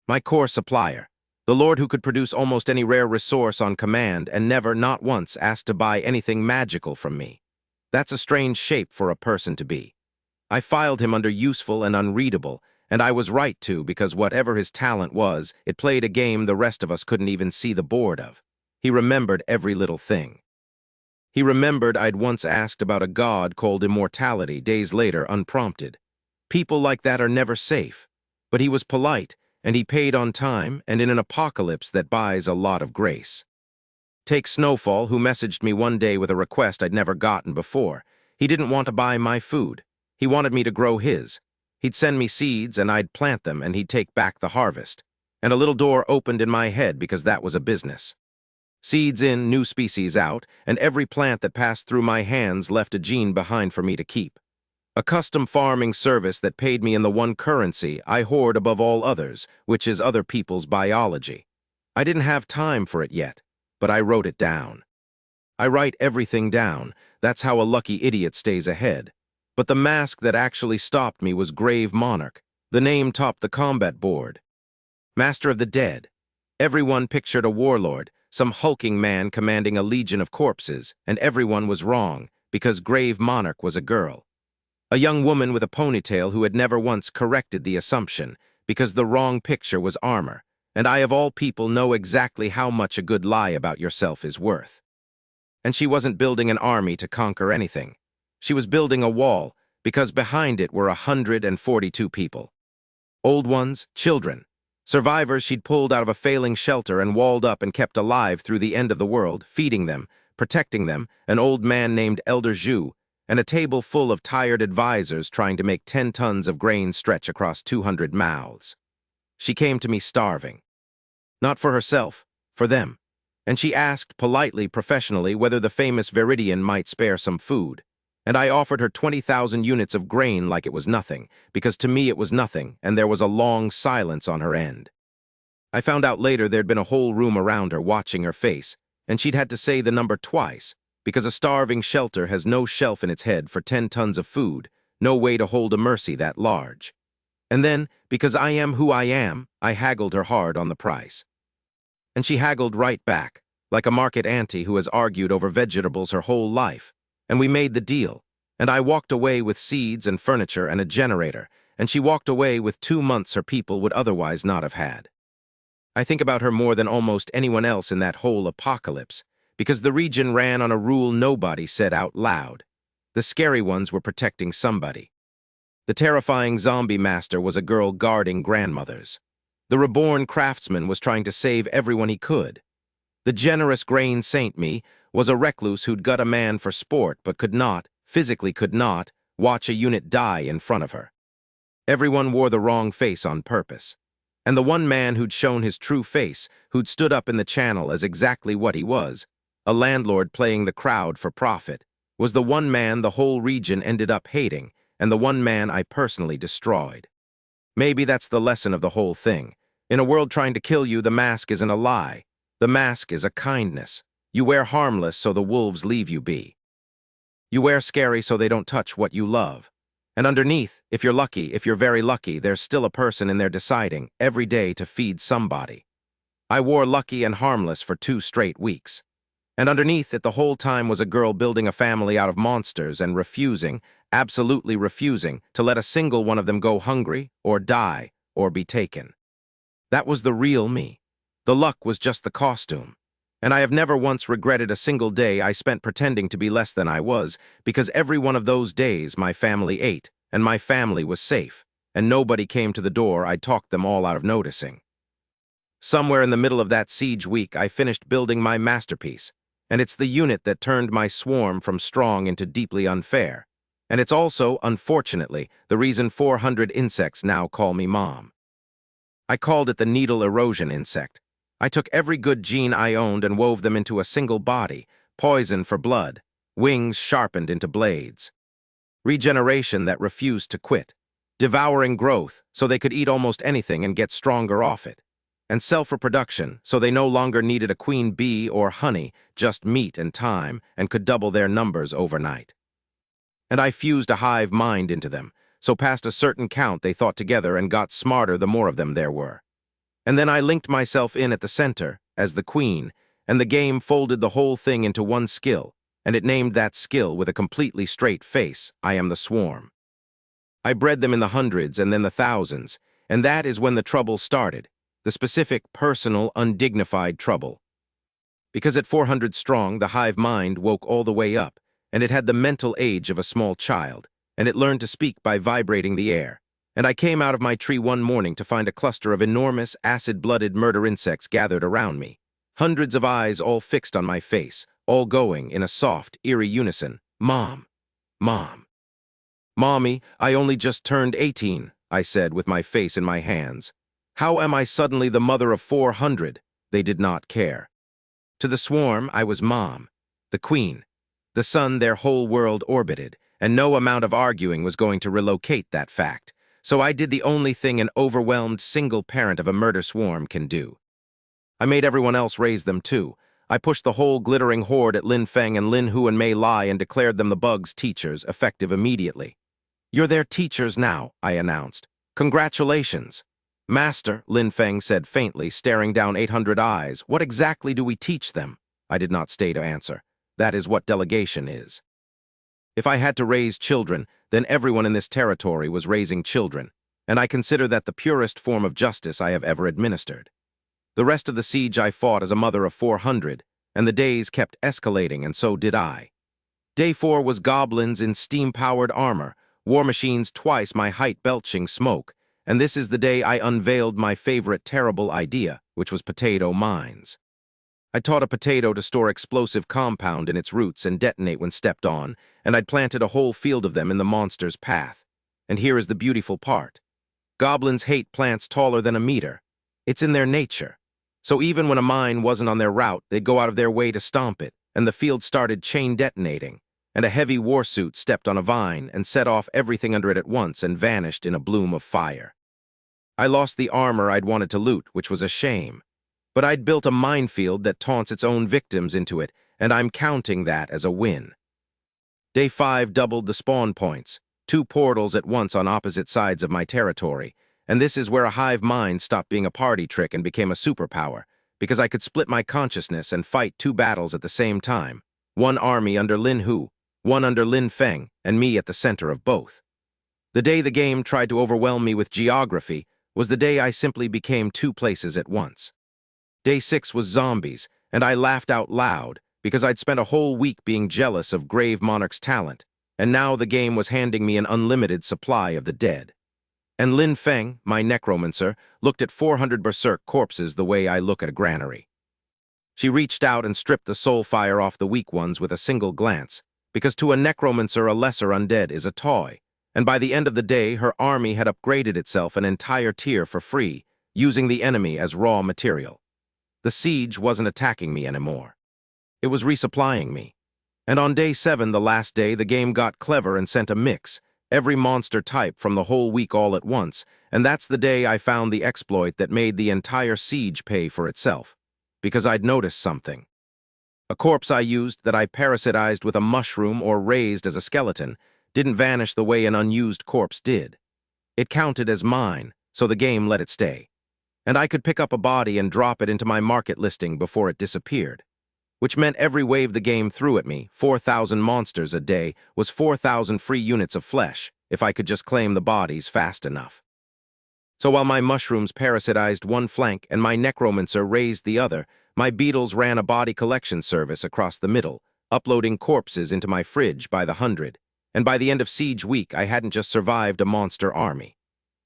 My core supplier. The lord who could produce almost any rare resource on command and never, not once, asked to buy anything magical from me. That's a strange shape for a person to be. I filed him under useful and unreadable, and I was right to, because whatever his talent was, it played a game the rest of us couldn't even see the board of. He remembered every little thing. He remembered I'd once asked about a god called immortality days later, unprompted. People like that are never safe. But he was polite, and he paid on time, and in an apocalypse that buys a lot of grace. Take Snowfall, who messaged me one day with a request I'd never gotten before. He didn't want to buy my food. He wanted me to grow his. He'd send me seeds, and I'd plant them, and he'd take back the harvest. And a little door opened in my head because that was a business. Seeds in, new species out, and every plant that passed through my hands left a gene behind for me to keep. A custom farming service that paid me in the one currency I hoard above all others, which is other people's biology. I didn't have time for it yet, but I wrote it down. I write everything down. That's how a lucky idiot stays ahead. But the mask that actually stopped me was Grave Monarch. The name topped the combat board. Master of the Dead. Everyone pictured a warlord, some hulking man commanding a legion of corpses, and everyone was wrong, because Grave Monarch was a girl. A young woman with a ponytail who had never once corrected the assumption, because the wrong picture was armor, and I of all people know exactly how much a good lie about yourself is worth. And she wasn't building an army to conquer anything. She was building a wall, because behind it were 142 people. Old ones, children, survivors she'd pulled out of a failing shelter and walled up and kept alive through the end of the world, feeding them, protecting them, an old man named Elder Zhu, and a table full of tired advisors trying to make 10 tons of grain stretch across 200 mouths. She came to me starving. Not for herself, for them. And she asked politely, professionally, whether the famous Viridian might spare some food. And I offered her 20,000 units of grain like it was nothing, because to me it was nothing, and there was a long silence on her end. I found out later there'd been a whole room around her watching her face, and she'd had to say the number twice, because a starving shelter has no shelf in its head for 10 tons of food, no way to hold a mercy that large. And then, because I am who I am, I haggled her hard on the price. And she haggled right back, like a market auntie who has argued over vegetables her whole life. And we made the deal, and I walked away with seeds and furniture and a generator, and she walked away with 2 months her people would otherwise not have had. I think about her more than almost anyone else in that whole apocalypse, because the region ran on a rule nobody said out loud. The scary ones were protecting somebody. The terrifying zombie master was a girl guarding grandmothers. The reborn craftsman was trying to save everyone he could. The generous grain saint me was a recluse who'd gut a man for sport but could not, physically could not, watch a unit die in front of her. Everyone wore the wrong face on purpose. And the one man who'd shown his true face, who'd stood up in the channel as exactly what he was, a landlord playing the crowd for profit, was the one man the whole region ended up hating, and the one man I personally destroyed. Maybe that's the lesson of the whole thing. In a world trying to kill you, the mask isn't a lie. The mask is a kindness. You wear harmless so the wolves leave you be. You wear scary so they don't touch what you love. And underneath, if you're lucky, if you're very lucky, there's still a person in there deciding, every day, to feed somebody. I wore lucky and harmless for 2 straight weeks. And underneath it the whole time was a girl building a family out of monsters and refusing, absolutely refusing, to let a single one of them go hungry, or die, or be taken. That was the real me. The luck was just the costume. And I have never once regretted a single day I spent pretending to be less than I was, because every one of those days my family ate, and my family was safe, and nobody came to the door. I talked them all out of noticing. Somewhere in the middle of that siege week, I finished building my masterpiece, and it's the unit that turned my swarm from strong into deeply unfair. And it's also, unfortunately, the reason 400 insects now call me Mom. I called it the needle erosion insect. I took every good gene I owned and wove them into a single body, poison for blood, wings sharpened into blades. Regeneration that refused to quit. Devouring growth, so they could eat almost anything and get stronger off it. And self-reproduction, so they no longer needed a queen bee or honey, just meat and time, and could double their numbers overnight. And I fused a hive mind into them, so past a certain count they thought together and got smarter the more of them there were. And then I linked myself in at the center, as the queen, and the game folded the whole thing into one skill, and it named that skill with a completely straight face, I am the swarm. I bred them in the hundreds and then the thousands, and that is when the trouble started, the specific, personal, undignified trouble. Because at 400 strong, the hive mind woke all the way up, and it had the mental age of a small child, and it learned to speak by vibrating the air. And I came out of my tree one morning to find a cluster of enormous, acid-blooded murder insects gathered around me. Hundreds of eyes all fixed on my face, all going in a soft, eerie unison, Mom, Mom. Mommy, I only just turned 18, I said with my face in my hands. How am I suddenly the mother of 400? They did not care. To the swarm, I was Mom, the queen, the sun their whole world orbited, and no amount of arguing was going to relocate that fact. So I did the only thing an overwhelmed single parent of a murder swarm can do. I made everyone else raise them too. I pushed the whole glittering horde at Lin Feng and Lin Hu and Mei Lai and declared them the bugs' teachers, effective immediately. You're their teachers now, I announced. Congratulations. Master, Lin Feng said faintly, staring down 800 eyes. What exactly do we teach them? I did not stay to answer. That is what delegation is. If I had to raise children, then everyone in this territory was raising children, and I consider that the purest form of justice I have ever administered. The rest of the siege I fought as a mother of 400, and the days kept escalating, and so did I. Day 4 was goblins in steam-powered armor, war machines twice my height belching smoke, and this is the day I unveiled my favorite terrible idea, which was potato mines. I taught a potato to store explosive compound in its roots and detonate when stepped on, and I'd planted a whole field of them in the monster's path. And here is the beautiful part. Goblins hate plants taller than a meter. It's in their nature. So even when a mine wasn't on their route, they'd go out of their way to stomp it, and the field started chain detonating, and a heavy warsuit stepped on a vine and set off everything under it at once and vanished in a bloom of fire. I lost the armor I'd wanted to loot, which was a shame. But I'd built a minefield that taunts its own victims into it, and I'm counting that as a win. Day 5 doubled the spawn points, 2 portals at once on opposite sides of my territory, and this is where a hive mind stopped being a party trick and became a superpower, because I could split my consciousness and fight 2 battles at the same time, one army under Lin Hu, one under Lin Feng, and me at the center of both. The day the game tried to overwhelm me with geography was the day I simply became 2 places at once. Day 6 was zombies, and I laughed out loud because I'd spent a whole week being jealous of Grave Monarch's talent, and now the game was handing me an unlimited supply of the dead. And Lin Feng, my necromancer, looked at 400 berserk corpses the way I look at a granary. She reached out and stripped the soul fire off the weak ones with a single glance, because to a necromancer a lesser undead is a toy, and by the end of the day her army had upgraded itself an entire tier for free, using the enemy as raw material. The siege wasn't attacking me anymore. It was resupplying me. And on day 7, the last day, the game got clever and sent a mix, every monster type from the whole week all at once, and that's the day I found the exploit that made the entire siege pay for itself, because I'd noticed something. A corpse I used that I parasitized with a mushroom or raised as a skeleton didn't vanish the way an unused corpse did. It counted as mine, so the game let it stay. And I could pick up a body and drop it into my market listing before it disappeared, which meant every wave the game threw at me, 4,000 monsters a day, was 4,000 free units of flesh, if I could just claim the bodies fast enough. So while my mushrooms parasitized one flank and my necromancer raised the other, my beetles ran a body collection service across the middle, uploading corpses into my fridge by the 100, and by the end of siege week I hadn't just survived a monster army.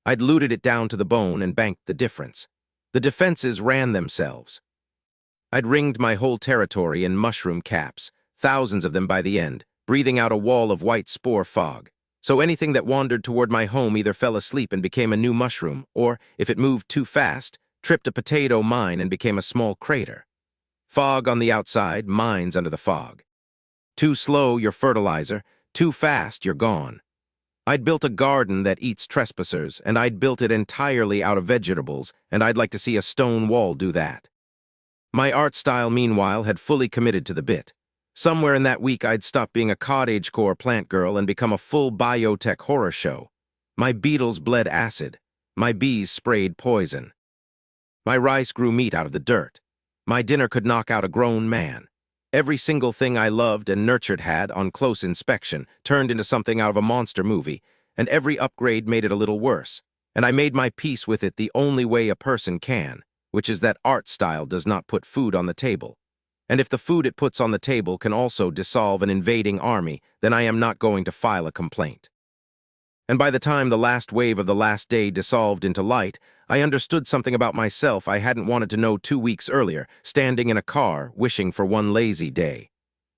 I'd looted it down to the bone and banked the difference. The defenses ran themselves. I'd ringed my whole territory in mushroom caps, thousands of them by the end, breathing out a wall of white spore fog. So anything that wandered toward my home either fell asleep and became a new mushroom, or, if it moved too fast, tripped a potato mine and became a small crater. Fog on the outside, mines under the fog. Too slow, you're fertilizer. Too fast, you're gone. I'd built a garden that eats trespassers, and I'd built it entirely out of vegetables, and I'd like to see a stone wall do that. My art style, meanwhile, had fully committed to the bit. Somewhere in that week, I'd stopped being a cottagecore plant girl and become a full biotech horror show. My beetles bled acid. My bees sprayed poison. My rice grew meat out of the dirt. My dinner could knock out a grown man. Every single thing I loved and nurtured had, on close inspection, turned into something out of a monster movie, and every upgrade made it a little worse. And I made my peace with it the only way a person can, which is that art style does not put food on the table. And if the food it puts on the table can also dissolve an invading army, then I am not going to file a complaint. And by the time the last wave of the last day dissolved into light, I understood something about myself I hadn't wanted to know 2 weeks earlier, standing in a car, wishing for one lazy day.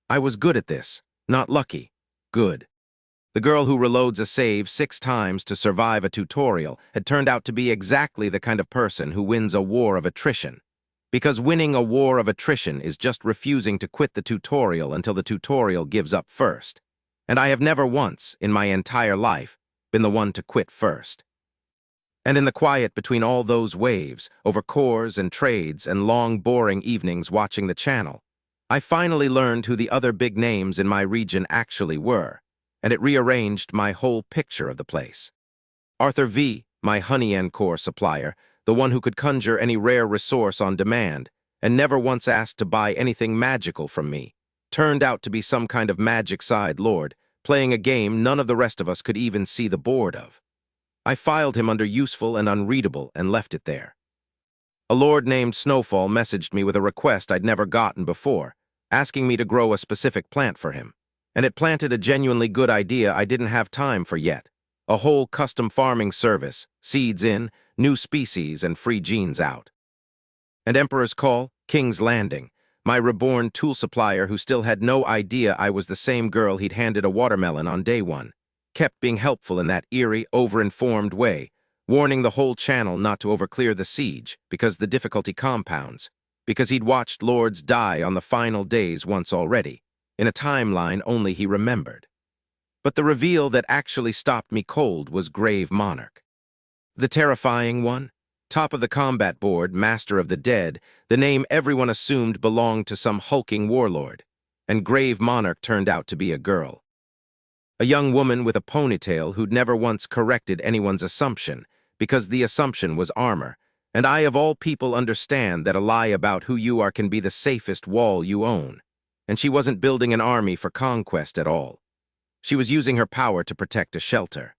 I was good at this, not lucky. Good. The girl who reloads a save 6 times to survive a tutorial had turned out to be exactly the kind of person who wins a war of attrition. Because winning a war of attrition is just refusing to quit the tutorial until the tutorial gives up first. And I have never once, in my entire life, been the one to quit first. And in the quiet between all those waves, over cores and trades and long boring evenings watching the channel, I finally learned who the other big names in my region actually were, and it rearranged my whole picture of the place. Arthur V, my honey and core supplier, the one who could conjure any rare resource on demand, and never once asked to buy anything magical from me, turned out to be some kind of magic side lord, playing a game none of the rest of us could even see the board of. I filed him under useful and unreadable and left it there. A lord named Snowfall messaged me with a request I'd never gotten before, asking me to grow a specific plant for him. And it planted a genuinely good idea I didn't have time for yet. A whole custom farming service, seeds in, new species, and free genes out. And Emperor's Call, King's Landing, my reborn tool supplier who still had no idea I was the same girl he'd handed a watermelon on day one, kept being helpful in that eerie, over-informed way, warning the whole channel not to overclear the siege because the difficulty compounds, because he'd watched lords die on the final days once already, in a timeline only he remembered. But the reveal that actually stopped me cold was Grave Monarch. The terrifying one, top of the combat board, master of the dead, the name everyone assumed belonged to some hulking warlord, and Grave Monarch turned out to be a girl. A young woman with a ponytail who'd never once corrected anyone's assumption, because the assumption was armor, and I of all people understand that a lie about who you are can be the safest wall you own. And she wasn't building an army for conquest at all. She was using her power to protect a shelter.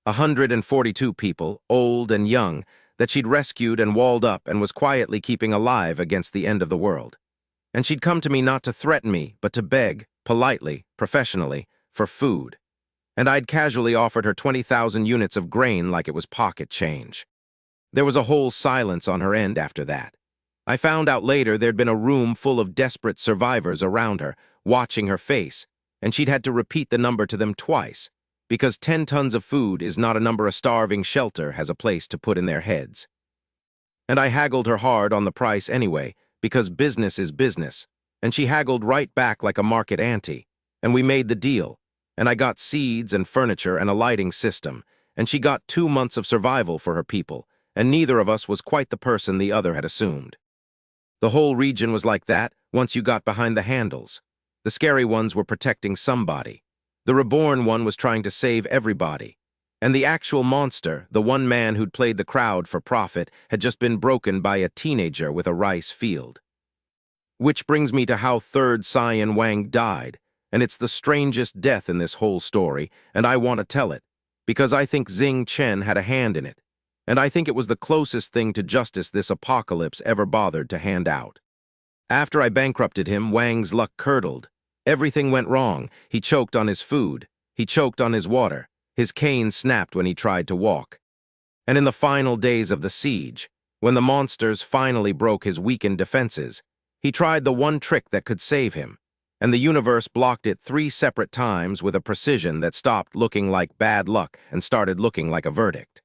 142 people, old and young, that she'd rescued and walled up and was quietly keeping alive against the end of the world. And she'd come to me not to threaten me, but to beg, politely, professionally, for food. And I'd casually offered her 20,000 units of grain like it was pocket change. There was a whole silence on her end after that. I found out later there'd been a room full of desperate survivors around her, watching her face, and she'd had to repeat the number to them twice, because 10 tons of food is not a number a starving shelter has a place to put in their heads. And I haggled her hard on the price anyway, because business is business, and she haggled right back like a market auntie, and we made the deal, and I got seeds and furniture and a lighting system, and she got 2 months of survival for her people, and neither of us was quite the person the other had assumed. The whole region was like that once you got behind the handles. The scary ones were protecting somebody. The reborn one was trying to save everybody. And the actual monster, the one man who'd played the crowd for profit, had just been broken by a teenager with a rice field. Which brings me to how third Cyan Wang died, and it's the strangest death in this whole story, and I want to tell it, because I think Xing Chen had a hand in it. And I think it was the closest thing to justice this apocalypse ever bothered to hand out. After I bankrupted him, Wang's luck curdled. Everything went wrong. He choked on his food. He choked on his water. His cane snapped when he tried to walk. And in the final days of the siege, when the monsters finally broke his weakened defenses, he tried the one trick that could save him, and the universe blocked it 3 separate times with a precision that stopped looking like bad luck and started looking like a verdict.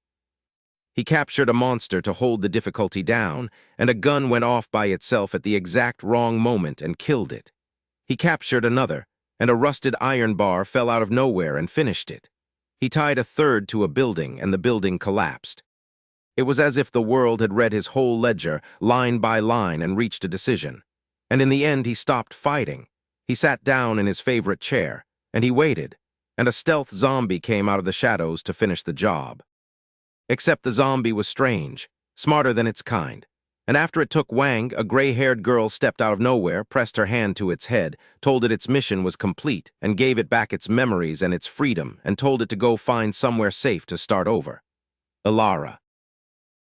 He captured a monster to hold the difficulty down, and a gun went off by itself at the exact wrong moment and killed it. He captured another, and a rusted iron bar fell out of nowhere and finished it. He tied a third to a building, and the building collapsed. It was as if the world had read his whole ledger, line by line, and reached a decision. And in the end, he stopped fighting. He sat down in his favorite chair, and he waited, and a stealth zombie came out of the shadows to finish the job. Except the zombie was strange, smarter than its kind. And after it took Wang, a gray-haired girl stepped out of nowhere, pressed her hand to its head, told it its mission was complete, and gave it back its memories and its freedom, and told it to go find somewhere safe to start over. Ilara.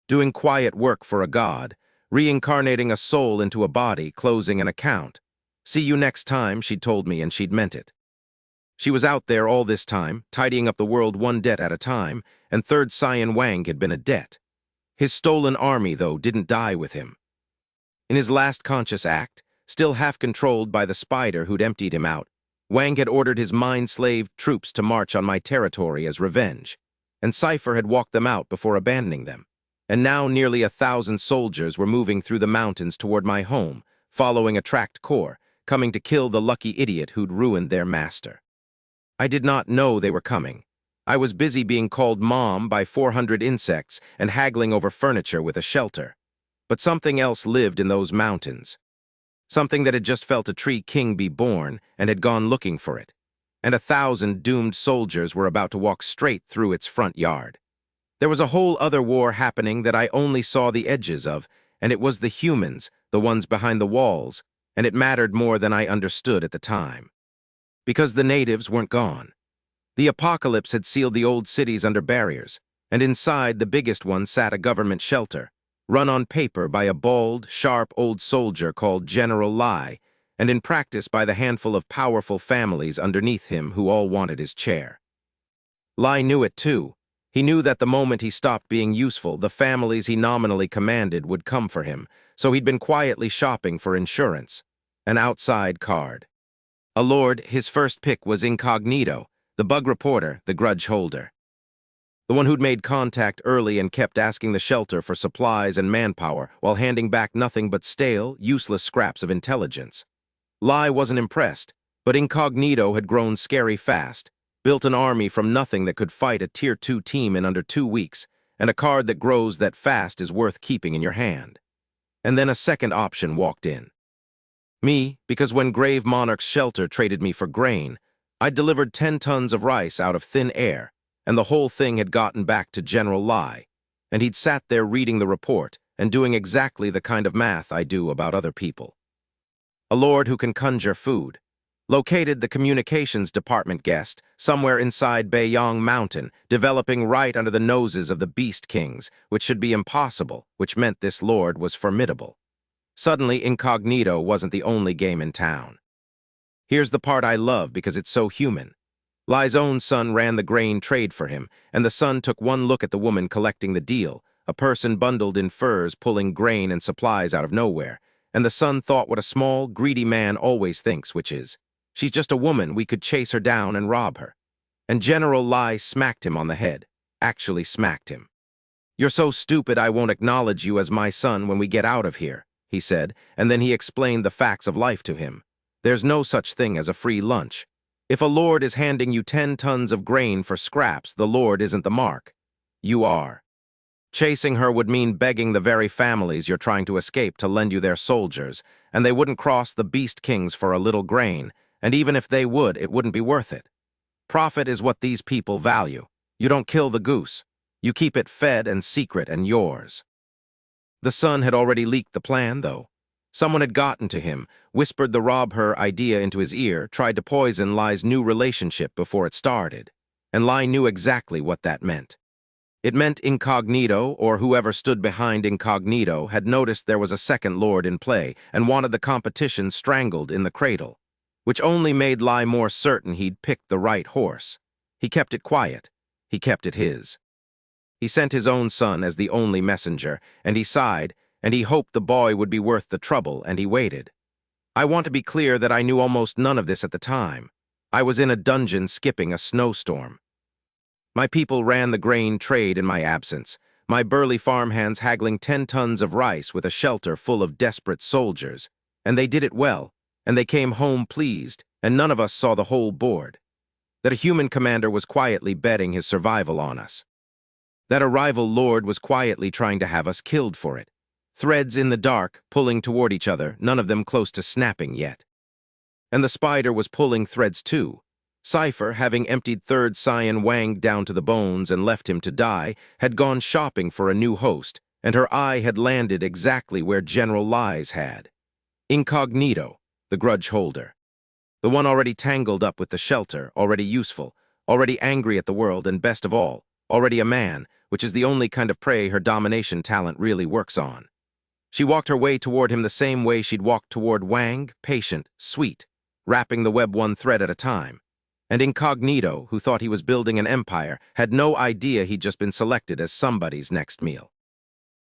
Doing quiet work for a god, reincarnating a soul into a body, closing an account. See you next time, she'd told me, and she'd meant it. She was out there all this time, tidying up the world one debt at a time, and third Cyan Wang had been a debt. His stolen army, though, didn't die with him. In his last conscious act, still half-controlled by the spider who'd emptied him out, Wang had ordered his mind-slaved troops to march on my territory as revenge, and Cypher had walked them out before abandoning them. And now nearly 1,000 soldiers were moving through the mountains toward my home, following a tracked corps, coming to kill the lucky idiot who'd ruined their master. I did not know they were coming. I was busy being called mom by 400 insects and haggling over furniture with a shelter. But something else lived in those mountains. Something that had just felt a tree king be born and had gone looking for it. And 1,000 doomed soldiers were about to walk straight through its front yard. There was a whole other war happening that I only saw the edges of, and it was the humans, the ones behind the walls, and it mattered more than I understood at the time. Because the natives weren't gone. The apocalypse had sealed the old cities under barriers, and inside the biggest one sat a government shelter, run on paper by a bald, sharp old soldier called General Lai, and in practice by the handful of powerful families underneath him who all wanted his chair. Lai knew it too. He knew that the moment he stopped being useful, the families he nominally commanded would come for him, so he'd been quietly shopping for insurance. An outside card. A lord, his first pick was Incognito, the bug reporter, the grudge holder. The one who'd made contact early and kept asking the shelter for supplies and manpower while handing back nothing but stale, useless scraps of intelligence. Lai wasn't impressed, but Incognito had grown scary fast, built an army from nothing that could fight a Tier 2 team in under 2 weeks, and a card that grows that fast is worth keeping in your hand. And then a second option walked in. Me, because when Grave Monarch's shelter traded me for grain, I'd delivered 10 tons of rice out of thin air, and the whole thing had gotten back to General Lai, and he'd sat there reading the report and doing exactly the kind of math I do about other people. A lord who can conjure food. Located the communications department guest, somewhere inside Bayong Mountain, developing right under the noses of the Beast Kings, which should be impossible, which meant this lord was formidable. Suddenly, Incognito wasn't the only game in town. Here's the part I love because it's so human. Lai's own son ran the grain trade for him, and the son took one look at the woman collecting the deal, a person bundled in furs pulling grain and supplies out of nowhere, and the son thought what a small, greedy man always thinks, which is, she's just a woman, we could chase her down and rob her. And General Lai smacked him on the head, actually smacked him. You're so stupid I won't acknowledge you as my son when we get out of here, he said, and then he explained the facts of life to him. There's no such thing as a free lunch. If a lord is handing you 10 tons of grain for scraps, the lord isn't the mark. You are. Chasing her would mean begging the very families you're trying to escape to lend you their soldiers, and they wouldn't cross the Beast Kings for a little grain, and even if they would, it wouldn't be worth it. Profit is what these people value. You don't kill the goose. You keep it fed and secret and yours. The son had already leaked the plan, though. Someone had gotten to him, whispered the rob her idea into his ear, tried to poison Lai's new relationship before it started. And Lai knew exactly what that meant. It meant Incognito, or whoever stood behind Incognito, had noticed there was a second lord in play and wanted the competition strangled in the cradle, which only made Lai more certain he'd picked the right horse. He kept it quiet. He kept it his. He sent his own son as the only messenger, and he sighed, and he hoped the boy would be worth the trouble, and he waited. I want to be clear that I knew almost none of this at the time. I was in a dungeon skipping a snowstorm. My people ran the grain trade in my absence, my burly farmhands haggling 10 tons of rice with a shelter full of desperate soldiers, and they did it well, and they came home pleased, and none of us saw the whole board. That a human commander was quietly betting his survival on us. That a rival lord was quietly trying to have us killed for it. Threads in the dark, pulling toward each other, none of them close to snapping yet. And the spider was pulling threads too. Cypher, having emptied third Scion Wang down to the bones and left him to die, had gone shopping for a new host, and her eye had landed exactly where General Lai's had. Incognito, the grudge holder. The one already tangled up with the shelter, already useful, already angry at the world, and best of all, already a man, which is the only kind of prey her domination talent really works on. She walked her way toward him the same way she'd walked toward Wang, patient, sweet, wrapping the web one thread at a time. And Incognito, who thought he was building an empire, had no idea he'd just been selected as somebody's next meal.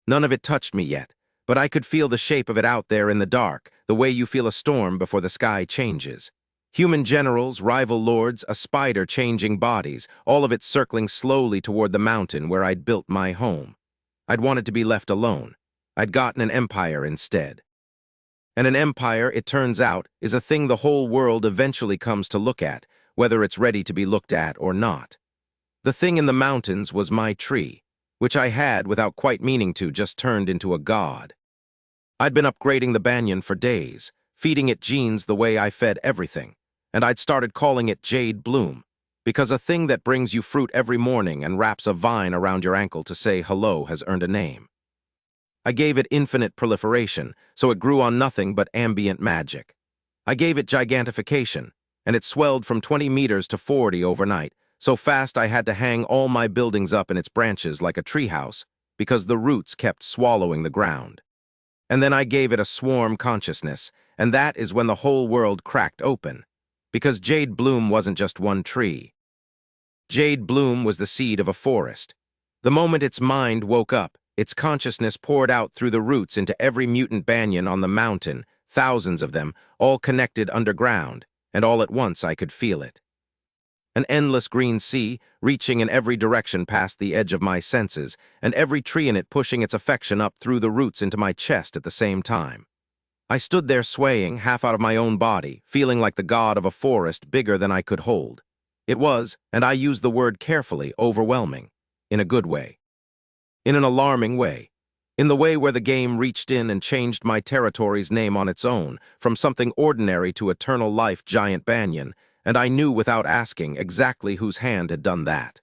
None of it touched me yet, but I could feel the shape of it out there in the dark, the way you feel a storm before the sky changes. Human generals, rival lords, a spider changing bodies, all of it circling slowly toward the mountain where I'd built my home. I'd wanted to be left alone. I'd gotten an empire instead. And an empire, it turns out, is a thing the whole world eventually comes to look at, whether it's ready to be looked at or not. The thing in the mountains was my tree, which I had, without quite meaning to, just turned into a god. I'd been upgrading the banyan for days, feeding it genes the way I fed everything, and I'd started calling it Jade Bloom, because a thing that brings you fruit every morning and wraps a vine around your ankle to say hello has earned a name. I gave it infinite proliferation, so it grew on nothing but ambient magic. I gave it gigantification, and it swelled from 20 meters to 40 overnight, so fast I had to hang all my buildings up in its branches like a treehouse, because the roots kept swallowing the ground. And then I gave it a swarm consciousness, and that is when the whole world cracked open. Because Jade Bloom wasn't just one tree. Jade Bloom was the seed of a forest. The moment its mind woke up, its consciousness poured out through the roots into every mutant banyan on the mountain, thousands of them, all connected underground, and all at once I could feel it. An endless green sea, reaching in every direction past the edge of my senses, and every tree in it pushing its affection up through the roots into my chest at the same time. I stood there swaying, half out of my own body, feeling like the god of a forest bigger than I could hold. It was, and I use the word carefully, overwhelming, in a good way. In an alarming way. In the way where the game reached in and changed my territory's name on its own, from something ordinary to eternal life giant banyan, and I knew without asking exactly whose hand had done that.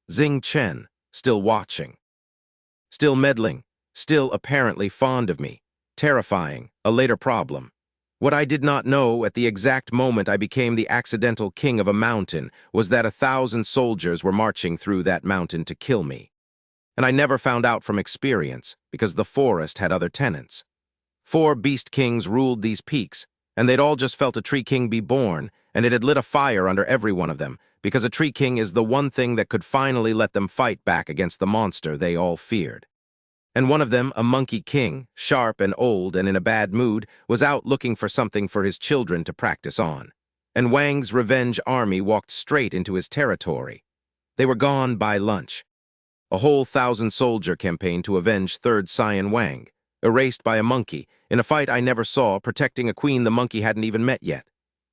Xing Chen, still watching. Still meddling, still apparently fond of me. Terrifying, a later problem. What I did not know at the exact moment I became the accidental king of a mountain was that 1,000 soldiers were marching through that mountain to kill me. And I never found out from experience, because the forest had other tenants. 4 beast kings ruled these peaks, and they'd all just felt a tree king be born, and it had lit a fire under every one of them, because a tree king is the one thing that could finally let them fight back against the monster they all feared. And one of them, a monkey king, sharp and old and in a bad mood, was out looking for something for his children to practice on. And Wang's revenge army walked straight into his territory. They were gone by lunch. A whole 1,000-soldier campaign to avenge third Scion Wang, erased by a monkey, in a fight I never saw, protecting a queen the monkey hadn't even met yet.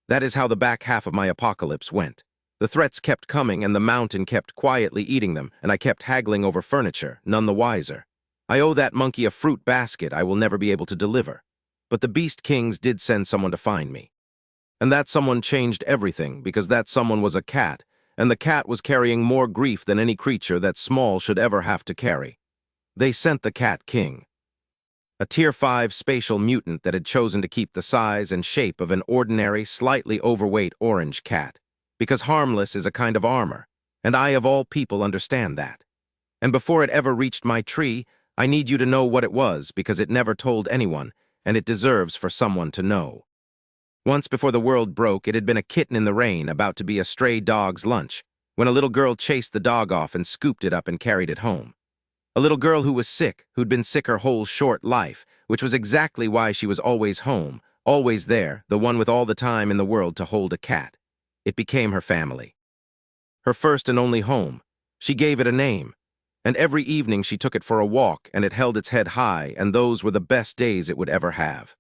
That is how the back half of my apocalypse went. The threats kept coming and the mountain kept quietly eating them, and I kept haggling over furniture, none the wiser. I owe that monkey a fruit basket I will never be able to deliver. But the Beast Kings did send someone to find me. And that someone changed everything, because that someone was a cat, and the cat was carrying more grief than any creature that small should ever have to carry. They sent the Cat King. A Tier 5 spatial mutant that had chosen to keep the size and shape of an ordinary, slightly overweight orange cat, because harmless is a kind of armor, and I of all people understand that. And before it ever reached my tree, I need you to know what it was, because it never told anyone, and it deserves for someone to know. Once before the world broke, it had been a kitten in the rain about to be a stray dog's lunch, when a little girl chased the dog off and scooped it up and carried it home. A little girl who was sick, who'd been sick her whole short life, which was exactly why she was always home, always there, the one with all the time in the world to hold a cat. It became her family. Her first and only home. She gave it a name. And every evening she took it for a walk, and it held its head high, and those were the best days it would ever have.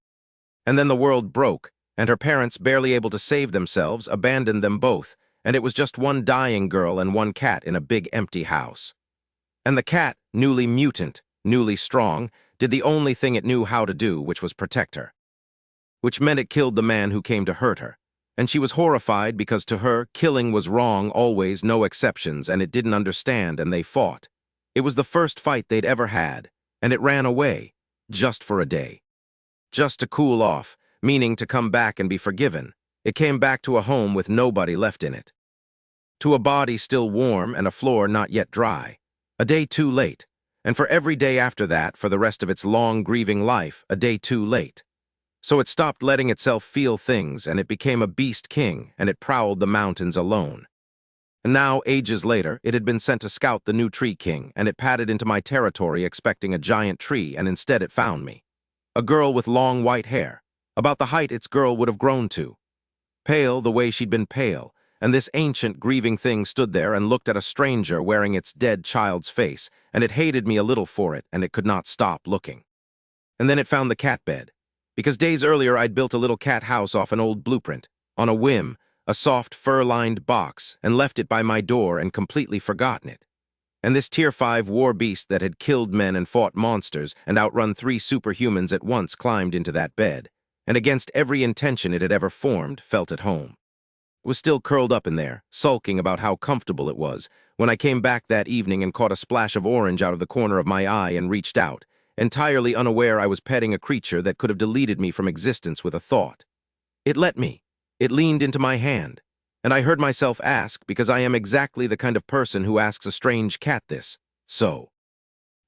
And then the world broke, and her parents, barely able to save themselves, abandoned them both, and it was just one dying girl and one cat in a big empty house. And the cat, newly mutant, newly strong, did the only thing it knew how to do, which was protect her. Which meant it killed the man who came to hurt her. And she was horrified because to her, killing was wrong always, no exceptions, and it didn't understand, and they fought. It was the first fight they'd ever had, and it ran away, just for a day. Just to cool off, meaning to come back and be forgiven. It came back to a home with nobody left in it. To a body still warm and a floor not yet dry. A day too late, and for every day after that, for the rest of its long, grieving life, a day too late. So it stopped letting itself feel things, and it became a beast king, and it prowled the mountains alone. And now, ages later, it had been sent to scout the new tree king, and it padded into my territory expecting a giant tree, and instead it found me. A girl with long white hair, about the height its girl would have grown to. Pale the way she'd been pale, and this ancient, grieving thing stood there and looked at a stranger wearing its dead child's face, and it hated me a little for it, and it could not stop looking. And then it found the cat bed, because days earlier I'd built a little cat house off an old blueprint, on a whim, a soft, fur-lined box, and left it by my door and completely forgotten it. And this Tier 5 war beast that had killed men and fought monsters and outrun 3 superhumans at once climbed into that bed, and against every intention it had ever formed, felt at home. It was still curled up in there, sulking about how comfortable it was, when I came back that evening and caught a splash of orange out of the corner of my eye and reached out, entirely unaware I was petting a creature that could have deleted me from existence with a thought. It let me. It leaned into my hand, and I heard myself ask, because I am exactly the kind of person who asks a strange cat this, so.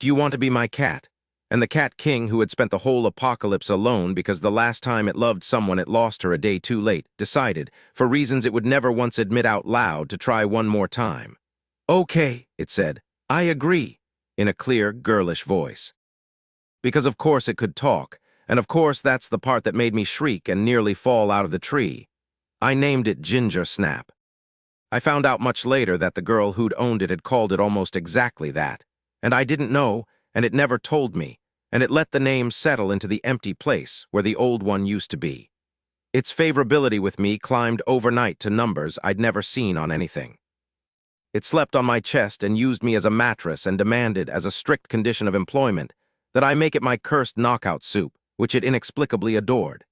"Do you want to be my cat?" And the cat king, who had spent the whole apocalypse alone because the last time it loved someone it lost her a day too late, decided, for reasons it would never once admit out loud, to try one more time. "Okay," it said, "I agree," in a clear, girlish voice. Because of course it could talk, and of course that's the part that made me shriek and nearly fall out of the tree. I named it Ginger Snap. I found out much later that the girl who'd owned it had called it almost exactly that, and I didn't know, and it never told me, and it let the name settle into the empty place where the old one used to be. Its favorability with me climbed overnight to numbers I'd never seen on anything. It slept on my chest and used me as a mattress and demanded, as a strict condition of employment, that I make it my cursed knockout soup, which it inexplicably adored.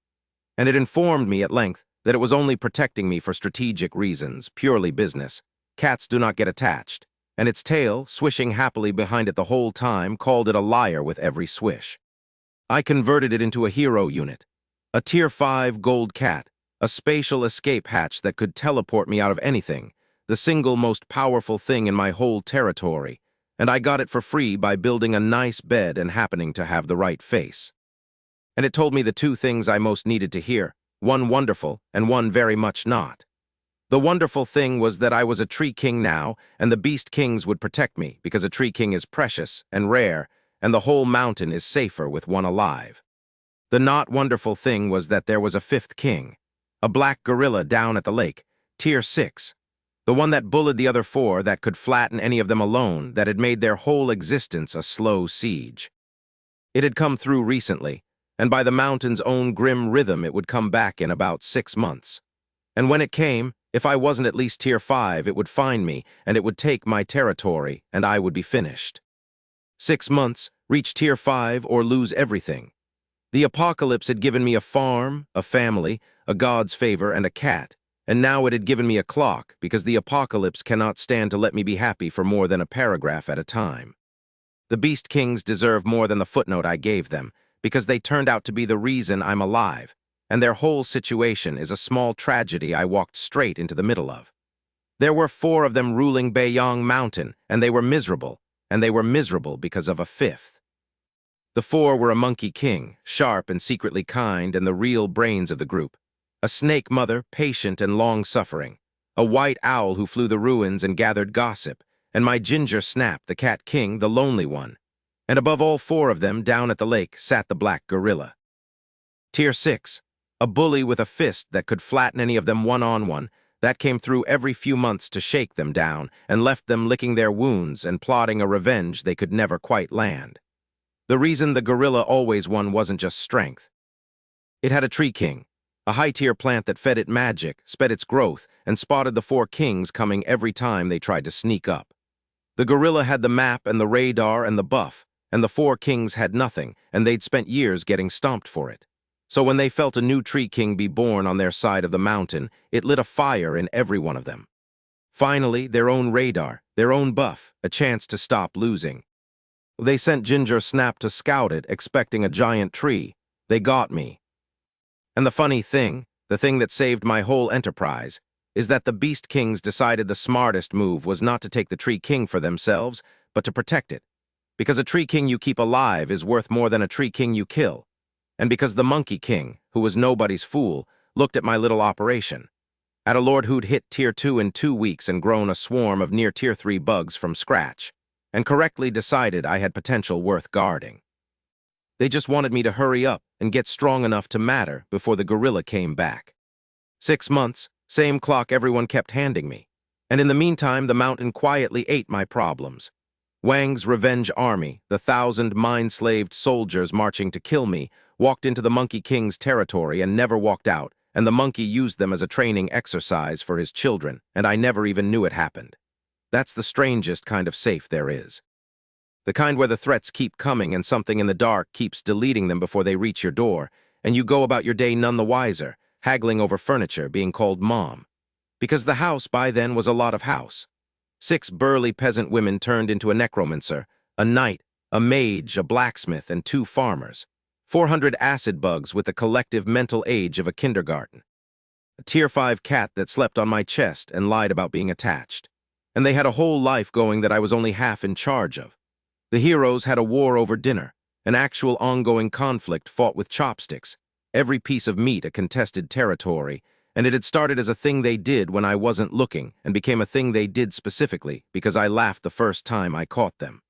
And it informed me at length that it was only protecting me for strategic reasons, purely business. Cats do not get attached, and its tail, swishing happily behind it the whole time, called it a liar with every swish. I converted it into a hero unit, a Tier 5 gold cat, a spatial escape hatch that could teleport me out of anything, the single most powerful thing in my whole territory, and I got it for free by building a nice bed and happening to have the right face. And it told me the two things I most needed to hear, one wonderful and one very much not. The wonderful thing was that I was a tree king now, and the beast kings would protect me because a tree king is precious and rare, and the whole mountain is safer with one alive. The not wonderful thing was that there was a fifth king, a black gorilla down at the lake, Tier 6, the one that bullied the other four, that could flatten any of them alone, that had made their whole existence a slow siege. It had come through recently, and by the mountain's own grim rhythm it would come back in about 6 months. And when it came, if I wasn't at least Tier 5, it would find me, and it would take my territory, and I would be finished. 6 months, reach Tier 5, or lose everything. The apocalypse had given me a farm, a family, a god's favor, and a cat, and now it had given me a clock, because the apocalypse cannot stand to let me be happy for more than a paragraph at a time. The Beast Kings deserve more than the footnote I gave them, because they turned out to be the reason I'm alive, and their whole situation is a small tragedy I walked straight into the middle of. There were 4 of them ruling Bayong Mountain, and they were miserable because of a fifth. The 4 were a monkey king, sharp and secretly kind and the real brains of the group, a snake mother, patient and long-suffering, a white owl who flew the ruins and gathered gossip, and my Ginger Snap, the cat king, the lonely one. And above all 4 of them, down at the lake, sat the black gorilla. Tier 6, a bully with a fist that could flatten any of them one-on-one, that came through every few months to shake them down and left them licking their wounds and plotting a revenge they could never quite land. The reason the gorilla always won wasn't just strength. It had a tree king, a high-tier plant that fed it magic, sped its growth, and spotted the 4 kings coming every time they tried to sneak up. The gorilla had the map and the radar and the buff, and the 4 kings had nothing, and they'd spent years getting stomped for it. So when they felt a new tree king be born on their side of the mountain, it lit a fire in every one of them. Finally, their own radar, their own buff, a chance to stop losing. They sent Ginger Snap to scout it, expecting a giant tree. They got me. And the funny thing, the thing that saved my whole enterprise, is that the Beast Kings decided the smartest move was not to take the Tree King for themselves, but to protect it. Because a Tree King you keep alive is worth more than a Tree King you kill. And because the Monkey King, who was nobody's fool, looked at my little operation. At a lord who'd hit Tier 2 in 2 weeks and grown a swarm of near Tier 3 bugs from scratch, and correctly decided I had potential worth guarding. They just wanted me to hurry up and get strong enough to matter before the gorilla came back. 6 months, same clock everyone kept handing me. And in the meantime, the mountain quietly ate my problems. Wang's revenge army, the 1,000 mind-slaved soldiers marching to kill me, walked into the Monkey King's territory and never walked out, and the monkey used them as a training exercise for his children, and I never even knew it happened. That's the strangest kind of safe there is. The kind where the threats keep coming and something in the dark keeps deleting them before they reach your door, and you go about your day none the wiser, haggling over furniture, being called mom. Because the house by then was a lot of house. 6 burly peasant women turned into a necromancer, a knight, a mage, a blacksmith, and 2 farmers. 400 acid bugs with the collective mental age of a kindergarten. A Tier 5 cat that slept on my chest and lied about being attached. And they had a whole life going that I was only half in charge of. The heroes had a war over dinner, an actual ongoing conflict fought with chopsticks, every piece of meat a contested territory, and it had started as a thing they did when I wasn't looking and became a thing they did specifically because I laughed the first time I caught them.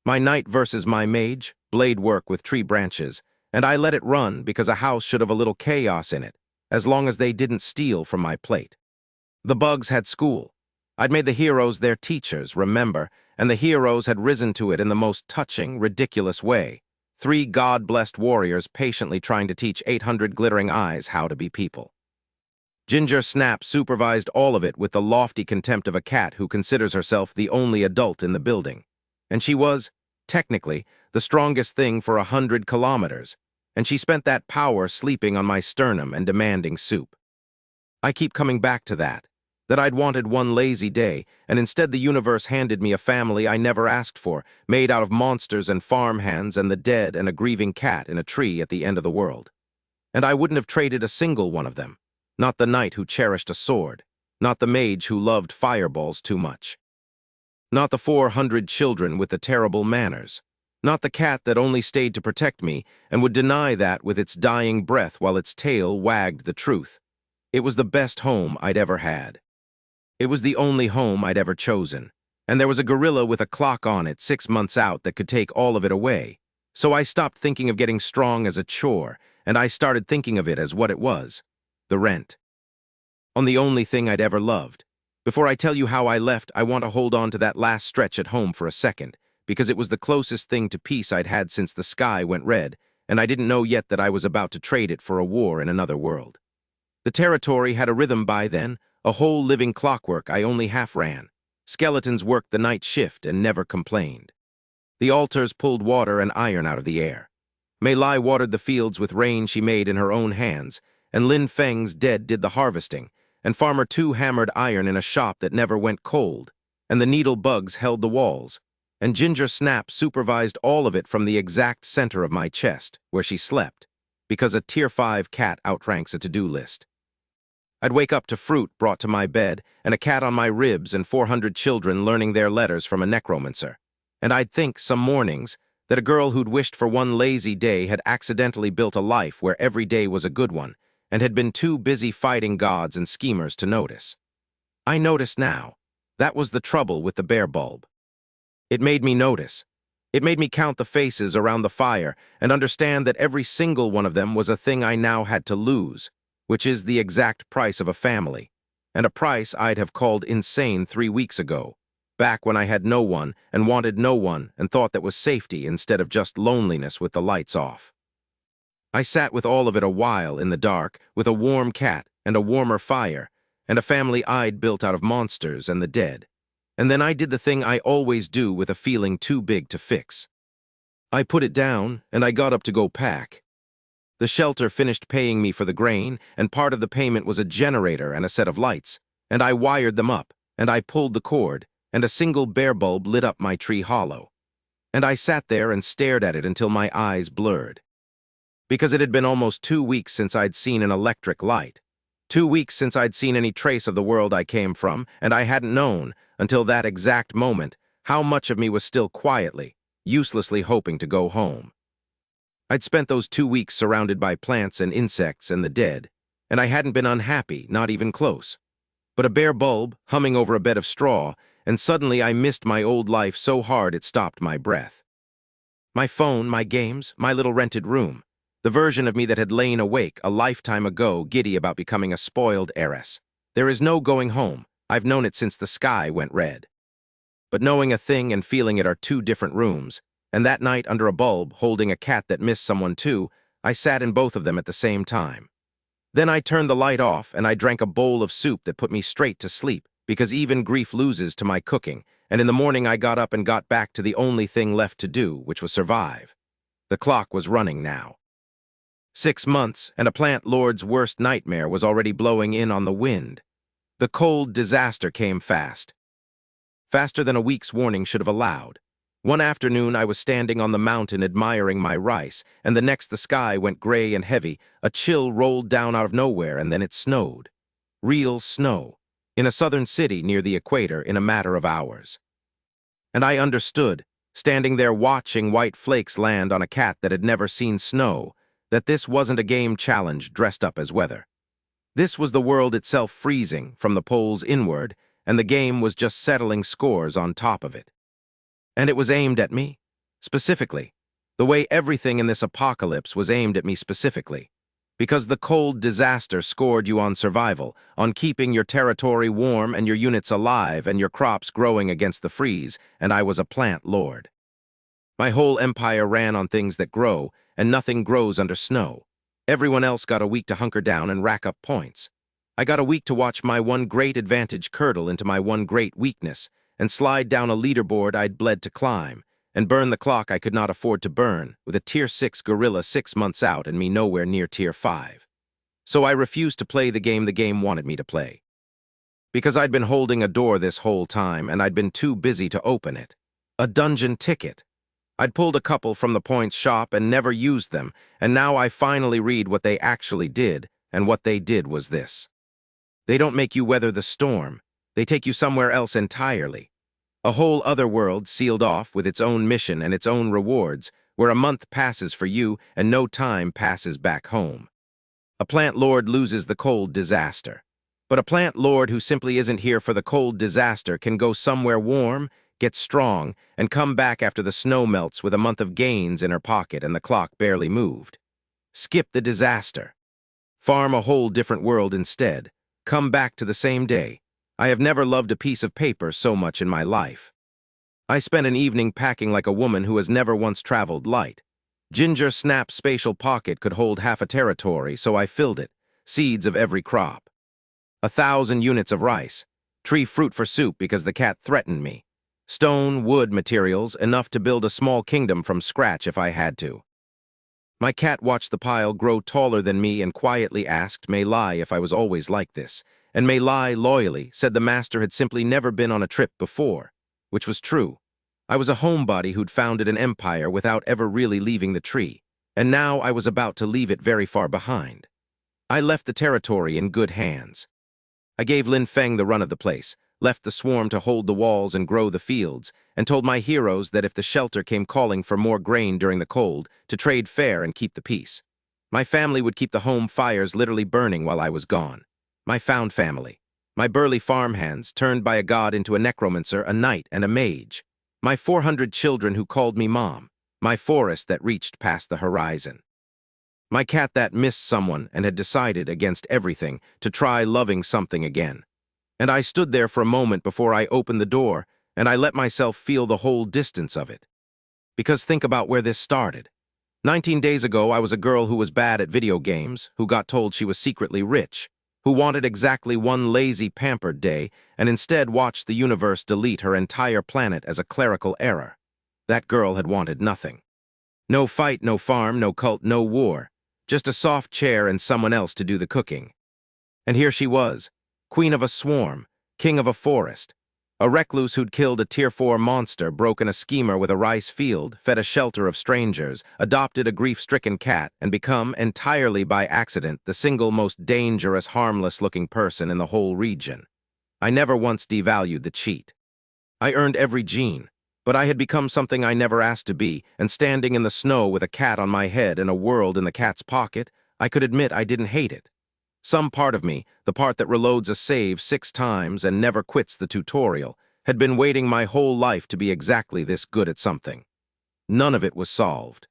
My knight versus my mage, blade work with tree branches, and I let it run because a house should have a little chaos in it, as long as they didn't steal from my plate. The bugs had school. I'd made the heroes their teachers, remember, and the heroes had risen to it in the most touching, ridiculous way. 3 God-blessed warriors patiently trying to teach 800 glittering eyes how to be people. Ginger Snap supervised all of it with the lofty contempt of a cat who considers herself the only adult in the building. And she was, technically, the strongest thing for 100 kilometers, and she spent that power sleeping on my sternum and demanding soup. I keep coming back to that I'd wanted one lazy day, and instead the universe handed me a family I never asked for, made out of monsters and farmhands and the dead and a grieving cat in a tree at the end of the world. And I wouldn't have traded a single one of them. Not the knight who cherished a sword, not the mage who loved fireballs too much. Not the 400 children with the terrible manners. Not the cat that only stayed to protect me and would deny that with its dying breath while its tail wagged the truth. It was the best home I'd ever had. It was the only home I'd ever chosen, and there was a gorilla with a clock on it 6 months out that could take all of it away. So I stopped thinking of getting strong as a chore, and I started thinking of it as what it was, the rent. On the only thing I'd ever loved. Before I tell you how I left, I want to hold on to that last stretch at home for a second, because it was the closest thing to peace I'd had since the sky went red, and I didn't know yet that I was about to trade it for a war in another world. The territory had a rhythm by then, a whole living clockwork I only half ran. Skeletons worked the night shift and never complained. The altars pulled water and iron out of the air. Mei Lai watered the fields with rain she made in her own hands, and Lin Feng's dead did the harvesting, and Farmer Two hammered iron in a shop that never went cold, and the needle bugs held the walls, and Ginger Snap supervised all of it from the exact center of my chest, where she slept, because a Tier 5 cat outranks a to-do list. I'd wake up to fruit brought to my bed, and a cat on my ribs, and 400 children learning their letters from a necromancer. And I'd think, some mornings, that a girl who'd wished for one lazy day had accidentally built a life where every day was a good one, and had been too busy fighting gods and schemers to notice. I noticed now. That was the trouble with the bear bulb. It made me notice. It made me count the faces around the fire and understand that every single one of them was a thing I now had to lose, which is the exact price of a family, and a price I'd have called insane 3 weeks ago, back when I had no one and wanted no one and thought that was safety instead of just loneliness with the lights off. I sat with all of it a while in the dark, with a warm cat and a warmer fire, and a family I'd built out of monsters and the dead. And then I did the thing I always do with a feeling too big to fix. I put it down, and I got up to go pack. The shelter finished paying me for the grain, and part of the payment was a generator and a set of lights, and I wired them up, and I pulled the cord, and a single bear bulb lit up my tree hollow. And I sat there and stared at it until my eyes blurred. Because it had been almost 2 weeks since I'd seen an electric light. 2 weeks since I'd seen any trace of the world I came from, and I hadn't known, until that exact moment, how much of me was still quietly, uselessly hoping to go home. I'd spent those 2 weeks surrounded by plants and insects and the dead, and I hadn't been unhappy, not even close. But a bare bulb, humming over a bed of straw, and suddenly I missed my old life so hard it stopped my breath. My phone, my games, my little rented room. The version of me that had lain awake a lifetime ago, giddy about becoming a spoiled heiress. There is no going home. I've known it since the sky went red. But knowing a thing and feeling it are 2 different rooms, and that night under a bulb, holding a cat that missed someone too, I sat in both of them at the same time. Then I turned the light off, and I drank a bowl of soup that put me straight to sleep, because even grief loses to my cooking, and in the morning I got up and got back to the only thing left to do, which was survive. The clock was running now. 6 months, and a plant lord's worst nightmare was already blowing in on the wind. The cold disaster came fast. Faster than a week's warning should have allowed. One afternoon I was standing on the mountain admiring my rice, and the next the sky went gray and heavy, a chill rolled down out of nowhere, and then it snowed. Real snow. In a southern city near the equator in a matter of hours. And I understood. standing there watching white flakes land on a cat that had never seen snow, that this wasn't a game challenge dressed up as weather. This was the world itself freezing from the poles inward, and the game was just settling scores on top of it. And it was aimed at me, specifically, the way everything in this apocalypse was aimed at me specifically. Because the cold disaster scored you on survival, on keeping your territory warm and your units alive and your crops growing against the freeze, and I was a plant lord. My whole empire ran on things that grow, and nothing grows under snow. Everyone else got a week to hunker down and rack up points. I got a week to watch my one great advantage curdle into my one great weakness, and slide down a leaderboard I'd bled to climb, and burn the clock I could not afford to burn, with a Tier 6 gorilla 6 months out and me nowhere near Tier 5. So I refused to play the game wanted me to play. Because I'd been holding a door this whole time, and I'd been too busy to open it. A dungeon ticket. I'd pulled a couple from the points shop and never used them, and now I finally read what they actually did, and what they did was this. They don't make you weather the storm. They take you somewhere else entirely. A whole other world sealed off with its own mission and its own rewards, where a month passes for you and no time passes back home. A plant lord loses the cold disaster. But a plant lord who simply isn't here for the cold disaster can go somewhere warm, get strong, and come back after the snow melts with a month of gains in her pocket and the clock barely moved. Skip the disaster. Farm a whole different world instead. Come back to the same day. I have never loved a piece of paper so much in my life. I spent an evening packing like a woman who has never once traveled light. Ginger Snap's spatial pocket could hold half a territory, so I filled it, seeds of every crop. 1,000 units of rice, tree fruit for soup because the cat threatened me. Stone, wood materials, enough to build a small kingdom from scratch if I had to. My cat watched the pile grow taller than me and quietly asked May Lai if I was always like this, and May Lai loyally said the master had simply never been on a trip before, which was true. I was a homebody who'd founded an empire without ever really leaving the tree, and now I was about to leave it very far behind. I left the territory in good hands. I gave Lin Feng the run of the place, left the swarm to hold the walls and grow the fields, and told my heroes that if the shelter came calling for more grain during the cold, to trade fair and keep the peace. My family would keep the home fires literally burning while I was gone. My found family. My burly farmhands turned by a god into a necromancer, a knight, and a mage. My 400 children who called me mom. My forest that reached past the horizon. My cat that missed someone and had decided against everything to try loving something again. And I stood there for a moment before I opened the door, and I let myself feel the whole distance of it. Because think about where this started. 19 days ago, I was a girl who was bad at video games, who got told she was secretly rich, who wanted exactly one lazy, pampered day, and instead watched the universe delete her entire planet as a clerical error. That girl had wanted nothing. No fight, no farm, no cult, no war. Just a soft chair and someone else to do the cooking. And here she was, queen of a swarm, king of a forest. A recluse who'd killed a Tier 4 monster, broken a schemer with a rice field, fed a shelter of strangers, adopted a grief-stricken cat, and become, entirely by accident, the single most dangerous, harmless-looking person in the whole region. I never once devalued the cheat. I earned every gene, but I had become something I never asked to be, and standing in the snow with a cat on my head and a world in the cat's pocket, I could admit I didn't hate it. Some part of me, the part that reloads a save 6 times and never quits the tutorial, had been waiting my whole life to be exactly this good at something. None of it was solved.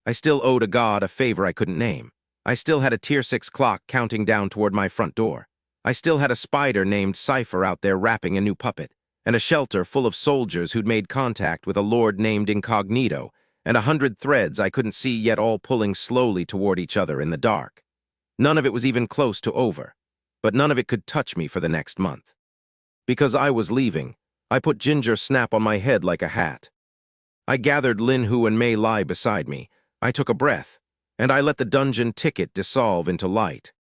I still owed a god a favor I couldn't name. I still had a Tier 6 clock counting down toward my front door. I still had a spider named Cypher out there wrapping a new puppet, and a shelter full of soldiers who'd made contact with a lord named Incognito, and 100 threads I couldn't see yet all pulling slowly toward each other in the dark. None of it was even close to over, but none of it could touch me for the next month. Because I was leaving, I put Ginger Snap on my head like a hat. I gathered Lin Hu and Mei Lai beside me. I took a breath, and I let the dungeon ticket dissolve into light.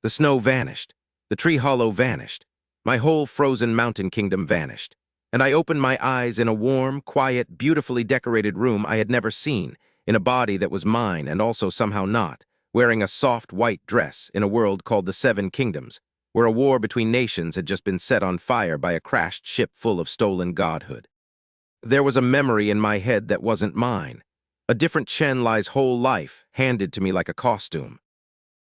The snow vanished. The tree hollow vanished. My whole frozen mountain kingdom vanished. And I opened my eyes in a warm, quiet, beautifully decorated room I had never seen, in a body that was mine and also somehow not, wearing a soft white dress in a world called the 7 Kingdoms, where a war between nations had just been set on fire by a crashed ship full of stolen godhood. There was a memory in my head that wasn't mine. A different Chen Lai's whole life, handed to me like a costume.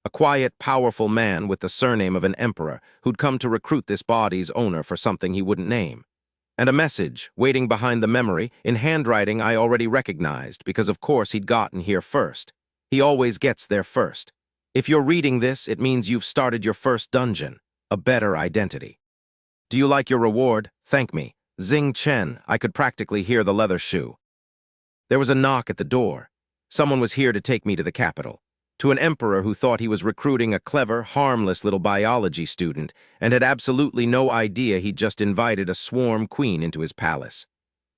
A quiet, powerful man with the surname of an emperor who'd come to recruit this body's owner for something he wouldn't name. And a message, waiting behind the memory, in handwriting I already recognized, because of course he'd gotten here first. He always gets there first. If you're reading this, it means you've started your first dungeon, a better identity. Do you like your reward? Thank me. Xing Chen, I could practically hear the leather shoe. There was a knock at the door. Someone was here to take me to the capital. To an emperor who thought he was recruiting a clever, harmless little biology student and had absolutely no idea he'd just invited a swarm queen into his palace.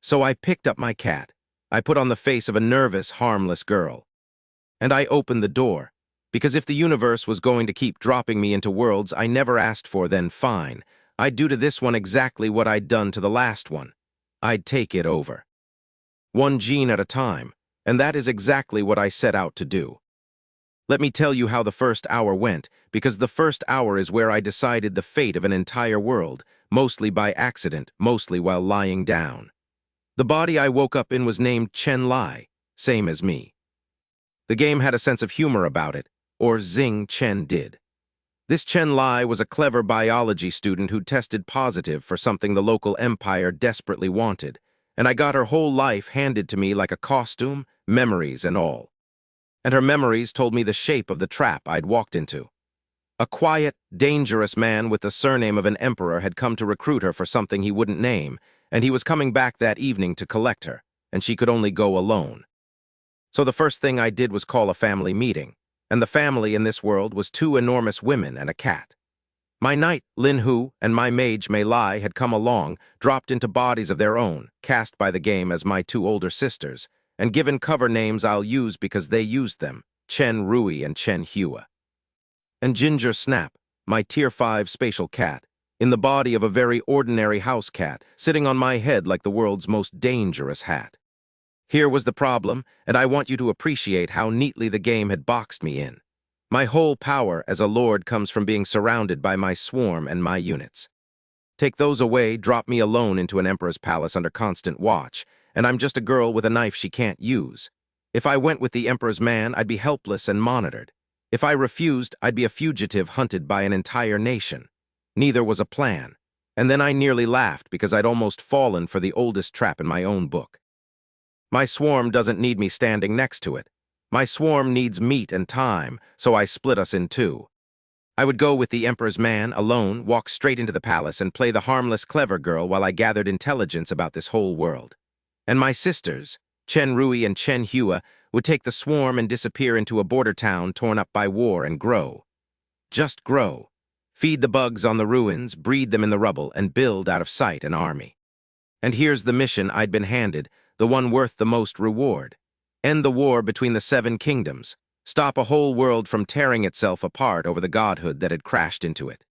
So I picked up my cat. I put on the face of a nervous, harmless girl. And I opened the door, because if the universe was going to keep dropping me into worlds I never asked for, then fine. I'd do to this one exactly what I'd done to the last one. I'd take it over. One gene at a time, and that is exactly what I set out to do. Let me tell you how the first hour went, because the first hour is where I decided the fate of an entire world, mostly by accident, mostly while lying down. The body I woke up in was named Chen Lai, same as me. The game had a sense of humor about it, or Xing Chen did. This Chen Lai was a clever biology student who tested positive for something the local empire desperately wanted, and I got her whole life handed to me like a costume, memories and all. And her memories told me the shape of the trap I'd walked into. A quiet, dangerous man with the surname of an emperor had come to recruit her for something he wouldn't name, and he was coming back that evening to collect her, and she could only go alone. So the first thing I did was call a family meeting, and the family in this world was two enormous women and a cat. My knight, Lin Hu, and my mage, Mei Lai, had come along, dropped into bodies of their own, cast by the game as my two older sisters, and given cover names I'll use because they used them, Chen Rui and Chen Hua. And Ginger Snap, my Tier 5 spatial cat, in the body of a very ordinary house cat, sitting on my head like the world's most dangerous hat. Here was the problem, and I want you to appreciate how neatly the game had boxed me in. My whole power as a lord comes from being surrounded by my swarm and my units. Take those away, drop me alone into an emperor's palace under constant watch, and I'm just a girl with a knife she can't use. If I went with the emperor's man, I'd be helpless and monitored. If I refused, I'd be a fugitive hunted by an entire nation. Neither was a plan. And then I nearly laughed because I'd almost fallen for the oldest trap in my own book. My swarm doesn't need me standing next to it. My swarm needs meat and time, so I split us in two. I would go with the emperor's man, alone, walk straight into the palace and play the harmless, clever girl while I gathered intelligence about this whole world. And my sisters, Chen Rui and Chen Hua, would take the swarm and disappear into a border town torn up by war and grow. Just grow. Feed the bugs on the ruins, breed them in the rubble, and build out of sight an army. And here's the mission I'd been handed, the one worth the most reward. End the war between the 7 kingdoms. Stop a whole world from tearing itself apart over the godhood that had crashed into it.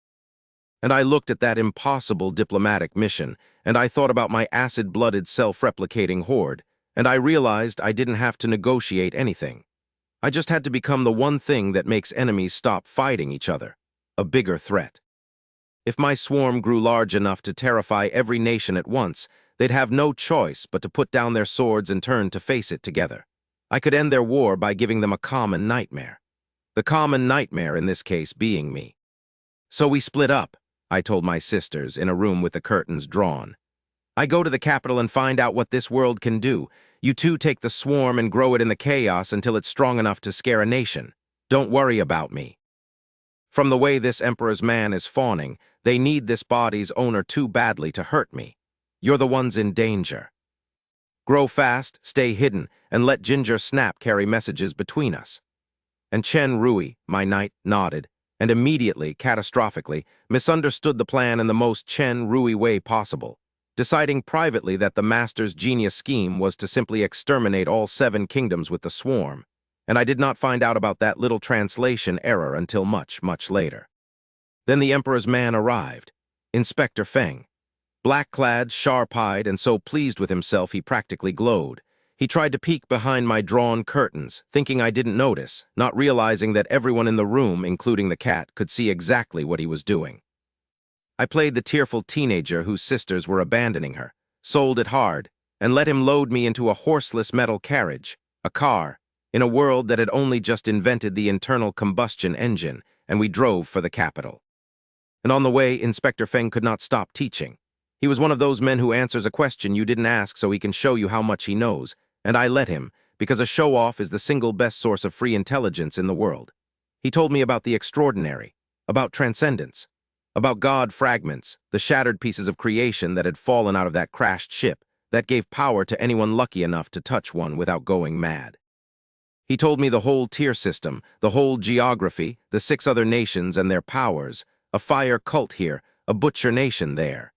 And I looked at that impossible diplomatic mission, and I thought about my acid-blooded self-replicating horde, and I realized I didn't have to negotiate anything. I just had to become the one thing that makes enemies stop fighting each other, a bigger threat. If my swarm grew large enough to terrify every nation at once, they'd have no choice but to put down their swords and turn to face it together. I could end their war by giving them a common nightmare. The common nightmare in this case being me. So we split up, I told my sisters, in a room with the curtains drawn. I go to the capital and find out what this world can do. You two take the swarm and grow it in the chaos until it's strong enough to scare a nation. Don't worry about me. From the way this emperor's man is fawning, they need this body's owner too badly to hurt me. You're the ones in danger. Grow fast, stay hidden, and let Ginger Snap carry messages between us. And Chen Rui, my knight, nodded, and immediately, catastrophically, misunderstood the plan in the most Chen Rui way possible, deciding privately that the master's genius scheme was to simply exterminate all 7 kingdoms with the swarm, and I did not find out about that little translation error until much, much later. Then the emperor's man arrived, Inspector Feng. Black-clad, sharp-eyed, and so pleased with himself he practically glowed. He tried to peek behind my drawn curtains, thinking I didn't notice, not realizing that everyone in the room, including the cat, could see exactly what he was doing. I played the tearful teenager whose sisters were abandoning her, sold it hard, and let him load me into a horseless metal carriage, a car, in a world that had only just invented the internal combustion engine, and we drove for the capital. And on the way, Inspector Feng could not stop teaching. He was one of those men who answers a question you didn't ask so he can show you how much he knows, and I let him, because a show-off is the single best source of free intelligence in the world. He told me about the extraordinary, about transcendence, about God fragments, the shattered pieces of creation that had fallen out of that crashed ship, that gave power to anyone lucky enough to touch one without going mad. He told me the whole tier system, the whole geography, the 6 other nations and their powers, a fire cult here, a butcher nation there.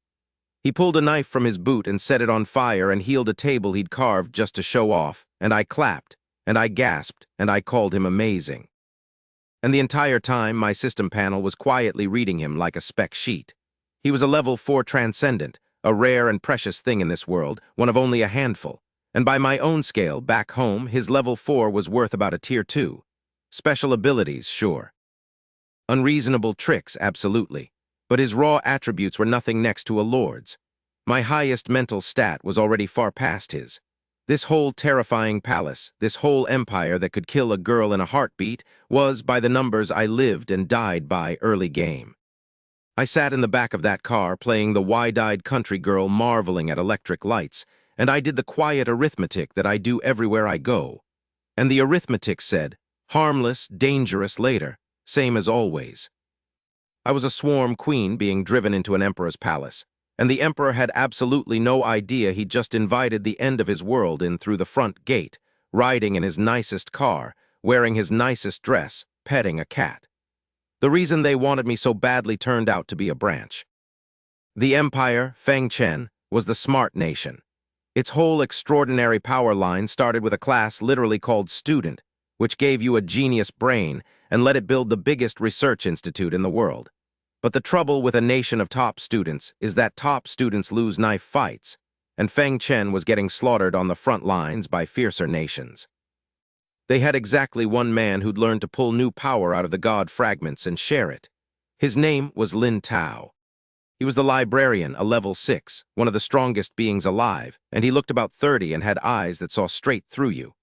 He pulled a knife from his boot and set it on fire and healed a table he'd carved just to show off, and I clapped, and I gasped, and I called him amazing. And the entire time, my system panel was quietly reading him like a spec sheet. He was a level 4 transcendent, a rare and precious thing in this world, one of only a handful. And by my own scale, back home, his level 4 was worth about a tier 2. Special abilities, sure. Unreasonable tricks, absolutely. But his raw attributes were nothing next to a lord's. My highest mental stat was already far past his. This whole terrifying palace, this whole empire that could kill a girl in a heartbeat, was, by the numbers I lived and died by, early game. I sat in the back of that car playing the wide-eyed country girl marveling at electric lights, and I did the quiet arithmetic that I do everywhere I go. And the arithmetic said, harmless, dangerous later, same as always. I was a swarm queen being driven into an emperor's palace, and the emperor had absolutely no idea he'd just invited the end of his world in through the front gate, riding in his nicest car, wearing his nicest dress, petting a cat. The reason they wanted me so badly turned out to be a branch. The empire, Feng Chen, was the smart nation. Its whole extraordinary power line started with a class literally called student, which gave you a genius brain and let it build the biggest research institute in the world. But the trouble with a nation of top students is that top students lose knife fights, and Feng Chen was getting slaughtered on the front lines by fiercer nations. They had exactly one man who'd learned to pull new power out of the god fragments and share it. His name was Lin Tao. He was the librarian, a level 6, one of the strongest beings alive, and he looked about 30 and had eyes that saw straight through you.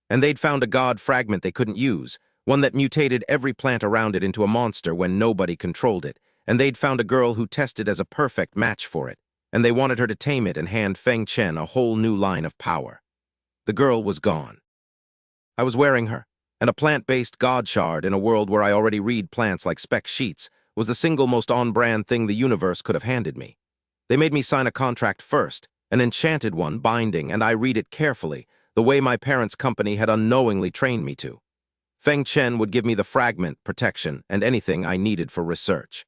And they'd found a god fragment they couldn't use, one that mutated every plant around it into a monster when nobody controlled it, and they'd found a girl who tested as a perfect match for it, and they wanted her to tame it and hand Feng Chen a whole new line of power. The girl was gone. I was wearing her, and a plant-based god shard in a world where I already read plants like spec sheets was the single most on-brand thing the universe could have handed me. They made me sign a contract first, an enchanted one, binding, and I read it carefully, the way my parents' company had unknowingly trained me to. Feng Chen would give me the fragment, protection, and anything I needed for research.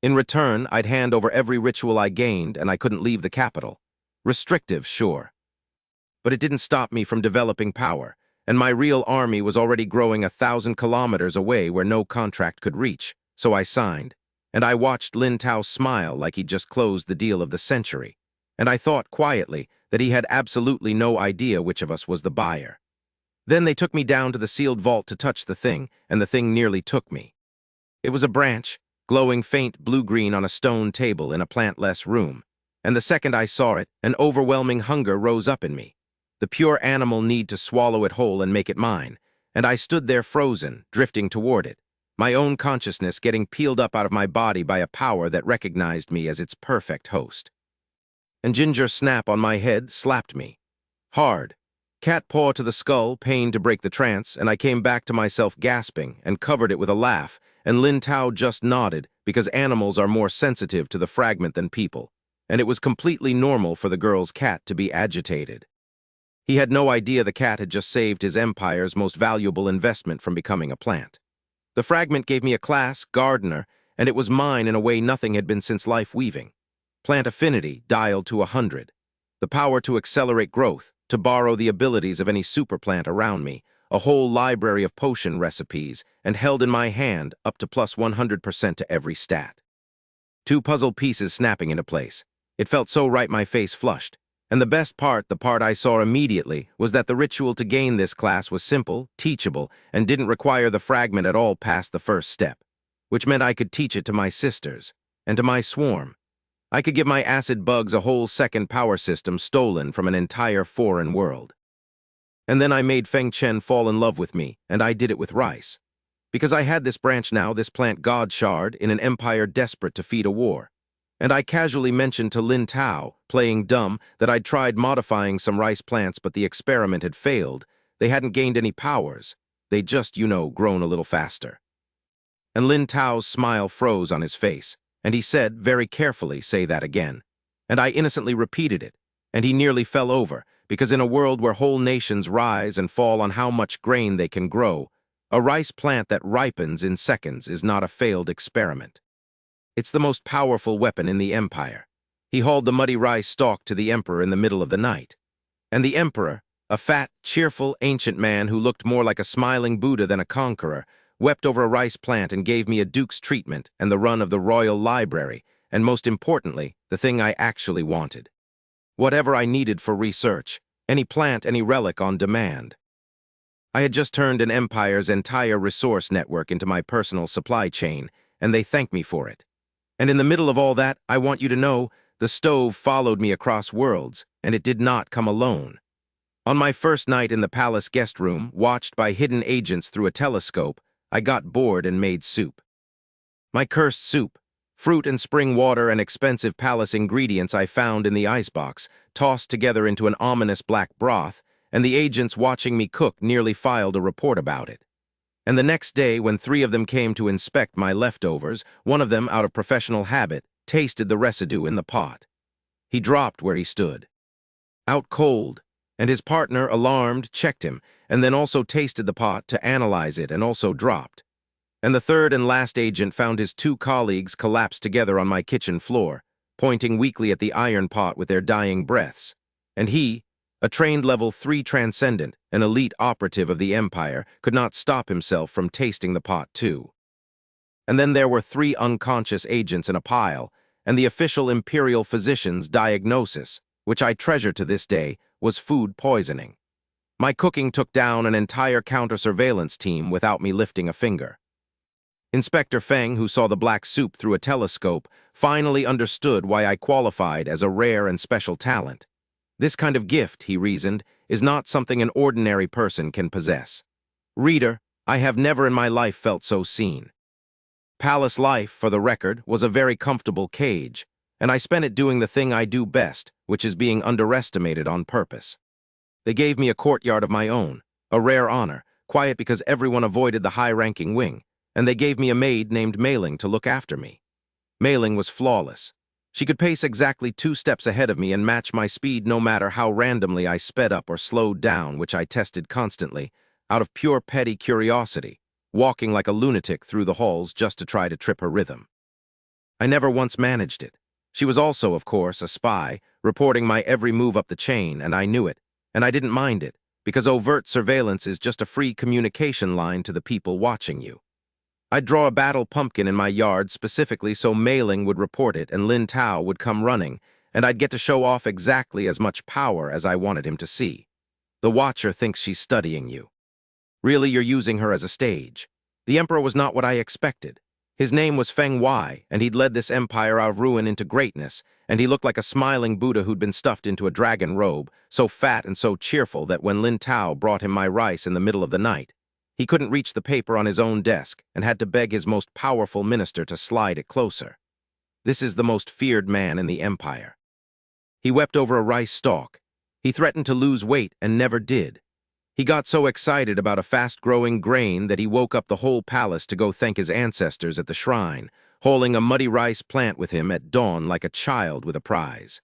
In return, I'd hand over every ritual I gained, and I couldn't leave the capital. Restrictive, sure. But it didn't stop me from developing power, and my real army was already growing 1,000 kilometers away where no contract could reach. So I signed, and I watched Lin Tao smile like he'd just closed the deal of the century, and I thought quietly that he had absolutely no idea which of us was the buyer. Then they took me down to the sealed vault to touch the thing, and the thing nearly took me. It was a branch, glowing faint blue-green on a stone table in a plant-less room, and the second I saw it, an overwhelming hunger rose up in me, the pure animal need to swallow it whole and make it mine, and I stood there frozen, drifting toward it, my own consciousness getting peeled up out of my body by a power that recognized me as its perfect host. And Ginger Snap on my head slapped me. Hard. Cat paw to the skull, pain to break the trance, and I came back to myself gasping and covered it with a laugh, and Lin Tao just nodded because animals are more sensitive to the fragment than people, and it was completely normal for the girl's cat to be agitated. He had no idea the cat had just saved his empire's most valuable investment from becoming a plant. The fragment gave me a class, gardener, and it was mine in a way nothing had been since life weaving. Plant affinity dialed to 100. The power to accelerate growth, to borrow the abilities of any superplant around me, a whole library of potion recipes, and held in my hand up to plus 100% to every stat. 2 puzzle pieces snapping into place. It felt so right my face flushed. And the best part, the part I saw immediately, was that the ritual to gain this class was simple, teachable, and didn't require the fragment at all past the first step, which meant I could teach it to my sisters, and to my swarm. I could give my acid bugs a whole second power system stolen from an entire foreign world. And then I made Feng Chen fall in love with me, and I did it with rice. Because I had this branch now, this plant god shard, in an empire desperate to feed a war. And I casually mentioned to Lin Tao, playing dumb, that I'd tried modifying some rice plants but the experiment had failed. They hadn't gained any powers. They'd just, grown a little faster. And Lin Tao's smile froze on his face, and he said, very carefully, say that again. And I innocently repeated it, and he nearly fell over, because in a world where whole nations rise and fall on how much grain they can grow, a rice plant that ripens in seconds is not a failed experiment. It's the most powerful weapon in the empire. He hauled the muddy rice stalk to the emperor in the middle of the night. And the emperor, a fat, cheerful, ancient man who looked more like a smiling Buddha than a conqueror, wept over a rice plant and gave me a duke's treatment and the run of the royal library, and most importantly, the thing I actually wanted. Whatever I needed for research, any plant, any relic on demand. I had just turned an empire's entire resource network into my personal supply chain, and they thanked me for it. And in the middle of all that, I want you to know, the stove followed me across worlds, and it did not come alone. On my first night in the palace guest room, watched by hidden agents through a telescope, I got bored and made soup. My cursed soup, fruit and spring water and expensive palace ingredients I found in the icebox, tossed together into an ominous black broth, and the agents watching me cook nearly filed a report about it. And the next day, when 3 of them came to inspect my leftovers, one of them, out of professional habit, tasted the residue in the pot. He dropped where he stood, out cold, and his partner, alarmed, checked him, and then also tasted the pot to analyze it and also dropped. And the third and last agent found his 2 colleagues collapsed together on my kitchen floor, pointing weakly at the iron pot with their dying breaths. And he, a trained level 3 transcendent, an elite operative of the Empire, could not stop himself from tasting the pot too. And then there were 3 unconscious agents in a pile, and the official imperial physician's diagnosis, which I treasure to this day, was food poisoning. My cooking took down an entire counter-surveillance team without me lifting a finger. Inspector Feng, who saw the black soup through a telescope, finally understood why I qualified as a rare and special talent. This kind of gift, he reasoned, is not something an ordinary person can possess. Reader, I have never in my life felt so seen. Palace life, for the record, was a very comfortable cage, and I spent it doing the thing I do best, which is being underestimated on purpose. They gave me a courtyard of my own, a rare honor, quiet because everyone avoided the high-ranking wing, and they gave me a maid named Mei Ling to look after me. Mei Ling was flawless. She could pace exactly 2 steps ahead of me and match my speed no matter how randomly I sped up or slowed down, which I tested constantly, out of pure petty curiosity, walking like a lunatic through the halls just to try to trip her rhythm. I never once managed it. She was also, of course, a spy, reporting my every move up the chain, and I knew it, and I didn't mind it, because overt surveillance is just a free communication line to the people watching you. I'd draw a battle pumpkin in my yard specifically so Mei Ling would report it and Lin Tao would come running, and I'd get to show off exactly as much power as I wanted him to see. The watcher thinks she's studying you. Really, you're using her as a stage. The emperor was not what I expected. His name was Feng Wai, and he'd led this empire out of ruin into greatness, and he looked like a smiling Buddha who'd been stuffed into a dragon robe, so fat and so cheerful that when Lin Tao brought him my rice in the middle of the night, he couldn't reach the paper on his own desk and had to beg his most powerful minister to slide it closer. This is the most feared man in the empire. He wept over a rice stalk. He threatened to lose weight and never did. He got so excited about a fast-growing grain that he woke up the whole palace to go thank his ancestors at the shrine, hauling a muddy rice plant with him at dawn like a child with a prize.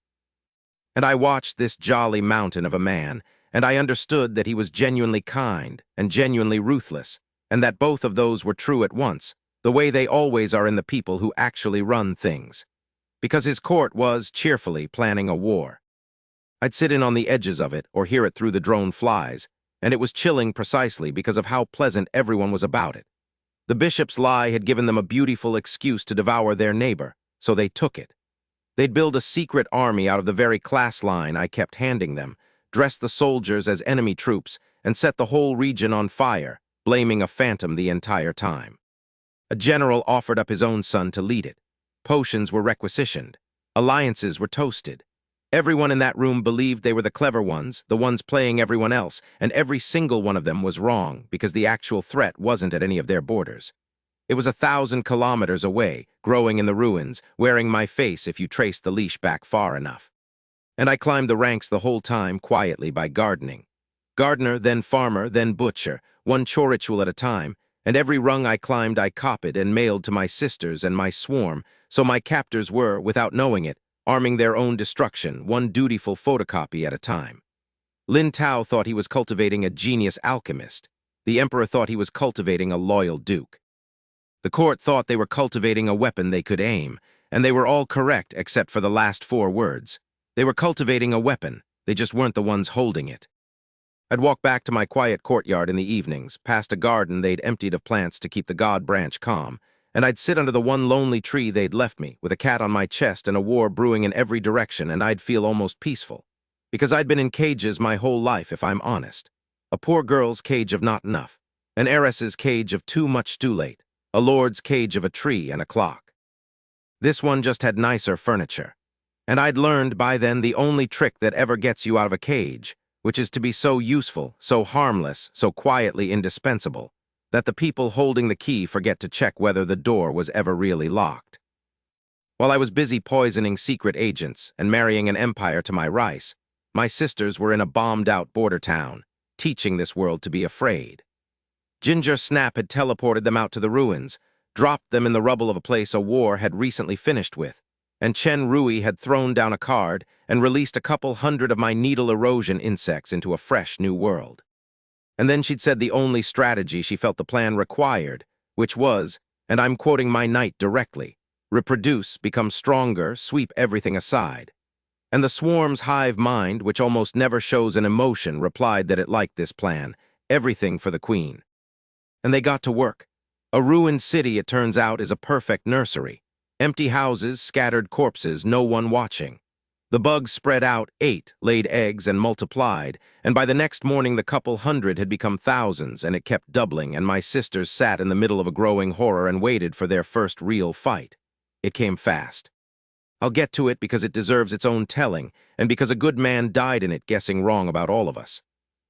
And I watched this jolly mountain of a man, and I understood that he was genuinely kind and genuinely ruthless, and that both of those were true at once, the way they always are in the people who actually run things. Because his court was, cheerfully, planning a war. I'd sit in on the edges of it or hear it through the drone flies, and it was chilling precisely because of how pleasant everyone was about it. The bishop's lie had given them a beautiful excuse to devour their neighbor, so they took it. They'd build a secret army out of the very class line I kept handing them, dress the soldiers as enemy troops, and set the whole region on fire, blaming a phantom the entire time. A general offered up his own son to lead it. Potions were requisitioned. Alliances were toasted. Everyone in that room believed they were the clever ones, the ones playing everyone else, and every single one of them was wrong because the actual threat wasn't at any of their borders. It was 1,000 kilometers away, growing in the ruins, wearing my face if you traced the leash back far enough. And I climbed the ranks the whole time quietly by gardening. Gardener, then farmer, then butcher, one chore ritual at a time, and every rung I climbed I copied and mailed to my sisters and my swarm, so my captors were, without knowing it, arming their own destruction, one dutiful photocopy at a time. Lin Tao thought he was cultivating a genius alchemist. The emperor thought he was cultivating a loyal duke. The court thought they were cultivating a weapon they could aim, and they were all correct except for the last 4 words. They were cultivating a weapon, they just weren't the ones holding it. I'd walk back to my quiet courtyard in the evenings, past a garden they'd emptied of plants to keep the god branch calm, and I'd sit under the one lonely tree they'd left me, with a cat on my chest and a war brewing in every direction, and I'd feel almost peaceful. Because I'd been in cages my whole life, if I'm honest. A poor girl's cage of not enough, an heiress's cage of too much too late, a lord's cage of a tree and a clock. This one just had nicer furniture. And I'd learned by then the only trick that ever gets you out of a cage, which is to be so useful, so harmless, so quietly indispensable, that the people holding the key forget to check whether the door was ever really locked. While I was busy poisoning secret agents and marrying an empire to my rice, my sisters were in a bombed-out border town, teaching this world to be afraid. Ginger Snap had teleported them out to the ruins, dropped them in the rubble of a place a war had recently finished with, and Chen Rui had thrown down a card and released a couple hundred of my needle erosion insects into a fresh new world. And then she'd said the only strategy she felt the plan required, which was, and I'm quoting my knight directly, reproduce, become stronger, sweep everything aside. And the swarm's hive mind, which almost never shows an emotion, replied that it liked this plan, everything for the queen. And they got to work. A ruined city, it turns out, is a perfect nursery. Empty houses, scattered corpses, no one watching. The bugs spread out, ate, laid eggs, and multiplied, and by the next morning the couple hundred had become thousands, and it kept doubling, and my sisters sat in the middle of a growing horror and waited for their first real fight. It came fast. I'll get to it because it deserves its own telling, and because a good man died in it guessing wrong about all of us.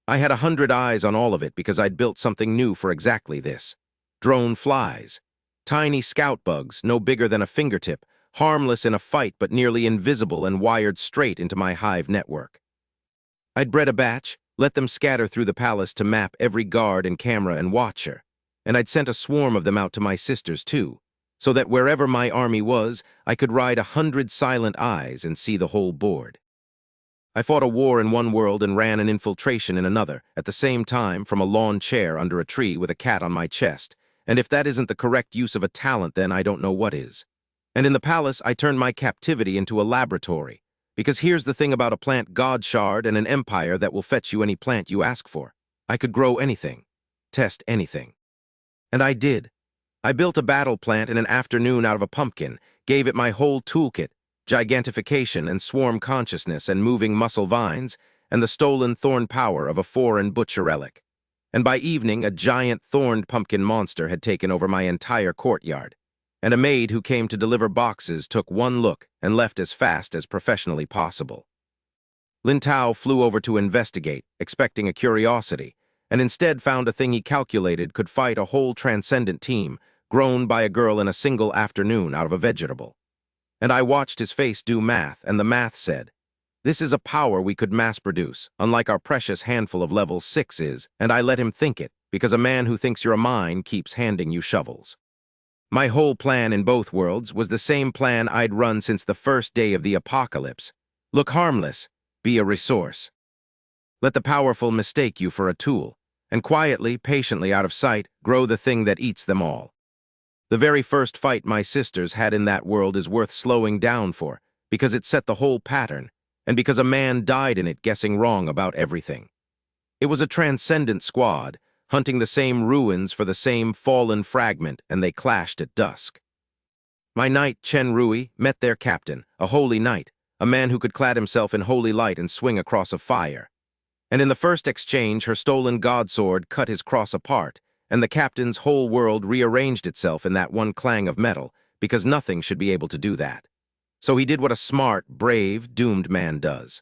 I had 100 eyes on all of it because I'd built something new for exactly this. Drone flies. Tiny scout bugs, no bigger than a fingertip, harmless in a fight but nearly invisible and wired straight into my hive network. I'd bred a batch, let them scatter through the palace to map every guard and camera and watcher, and I'd sent a swarm of them out to my sisters too, so that wherever my army was, I could ride 100 silent eyes and see the whole board. I fought a war in one world and ran an infiltration in another, at the same time from a lawn chair under a tree with a cat on my chest, and if that isn't the correct use of a talent, then I don't know what is. And in the palace, I turned my captivity into a laboratory, because here's the thing about a plant god shard and an empire that will fetch you any plant you ask for. I could grow anything, test anything. And I did. I built a battle plant in an afternoon out of a pumpkin, gave it my whole toolkit, gigantification and swarm consciousness and moving muscle vines, and the stolen thorn power of a foreign butcher relic. And by evening, a giant thorned pumpkin monster had taken over my entire courtyard, and a maid who came to deliver boxes took one look and left as fast as professionally possible. Lin Tao flew over to investigate, expecting a curiosity, and instead found a thing he calculated could fight a whole transcendent team, grown by a girl in a single afternoon out of a vegetable. And I watched his face do math, and the math said, this is a power we could mass-produce, unlike our precious handful of level 6 is, and I let him think it, because a man who thinks you're a mine keeps handing you shovels. My whole plan in both worlds was the same plan I'd run since the first day of the apocalypse. Look harmless, be a resource. Let the powerful mistake you for a tool, and quietly, patiently out of sight, grow the thing that eats them all. The very first fight my sisters had in that world is worth slowing down for, because it set the whole pattern, and because a man died in it guessing wrong about everything. It was a transcendent squad, hunting the same ruins for the same fallen fragment, and they clashed at dusk. My knight, Chen Rui, met their captain, a holy knight, a man who could clad himself in holy light and swing a cross of fire. And in the first exchange, her stolen godsword cut his cross apart, and the captain's whole world rearranged itself in that one clang of metal, because nothing should be able to do that. So he did what a smart, brave, doomed man does.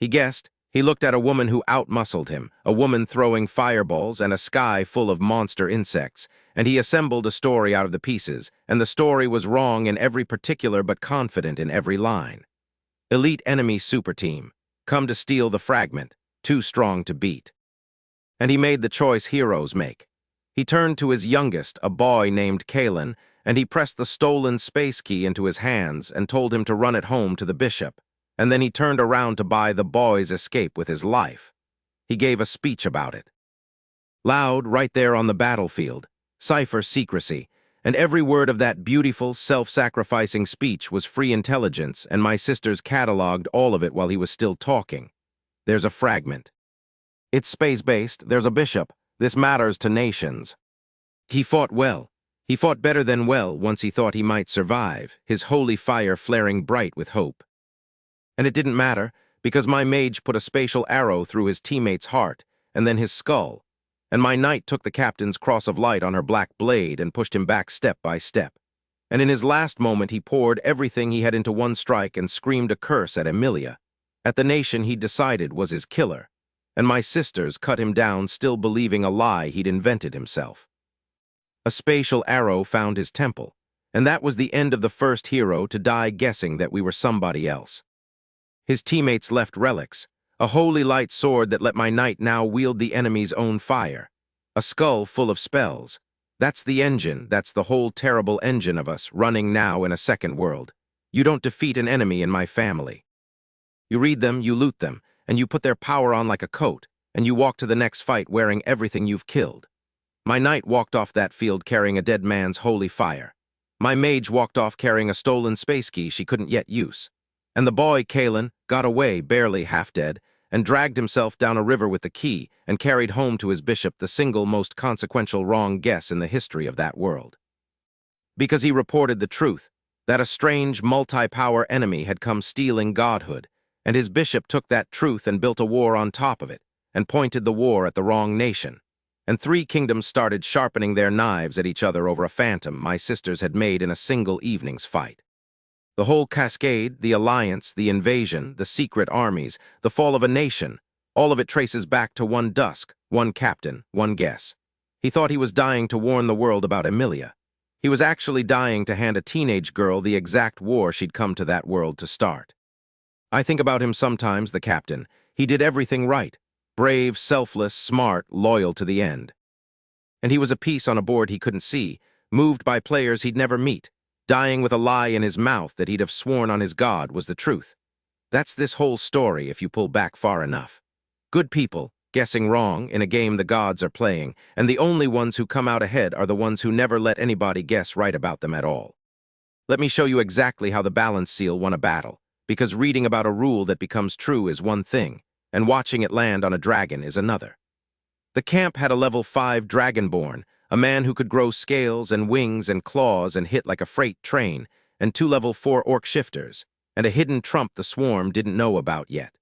He guessed. He looked at a woman who outmuscled him, a woman throwing fireballs and a sky full of monster insects, and he assembled a story out of the pieces, and the story was wrong in every particular but confident in every line. Elite enemy super team, come to steal the fragment, too strong to beat. And he made the choice heroes make. He turned to his youngest, a boy named Kalen, and he pressed the stolen space key into his hands and told him to run it home to the bishop. And then he turned around to buy the boy's escape with his life. He gave a speech about it. Loud, right there on the battlefield, cipher secrecy, and every word of that beautiful, self-sacrificing speech was free intelligence, and my sisters cataloged all of it while he was still talking. There's a fragment. It's space-based, there's a bishop. This matters to nations. He fought well. He fought better than well once he thought he might survive, his holy fire flaring bright with hope. And it didn't matter, because my mage put a spatial arrow through his teammate's heart, and then his skull, and my knight took the captain's cross of light on her black blade and pushed him back step by step. And in his last moment he poured everything he had into one strike and screamed a curse at Emilia, at the nation he decided was his killer, and my sisters cut him down still believing a lie he'd invented himself. A spatial arrow found his temple, and that was the end of the first hero to die guessing that we were somebody else. His teammates left relics, a holy light sword that let my knight now wield the enemy's own fire, a skull full of spells. That's the engine, that's the whole terrible engine of us running now in a second world. You don't defeat an enemy in my family. You read them, you loot them, and you put their power on like a coat, and you walk to the next fight wearing everything you've killed. My knight walked off that field carrying a dead man's holy fire. My mage walked off carrying a stolen space key she couldn't yet use. And the boy, Kalen, got away, barely half-dead, and dragged himself down a river with the key and carried home to his bishop the single most consequential wrong guess in the history of that world. Because he reported the truth, that a strange, multi-power enemy had come stealing godhood, and his bishop took that truth and built a war on top of it, and pointed the war at the wrong nation. And 3 kingdoms started sharpening their knives at each other over a phantom my sisters had made in a single evening's fight. The whole cascade, the alliance, the invasion, the secret armies, the fall of a nation, all of it traces back to one dusk, one captain, one guess. He thought he was dying to warn the world about Emilia. He was actually dying to hand a teenage girl the exact war she'd come to that world to start. I think about him sometimes, the captain. He did everything right. Brave, selfless, smart, loyal to the end. And he was a piece on a board he couldn't see, moved by players he'd never meet, dying with a lie in his mouth that he'd have sworn on his God was the truth. That's this whole story if you pull back far enough. Good people, guessing wrong in a game the gods are playing, and the only ones who come out ahead are the ones who never let anybody guess right about them at all. Let me show you exactly how the balance seal won a battle, because reading about a rule that becomes true is one thing, and watching it land on a dragon is another. The camp had a level 5 dragonborn, a man who could grow scales and wings and claws and hit like a freight train, and 2 level 4 orc shifters, and a hidden trump the swarm didn't know about yet.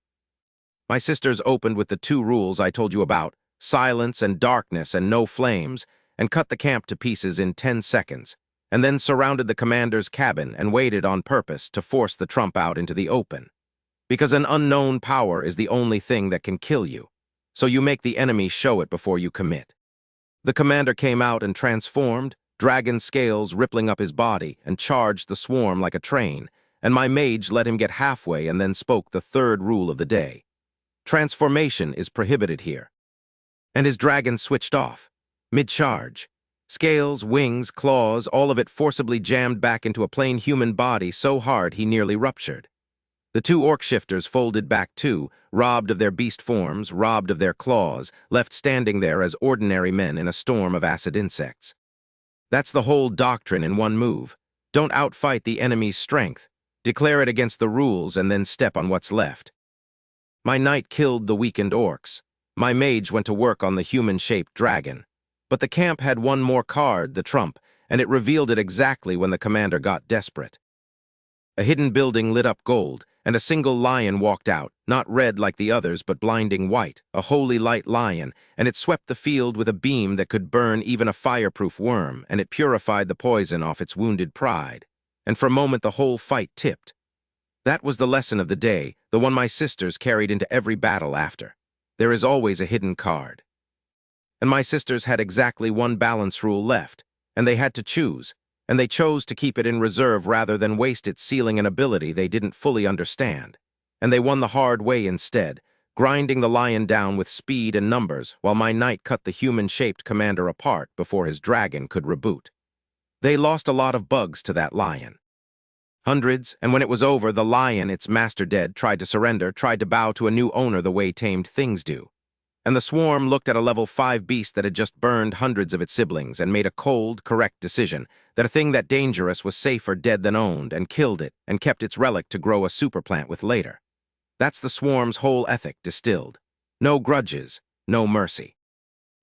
My sisters opened with the 2 rules I told you about, silence and darkness and no flames, and cut the camp to pieces in 10 seconds, and then surrounded the commander's cabin and waited on purpose to force the trump out into the open. Because an unknown power is the only thing that can kill you, so you make the enemy show it before you commit. The commander came out and transformed, dragon scales rippling up his body, and charged the swarm like a train, and my mage let him get halfway and then spoke the 3rd rule of the day. Transformation is prohibited here. And his dragon switched off, mid-charge. Scales, wings, claws, all of it forcibly jammed back into a plain human body so hard he nearly ruptured. The 2 orc shifters folded back too, robbed of their beast forms, robbed of their claws, left standing there as ordinary men in a storm of acid insects. That's the whole doctrine in one move. Don't outfight the enemy's strength. Declare it against the rules and then step on what's left. My knight killed the weakened orcs. My mage went to work on the human-shaped dragon. But the camp had one more card, the trump, and it revealed it exactly when the commander got desperate. A hidden building lit up gold, and a single lion walked out, not red like the others but blinding white, a holy light lion, and it swept the field with a beam that could burn even a fireproof worm, and it purified the poison off its wounded pride. and for a moment the whole fight tipped. That was the lesson of the day, the one my sisters carried into every battle after. There is always a hidden card. And my sisters had exactly one balance rule left, and they had to choose, and they chose to keep it in reserve rather than waste it sealing an ability they didn't fully understand. And they won the hard way instead, grinding the lion down with speed and numbers while my knight cut the human-shaped commander apart before his dragon could reboot. They lost a lot of bugs to that lion. Hundreds, and when it was over, the lion, its master dead, tried to surrender, tried to bow to a new owner the way tamed things do. And the swarm looked at a level 5 beast that had just burned hundreds of its siblings and made a cold, correct decision that a thing that dangerous was safer dead than owned, and killed it and kept its relic to grow a superplant with later. That's the swarm's whole ethic distilled. No grudges, no mercy.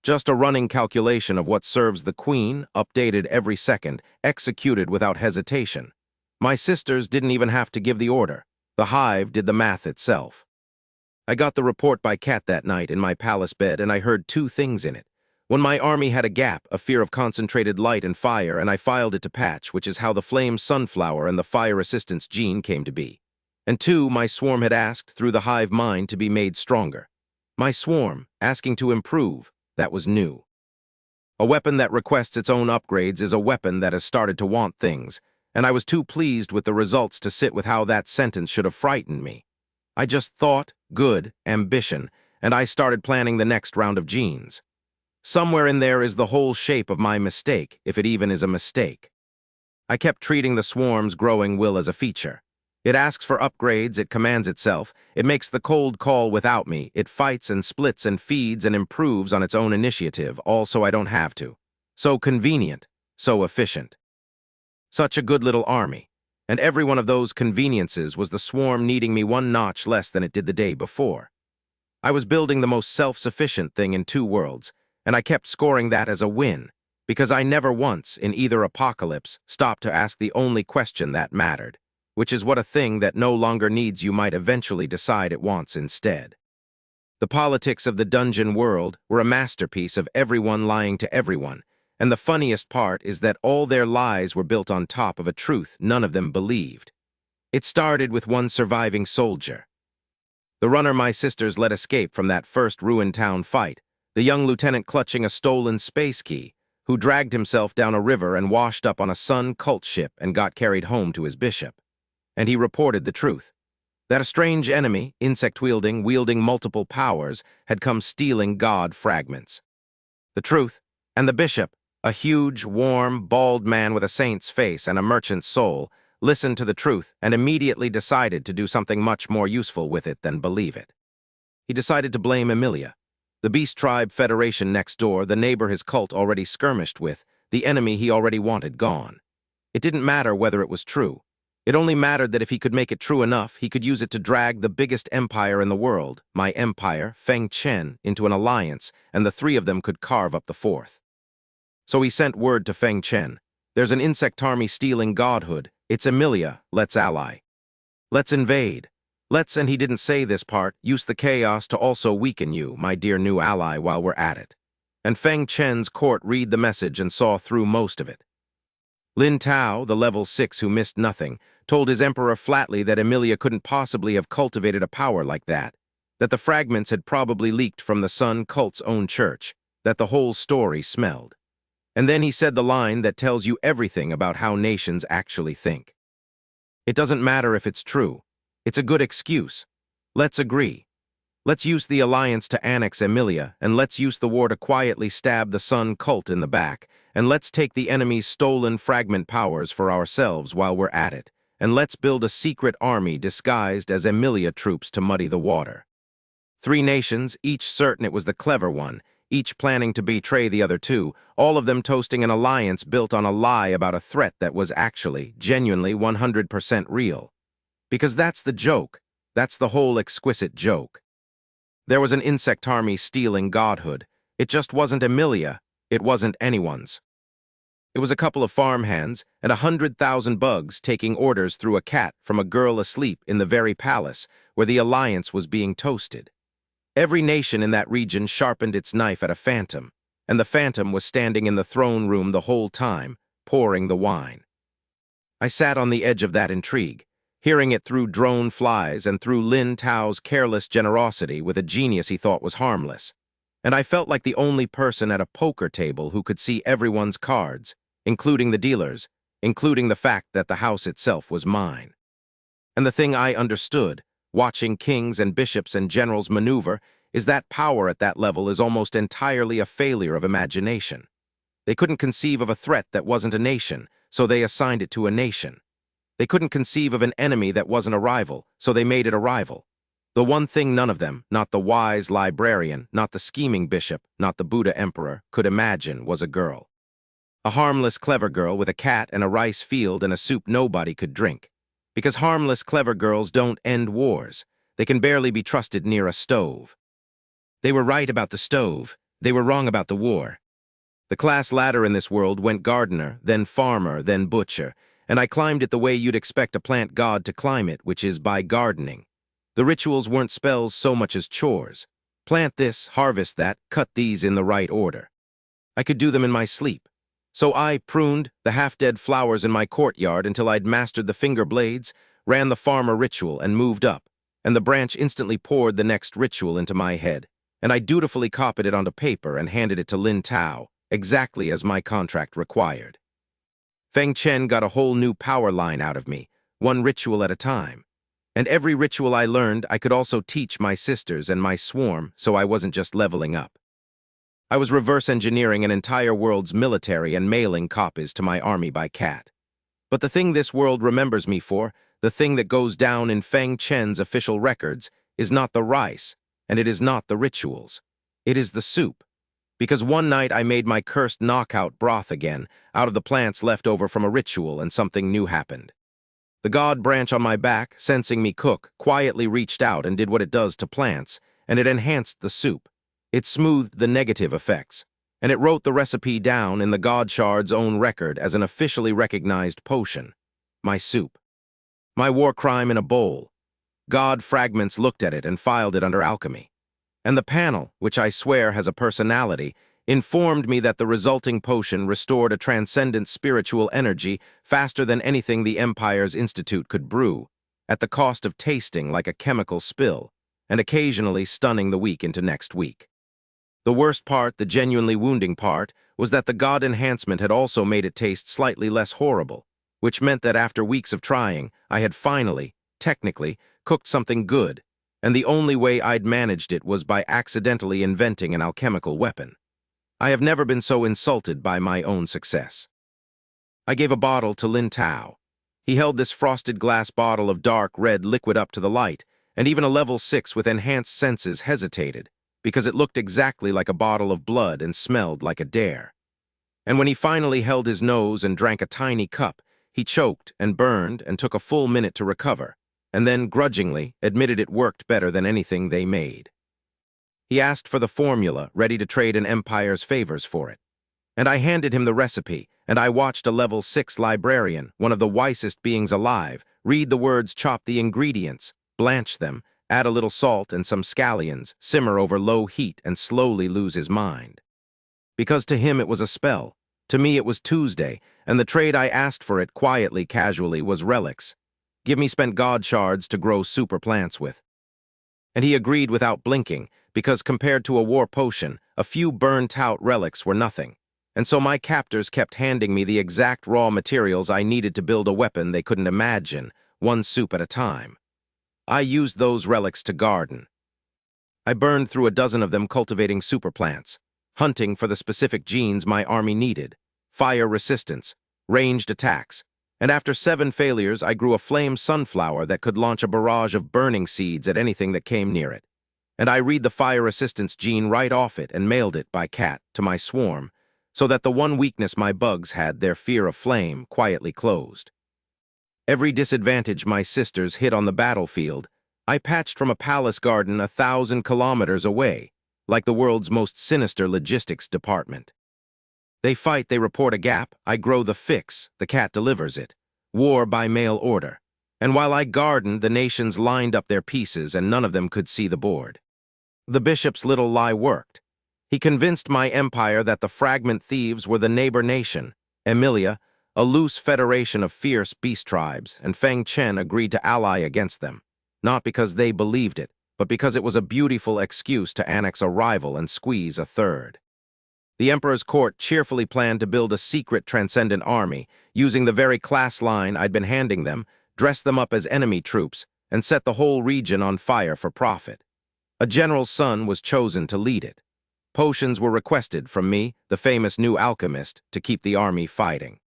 Just a running calculation of what serves the queen, updated every second, executed without hesitation. My sisters didn't even have to give the order. The hive did the math itself. I got the report by Cat that night in my palace bed, and I heard two things in it. When my army had a gap, a fear of concentrated light and fire, and I filed it to patch, which is how the flame sunflower and the fire assistance gene came to be. And two, my swarm had asked, through the hive mind, to be made stronger. My swarm, asking to improve, that was new. A weapon that requests its own upgrades is a weapon that has started to want things, and I was too pleased with the results to sit with how that sentence should have frightened me. I just thought, good, ambition, and I started planning the next round of genes. Somewhere in there is the whole shape of my mistake, if it even is a mistake. I kept treating the swarm's growing will as a feature. It asks for upgrades, it commands itself, it makes the cold call without me, it fights and splits and feeds and improves on its own initiative, all so I don't have to. So convenient, so efficient. Such a good little army. And every one of those conveniences was the swarm needing me one notch less than it did the day before. I was building the most self-sufficient thing in two worlds, and I kept scoring that as a win, because I never once, in either apocalypse, stopped to ask the only question that mattered, which is what a thing that no longer needs you might eventually decide it wants instead. The politics of the dungeon world were a masterpiece of everyone lying to everyone, and the funniest part is that all their lies were built on top of a truth none of them believed. It started with one surviving soldier. The runner my sisters let escape from that first ruined town fight, the young lieutenant clutching a stolen space key, who dragged himself down a river and washed up on a Sun cult ship and got carried home to his bishop. And he reported the truth. That a strange enemy, insect-wielding, wielding multiple powers, had come stealing God fragments. The truth, and the bishop, a huge, warm, bald man with a saint's face and a merchant's soul, listened to the truth and immediately decided to do something much more useful with it than believe it. He decided to blame Emilia, the Beast Tribe Federation next door, the neighbor his cult already skirmished with, the enemy he already wanted gone. It didn't matter whether it was true. It only mattered that if he could make it true enough, he could use it to drag the biggest empire in the world, my empire, Feng Chen, into an alliance, and the three of them could carve up the fourth. So he sent word to Feng Chen. There's an insect army stealing godhood. It's Emilia. Let's ally. Let's invade. Let's, and he didn't say this part, use the chaos to also weaken you, my dear new ally, while we're at it. And Feng Chen's court read the message and saw through most of it. Lin Tao, the level 6 who missed nothing, told his emperor flatly that Emilia couldn't possibly have cultivated a power like that the fragments had probably leaked from the Sun cult's own church, that the whole story smelled. And then he said the line that tells you everything about how nations actually think. It doesn't matter if it's true. It's a good excuse. Let's agree. Let's use the alliance to annex Emilia, and let's use the war to quietly stab the Sun cult in the back, and let's take the enemy's stolen fragment powers for ourselves while we're at it, and let's build a secret army disguised as Emilia troops to muddy the water. 3 nations, each certain it was the clever one, each planning to betray the other 2, all of them toasting an alliance built on a lie about a threat that was actually, genuinely 100% real. Because that's the joke. That's the whole exquisite joke. There was an insect army stealing godhood. It just wasn't Emilia. It wasn't anyone's. It was a couple of farmhands and 100,000 bugs taking orders through a cat from a girl asleep in the very palace where the alliance was being toasted. Every nation in that region sharpened its knife at a phantom, and the phantom was standing in the throne room the whole time, pouring the wine. I sat on the edge of that intrigue, hearing it through drone flies and through Lin Tao's careless generosity with a genius he thought was harmless. And I felt like the only person at a poker table who could see everyone's cards, including the dealers, including the fact that the house itself was mine. And the thing I understood, watching kings and bishops and generals maneuver, is that power at that level is almost entirely a failure of imagination. They couldn't conceive of a threat that wasn't a nation, so they assigned it to a nation. They couldn't conceive of an enemy that wasn't a rival, so they made it a rival. The one thing none of them, not the wise librarian, not the scheming bishop, not the Buddha emperor, could imagine was a girl. A harmless, clever girl with a cat and a rice field and a soup nobody could drink. Because harmless, clever girls don't end wars. They can barely be trusted near a stove. They were right about the stove. They were wrong about the war. The class ladder in this world went gardener, then farmer, then butcher, and I climbed it the way you'd expect a plant god to climb it, which is by gardening. The rituals weren't spells so much as chores. Plant this, harvest that, cut these in the right order. I could do them in my sleep. So I pruned the half-dead flowers in my courtyard until I'd mastered the finger blades, ran the farmer ritual, and moved up, and the branch instantly poured the next ritual into my head, and I dutifully copied it onto paper and handed it to Lin Tao, exactly as my contract required. Feng Chen got a whole new power line out of me, one ritual at a time. And every ritual I learned, I could also teach my sisters and my swarm, so I wasn't just leveling up. I was reverse engineering an entire world's military and mailing copies to my army by cat. But the thing this world remembers me for, the thing that goes down in Feng Chen's official records, is not the rice, and it is not the rituals. It is the soup. Because one night I made my cursed knockout broth again, out of the plants left over from a ritual, and something new happened. The god branch on my back, sensing me cook, quietly reached out and did what it does to plants, and it enhanced the soup. It smoothed the negative effects, and it wrote the recipe down in the god shard's own record as an officially recognized potion. My soup. My war crime in a bowl. God fragments looked at it and filed it under alchemy. And the panel, which I swear has a personality, informed me that the resulting potion restored a transcendent spiritual energy faster than anything the Empire's Institute could brew, at the cost of tasting like a chemical spill, and occasionally stunning the weak into next week. The worst part, the genuinely wounding part, was that the god enhancement had also made it taste slightly less horrible, which meant that after weeks of trying, I had finally, technically, cooked something good, and the only way I'd managed it was by accidentally inventing an alchemical weapon. I have never been so insulted by my own success. I gave a bottle to Lin Tao. He held this frosted glass bottle of dark red liquid up to the light, and even a level 6 with enhanced senses hesitated, because it looked exactly like a bottle of blood and smelled like a dare. And when he finally held his nose and drank a tiny cup, he choked and burned and took a full minute to recover, and then, grudgingly, admitted it worked better than anything they made. He asked for the formula, ready to trade an empire's favors for it. And I handed him the recipe, and I watched a level 6 librarian, one of the wisest beings alive, read the words, chop the ingredients, blanch them, add a little salt and some scallions, simmer over low heat, and slowly lose his mind. Because to him it was a spell. To me it was Tuesday, and the trade I asked for it quietly, casually, was relics. Give me spent god shards to grow super plants with. And he agreed without blinking, because compared to a war potion, a few burnt-out relics were nothing. And so my captors kept handing me the exact raw materials I needed to build a weapon they couldn't imagine, one soup at a time. I used those relics to garden. I burned through a dozen of them cultivating super plants, hunting for the specific genes my army needed, fire resistance, ranged attacks, and after 7 failures I grew a flame sunflower that could launch a barrage of burning seeds at anything that came near it. And I read the fire resistance gene right off it and mailed it by cat to my swarm, so that the one weakness my bugs had, their fear of flame, quietly closed. Every disadvantage my sisters hit on the battlefield, I patched from a palace garden 1,000 kilometers away, like the world's most sinister logistics department. They fight, they report a gap, I grow the fix, the cat delivers it. War by mail order. And while I gardened, the nations lined up their pieces and none of them could see the board. The bishop's little lie worked. He convinced my empire that the fragment thieves were the neighbor nation, Emilia, a loose federation of fierce beast tribes, and Feng Chen agreed to ally against them, not because they believed it, but because it was a beautiful excuse to annex a rival and squeeze a third. The emperor's court cheerfully planned to build a secret transcendent army, using the very class line I'd been handing them, dress them up as enemy troops, and set the whole region on fire for profit. A general's son was chosen to lead it. Potions were requested from me, the famous new alchemist, to keep the army fighting.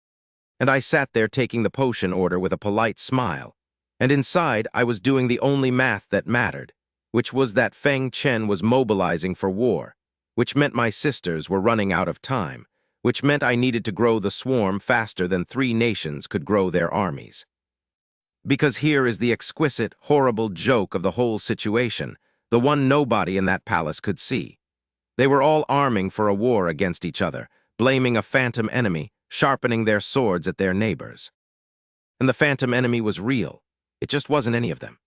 And I sat there taking the potion order with a polite smile. And inside, I was doing the only math that mattered, which was that Feng Chen was mobilizing for war, which meant my sisters were running out of time, which meant I needed to grow the swarm faster than 3 nations could grow their armies. Because here is the exquisite, horrible joke of the whole situation, the one nobody in that palace could see. They were all arming for a war against each other, blaming a phantom enemy, sharpening their swords at their neighbors. And the phantom enemy was real. It just wasn't any of them.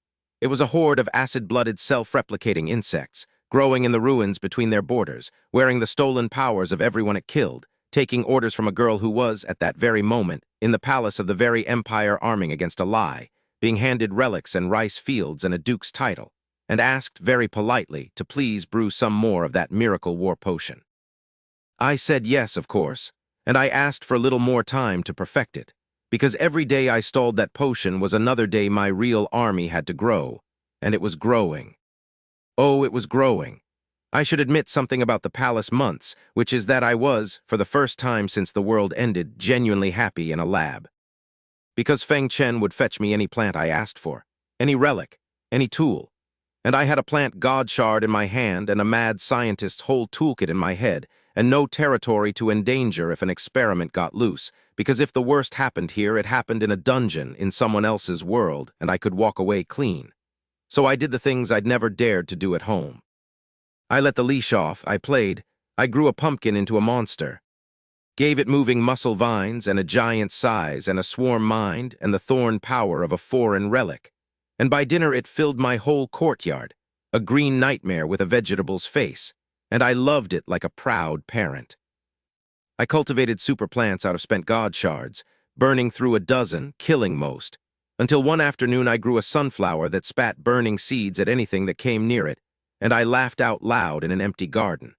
It was a horde of acid-blooded, self-replicating insects, growing in the ruins between their borders, wearing the stolen powers of everyone it killed, taking orders from a girl who was, at that very moment, in the palace of the very empire arming against a lie, being handed relics and rice fields and a duke's title, and asked very politely to please brew some more of that miracle war potion. I said yes, of course, and I asked for a little more time to perfect it, because every day I stalled that potion was another day my real army had to grow, and it was growing. Oh, it was growing. I should admit something about the palace months, which is that I was, for the first time since the world ended, genuinely happy in a lab. Because Feng Chen would fetch me any plant I asked for, any relic, any tool, and I had a plant god shard in my hand and a mad scientist's whole toolkit in my head, and no territory to endanger if an experiment got loose, because if the worst happened here, it happened in a dungeon in someone else's world, and I could walk away clean. So I did the things I'd never dared to do at home. I let the leash off, I played, I grew a pumpkin into a monster, gave it moving muscle vines and a giant size and a swarm mind and the thorn power of a foreign relic, and by dinner it filled my whole courtyard, a green nightmare with a vegetable's face, and I loved it like a proud parent. I cultivated super plants out of spent god shards, burning through a dozen, killing most, until one afternoon I grew a sunflower that spat burning seeds at anything that came near it, and I laughed out loud in an empty garden.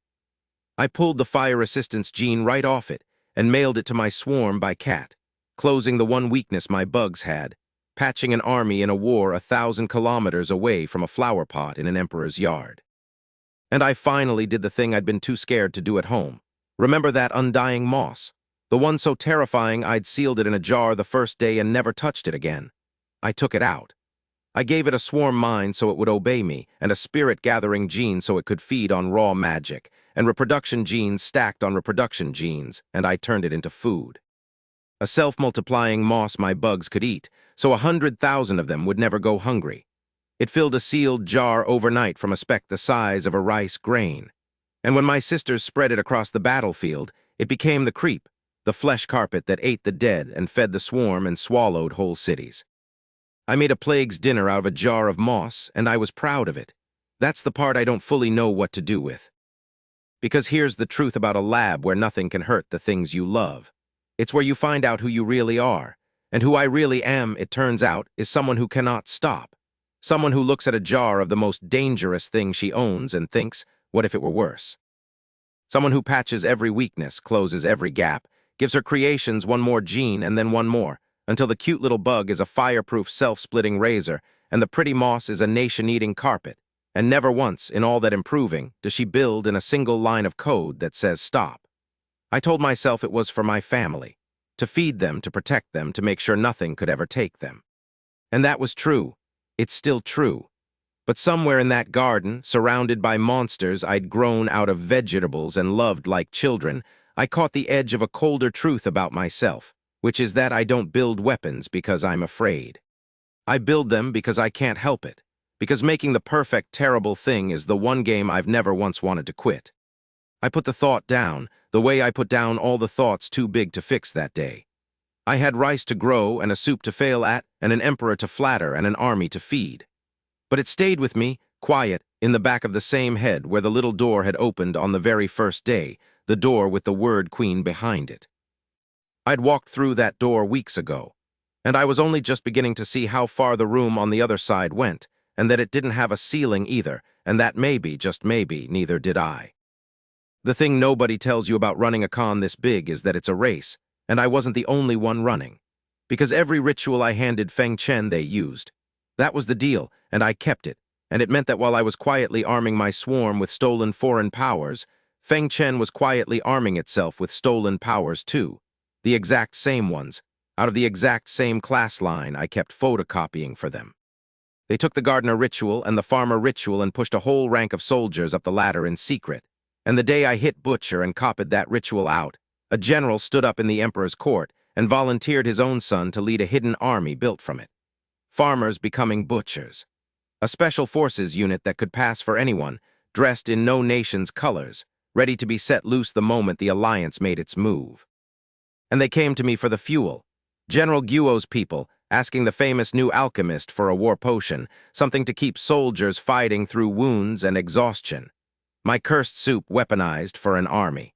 I pulled the fire resistance gene right off it and mailed it to my swarm by cat, closing the one weakness my bugs had, patching an army in a war 1,000 kilometers away from a flower pot in an emperor's yard. And I finally did the thing I'd been too scared to do at home. Remember that undying moss? The one so terrifying I'd sealed it in a jar the first day and never touched it again. I took it out. I gave it a swarm mind so it would obey me, and a spirit-gathering gene so it could feed on raw magic, and reproduction genes stacked on reproduction genes, and I turned it into food. A self-multiplying moss my bugs could eat, so 100,000 of them would never go hungry. It filled a sealed jar overnight from a speck the size of a rice grain. And when my sisters spread it across the battlefield, it became the creep, the flesh carpet that ate the dead and fed the swarm and swallowed whole cities. I made a plague's dinner out of a jar of moss, and I was proud of it. That's the part I don't fully know what to do with. Because here's the truth about a lab where nothing can hurt the things you love. It's where you find out who you really are, and who I really am, it turns out, is someone who cannot stop. Someone who looks at a jar of the most dangerous thing she owns and thinks, what if it were worse? Someone who patches every weakness, closes every gap, gives her creations one more gene and then one more, until the cute little bug is a fireproof self-splitting razor and the pretty moss is a nation-eating carpet, and never once, in all that improving, does she build in a single line of code that says stop. I told myself it was for my family, to feed them, to protect them, to make sure nothing could ever take them. And that was true. It's still true. But somewhere in that garden, surrounded by monsters I'd grown out of vegetables and loved like children, I caught the edge of a colder truth about myself, which is that I don't build weapons because I'm afraid. I build them because I can't help it, because making the perfect, terrible thing is the one game I've never once wanted to quit. I put the thought down, the way I put down all the thoughts too big to fix that day. I had rice to grow and a soup to fail at and an emperor to flatter and an army to feed. But it stayed with me, quiet, in the back of the same head where the little door had opened on the very first day, the door with the word queen behind it. I'd walked through that door weeks ago, and I was only just beginning to see how far the room on the other side went, and that it didn't have a ceiling either, and that maybe, just maybe, neither did I. The thing nobody tells you about running a con this big is that it's a race, and I wasn't the only one running. Because every ritual I handed Feng Chen they used. That was the deal, and I kept it, and it meant that while I was quietly arming my swarm with stolen foreign powers, Feng Chen was quietly arming itself with stolen powers too. The exact same ones, out of the exact same class line I kept photocopying for them. They took the gardener ritual and the farmer ritual and pushed a whole rank of soldiers up the ladder in secret. And the day I hit Butcher and copied that ritual out, a general stood up in the emperor's court and volunteered his own son to lead a hidden army built from it. Farmers becoming butchers. A special forces unit that could pass for anyone, dressed in no nation's colors, ready to be set loose the moment the alliance made its move. And they came to me for the fuel. General Guo's people, asking the famous new alchemist for a war potion, something to keep soldiers fighting through wounds and exhaustion. My cursed soup weaponized for an army.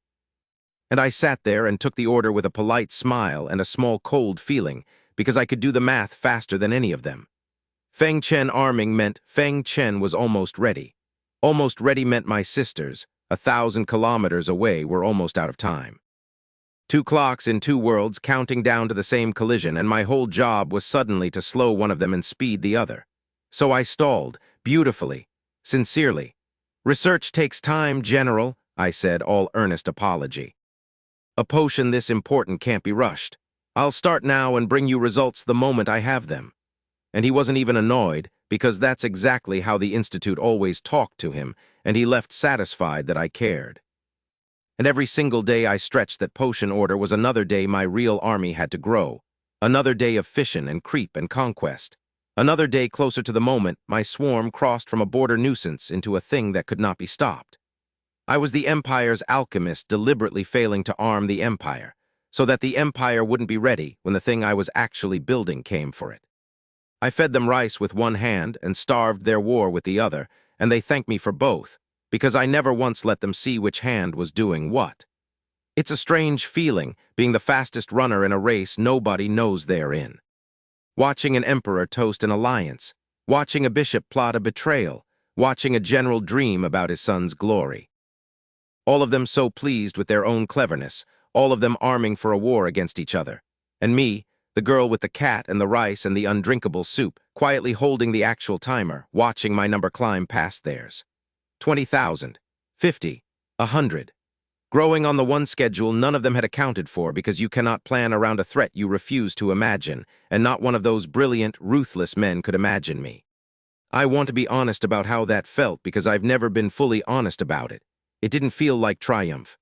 And I sat there and took the order with a polite smile and a small cold feeling, because I could do the math faster than any of them. Feng Chen arming meant Feng Chen was almost ready. Almost ready meant my sisters, 1,000 kilometers away, were almost out of time. 2 clocks in 2 worlds counting down to the same collision, and my whole job was suddenly to slow one of them and speed the other. So I stalled, beautifully, sincerely. "Research takes time, General," I said, all earnest apology. "A potion this important can't be rushed. I'll start now and bring you results the moment I have them." And he wasn't even annoyed, because that's exactly how the Institute always talked to him, and he left satisfied that I cared. And every single day I stretched that potion order was another day my real army had to grow, another day of fission and creep and conquest, another day closer to the moment my swarm crossed from a border nuisance into a thing that could not be stopped. I was the Empire's alchemist deliberately failing to arm the Empire, so that the Empire wouldn't be ready when the thing I was actually building came for it. I fed them rice with one hand and starved their war with the other, and they thanked me for both, because I never once let them see which hand was doing what. It's a strange feeling, being the fastest runner in a race nobody knows they're in. Watching an emperor toast an alliance, watching a bishop plot a betrayal, watching a general dream about his son's glory. All of them so pleased with their own cleverness, all of them arming for a war against each other. And me, the girl with the cat and the rice and the undrinkable soup, quietly holding the actual timer, watching my number climb past theirs. 20,000, 50, 100. Growing on the one schedule none of them had accounted for, because you cannot plan around a threat you refuse to imagine, and not one of those brilliant, ruthless men could imagine me. I want to be honest about how that felt, because I've never been fully honest about it. It didn't feel like triumph.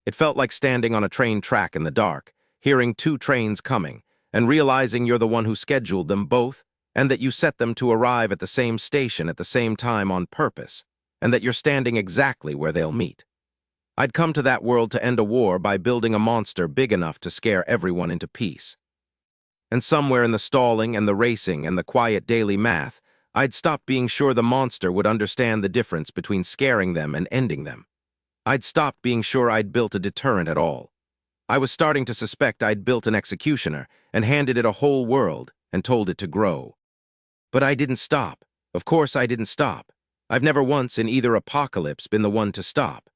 It felt like standing on a train track in the dark, hearing 2 trains coming, and realizing you're the one who scheduled them both, and that you set them to arrive at the same station at the same time on purpose, and that you're standing exactly where they'll meet. I'd come to that world to end a war by building a monster big enough to scare everyone into peace. And somewhere in the stalling and the racing and the quiet daily math, I'd stopped being sure the monster would understand the difference between scaring them and ending them. I'd stopped being sure I'd built a deterrent at all. I was starting to suspect I'd built an executioner and handed it a whole world and told it to grow. But I didn't stop. Of course I didn't stop. I've never once in either apocalypse been the one to stop.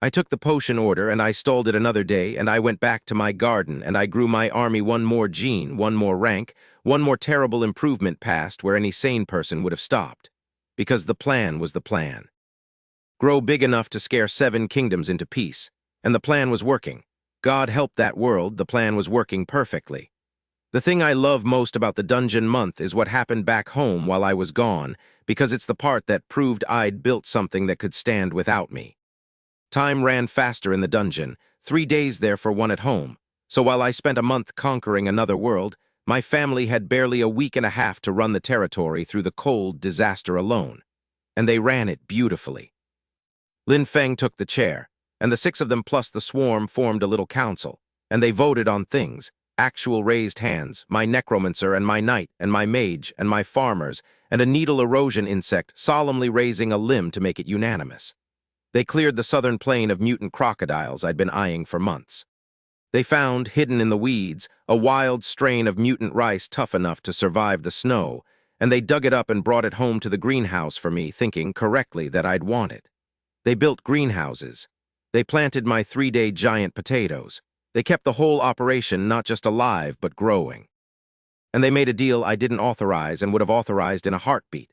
I took the potion order and I stalled it another day, and I went back to my garden and I grew my army one more gene, one more rank, one more terrible improvement past where any sane person would have stopped. Because the plan was the plan. Grow big enough to scare 7 kingdoms into peace. And the plan was working. God help that world, the plan was working perfectly. The thing I love most about the dungeon month is what happened back home while I was gone, because it's the part that proved I'd built something that could stand without me. Time ran faster in the dungeon, 3 days there for one at home. So while I spent a month conquering another world, my family had barely a week and a half to run the territory through the cold disaster alone. And they ran it beautifully. Lin Feng took the chair, and the 6 of them plus the swarm formed a little council, and they voted on things, actual raised hands, my necromancer and my knight and my mage and my farmers, and a needle erosion insect solemnly raising a limb to make it unanimous. They cleared the southern plain of mutant crocodiles I'd been eyeing for months. They found, hidden in the weeds, a wild strain of mutant rice tough enough to survive the snow, and they dug it up and brought it home to the greenhouse for me, thinking correctly that I'd want it. They built greenhouses. They planted my 3-day giant potatoes. They kept the whole operation not just alive, but growing. And they made a deal I didn't authorize and would have authorized in a heartbeat.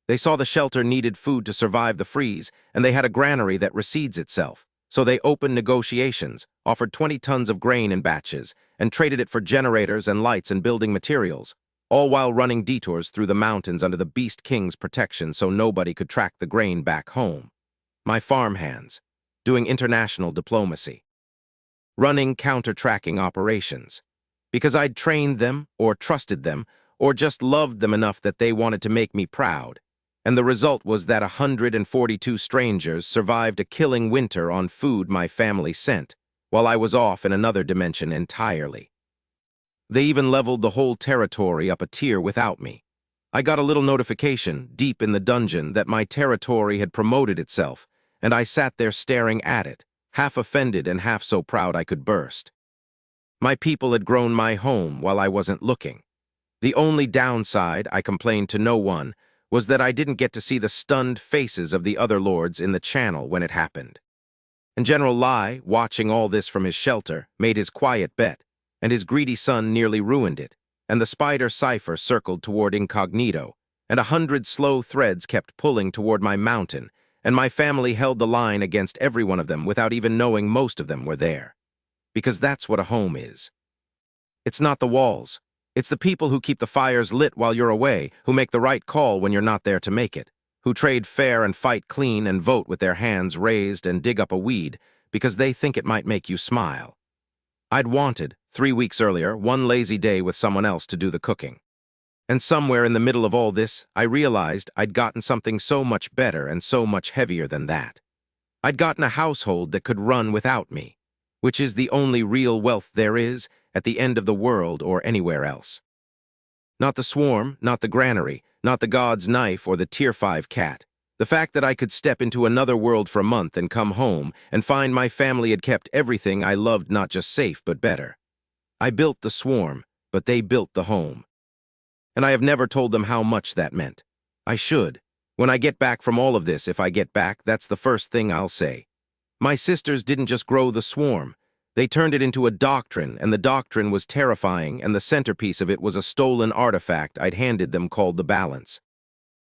They saw the shelter needed food to survive the freeze, and they had a granary that reseeds itself. So they opened negotiations, offered 20 tons of grain in batches, and traded it for generators and lights and building materials, all while running detours through the mountains under the Beast King's protection so nobody could track the grain back home. My farmhands, doing international diplomacy. Running counter-tracking operations. Because I'd trained them, or trusted them, or just loved them enough that they wanted to make me proud. And the result was that 142 strangers survived a killing winter on food my family sent, while I was off in another dimension entirely. They even leveled the whole territory up a tier without me. I got a little notification, deep in the dungeon, that my territory had promoted itself, and I sat there staring at it, half offended and half so proud I could burst. My people had grown my home while I wasn't looking. The only downside, I complained to no one, was that I didn't get to see the stunned faces of the other lords in the channel when it happened. And General Lai, watching all this from his shelter, made his quiet bet, and his greedy son nearly ruined it, and the spider cipher circled toward incognito, and 100 slow threads kept pulling toward my mountain, and my family held the line against every one of them without even knowing most of them were there. Because that's what a home is. It's not the walls. It's the people who keep the fires lit while you're away, who make the right call when you're not there to make it, who trade fair and fight clean and vote with their hands raised and dig up a weed because they think it might make you smile. I'd wanted, 3 weeks earlier, one lazy day with someone else to do the cooking. And somewhere in the middle of all this, I realized I'd gotten something so much better and so much heavier than that. I'd gotten a household that could run without me, which is the only real wealth there is at the end of the world or anywhere else. Not the swarm, not the granary, not the god's knife or the tier 5 cat. The fact that I could step into another world for a month and come home and find my family had kept everything I loved not just safe but better. I built the swarm, but they built the home. And I have never told them how much that meant. I should. When I get back from all of this, if I get back, that's the first thing I'll say. My sisters didn't just grow the swarm. They turned it into a doctrine, and the doctrine was terrifying, and the centerpiece of it was a stolen artifact I'd handed them called the balance.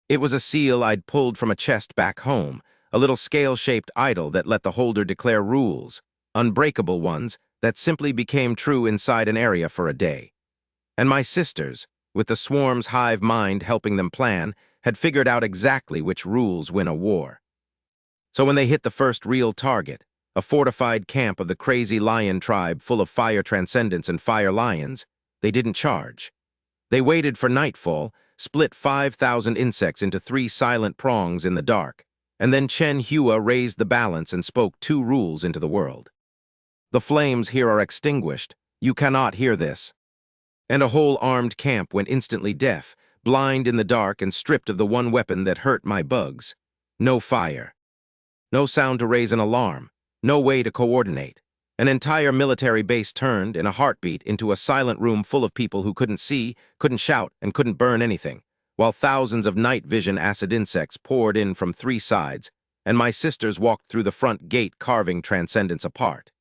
It was a seal I'd pulled from a chest back home, a little scale-shaped idol that let the holder declare rules, unbreakable ones that simply became true inside an area for a day. And my sisters, with the swarm's hive mind helping them plan, had figured out exactly which rules win a war. So when they hit the first real target, a fortified camp of the crazy lion tribe full of fire transcendents and fire lions, they didn't charge. They waited for nightfall, split 5,000 insects into 3 silent prongs in the dark, and then Chen Hua raised the balance and spoke 2 rules into the world. The flames here are extinguished. You cannot hear this. And a whole armed camp went instantly deaf, blind in the dark and stripped of the one weapon that hurt my bugs. No fire. No sound to raise an alarm. No way to coordinate. An entire military base turned, in a heartbeat, into a silent room full of people who couldn't see, couldn't shout, and couldn't burn anything, while thousands of night vision acid insects poured in from 3 sides, and my sisters walked through the front gate carving transcendence apart.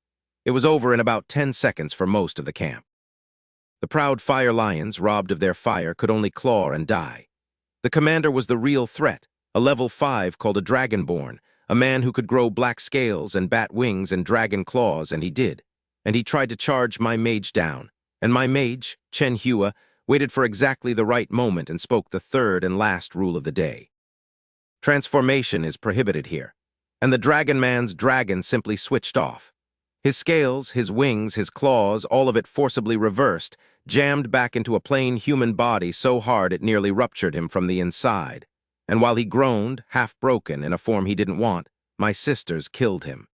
It was over in about 10 seconds for most of the camp. The proud fire lions, robbed of their fire, could only claw and die. The commander was the real threat, a level 5 called a dragonborn, a man who could grow black scales and bat wings and dragon claws, and he did. And he tried to charge my mage down. And my mage, Chen Hua, waited for exactly the right moment and spoke the 3rd and last rule of the day. Transformation is prohibited here. And the dragon man's dragon simply switched off. His scales, his wings, his claws, all of it forcibly reversed, jammed back into a plain human body so hard it nearly ruptured him from the inside. And while he groaned, half broken, in a form he didn't want, my sisters killed him.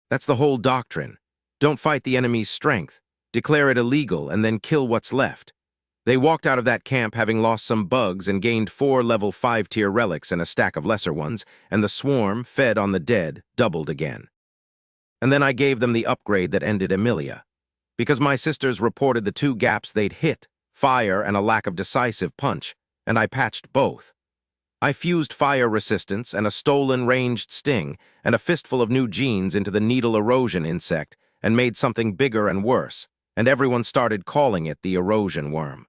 That's the whole doctrine. Don't fight the enemy's strength. Declare it illegal and then kill what's left. They walked out of that camp having lost some bugs and gained 4 level 5-tier relics and a stack of lesser ones, and the swarm, fed on the dead, doubled again. And then I gave them the upgrade that ended Emilia. because my sisters reported the two gaps they'd hit, fire and a lack of decisive punch, and I patched both. I fused fire resistance and a stolen ranged sting and a fistful of new genes into the needle erosion insect and made something bigger and worse, and everyone started calling it the erosion worm.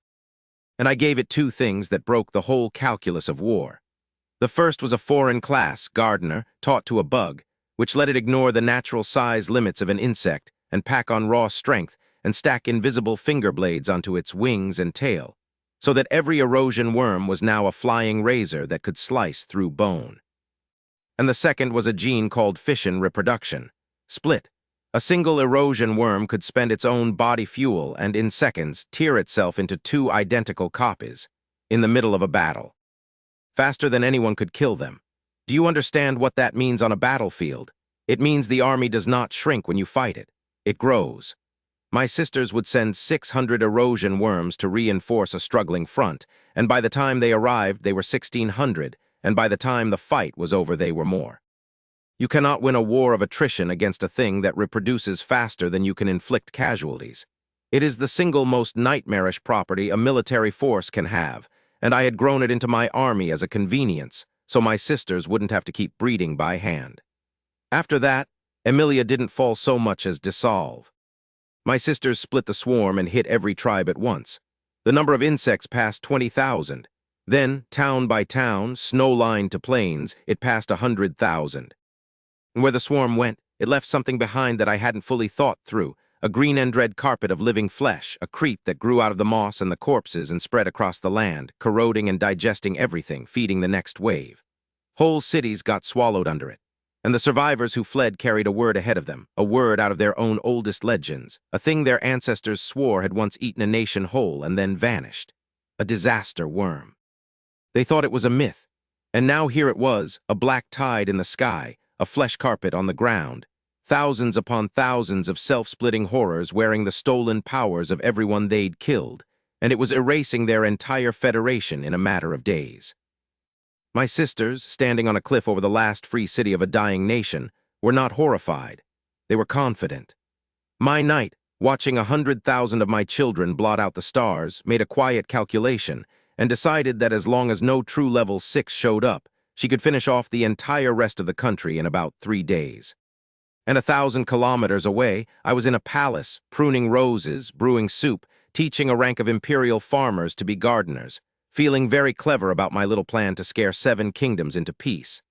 And I gave it two things that broke the whole calculus of war. The first was a foreign class, gardener, taught to a bug, which let it ignore the natural size limits of an insect and pack on raw strength and stack invisible finger blades onto its wings and tail, so that every erosion worm was now a flying razor that could slice through bone. And the second was a gene called fission reproduction, split. A single erosion worm could spend its own body fuel and in seconds tear itself into two identical copies, in the middle of a battle. Faster than anyone could kill them. Do you understand what that means on a battlefield? It means the army does not shrink when you fight it. It grows. My sisters would send 600 erosion worms to reinforce a struggling front, and by the time they arrived, they were 1,600, and by the time the fight was over, they were more. You cannot win a war of attrition against a thing that reproduces faster than you can inflict casualties. It is the single most nightmarish property a military force can have, and I had grown it into my army as a convenience, so my sisters wouldn't have to keep breeding by hand. After that, Emilia didn't fall so much as dissolve. My sisters split the swarm and hit every tribe at once. The number of insects passed 20,000. Then, town by town, snow-lined to plains, it passed 100,000. And where the swarm went, it left something behind that I hadn't fully thought through, a green and red carpet of living flesh, a creep that grew out of the moss and the corpses and spread across the land, corroding and digesting everything, feeding the next wave. Whole cities got swallowed under it. And the survivors who fled carried a word ahead of them, a word out of their own oldest legends, a thing their ancestors swore had once eaten a nation whole and then vanished. A disaster worm. They thought it was a myth, and now here it was, a black tide in the sky, a flesh carpet on the ground, thousands upon thousands of self-splitting horrors wearing the stolen powers of everyone they'd killed, and it was erasing their entire federation in a matter of days. My sisters, standing on a cliff over the last free city of a dying nation, were not horrified. They were confident. My knight, watching 100,000 of my children blot out the stars, made a quiet calculation and decided that as long as no true level 6 showed up, she could finish off the entire rest of the country in about 3 days. And 1,000 kilometers away, I was in a palace, pruning roses, brewing soup, teaching a rank of imperial farmers to be gardeners, feeling very clever about my little plan to scare 7 kingdoms into peace.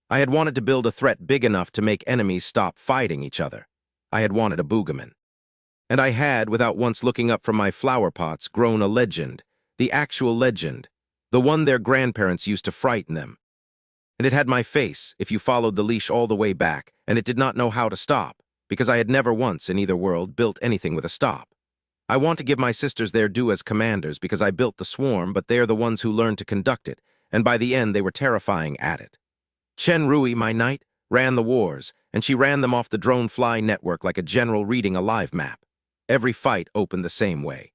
I had wanted to build a threat big enough to make enemies stop fighting each other. I had wanted a boogeman. And I had, without once looking up from my flower pots, grown a legend, the actual legend, the one their grandparents used to frighten them. And it had my face, if you followed the leash all the way back, and it did not know how to stop, because I had never once in either world built anything with a stop. I want to give my sisters their due as commanders because I built the swarm, but they're the ones who learned to conduct it, and by the end they were terrifying at it. Chen Rui, my knight, ran the wars, and she ran them off the drone fly network like a general reading a live map. Every fight opened the same way.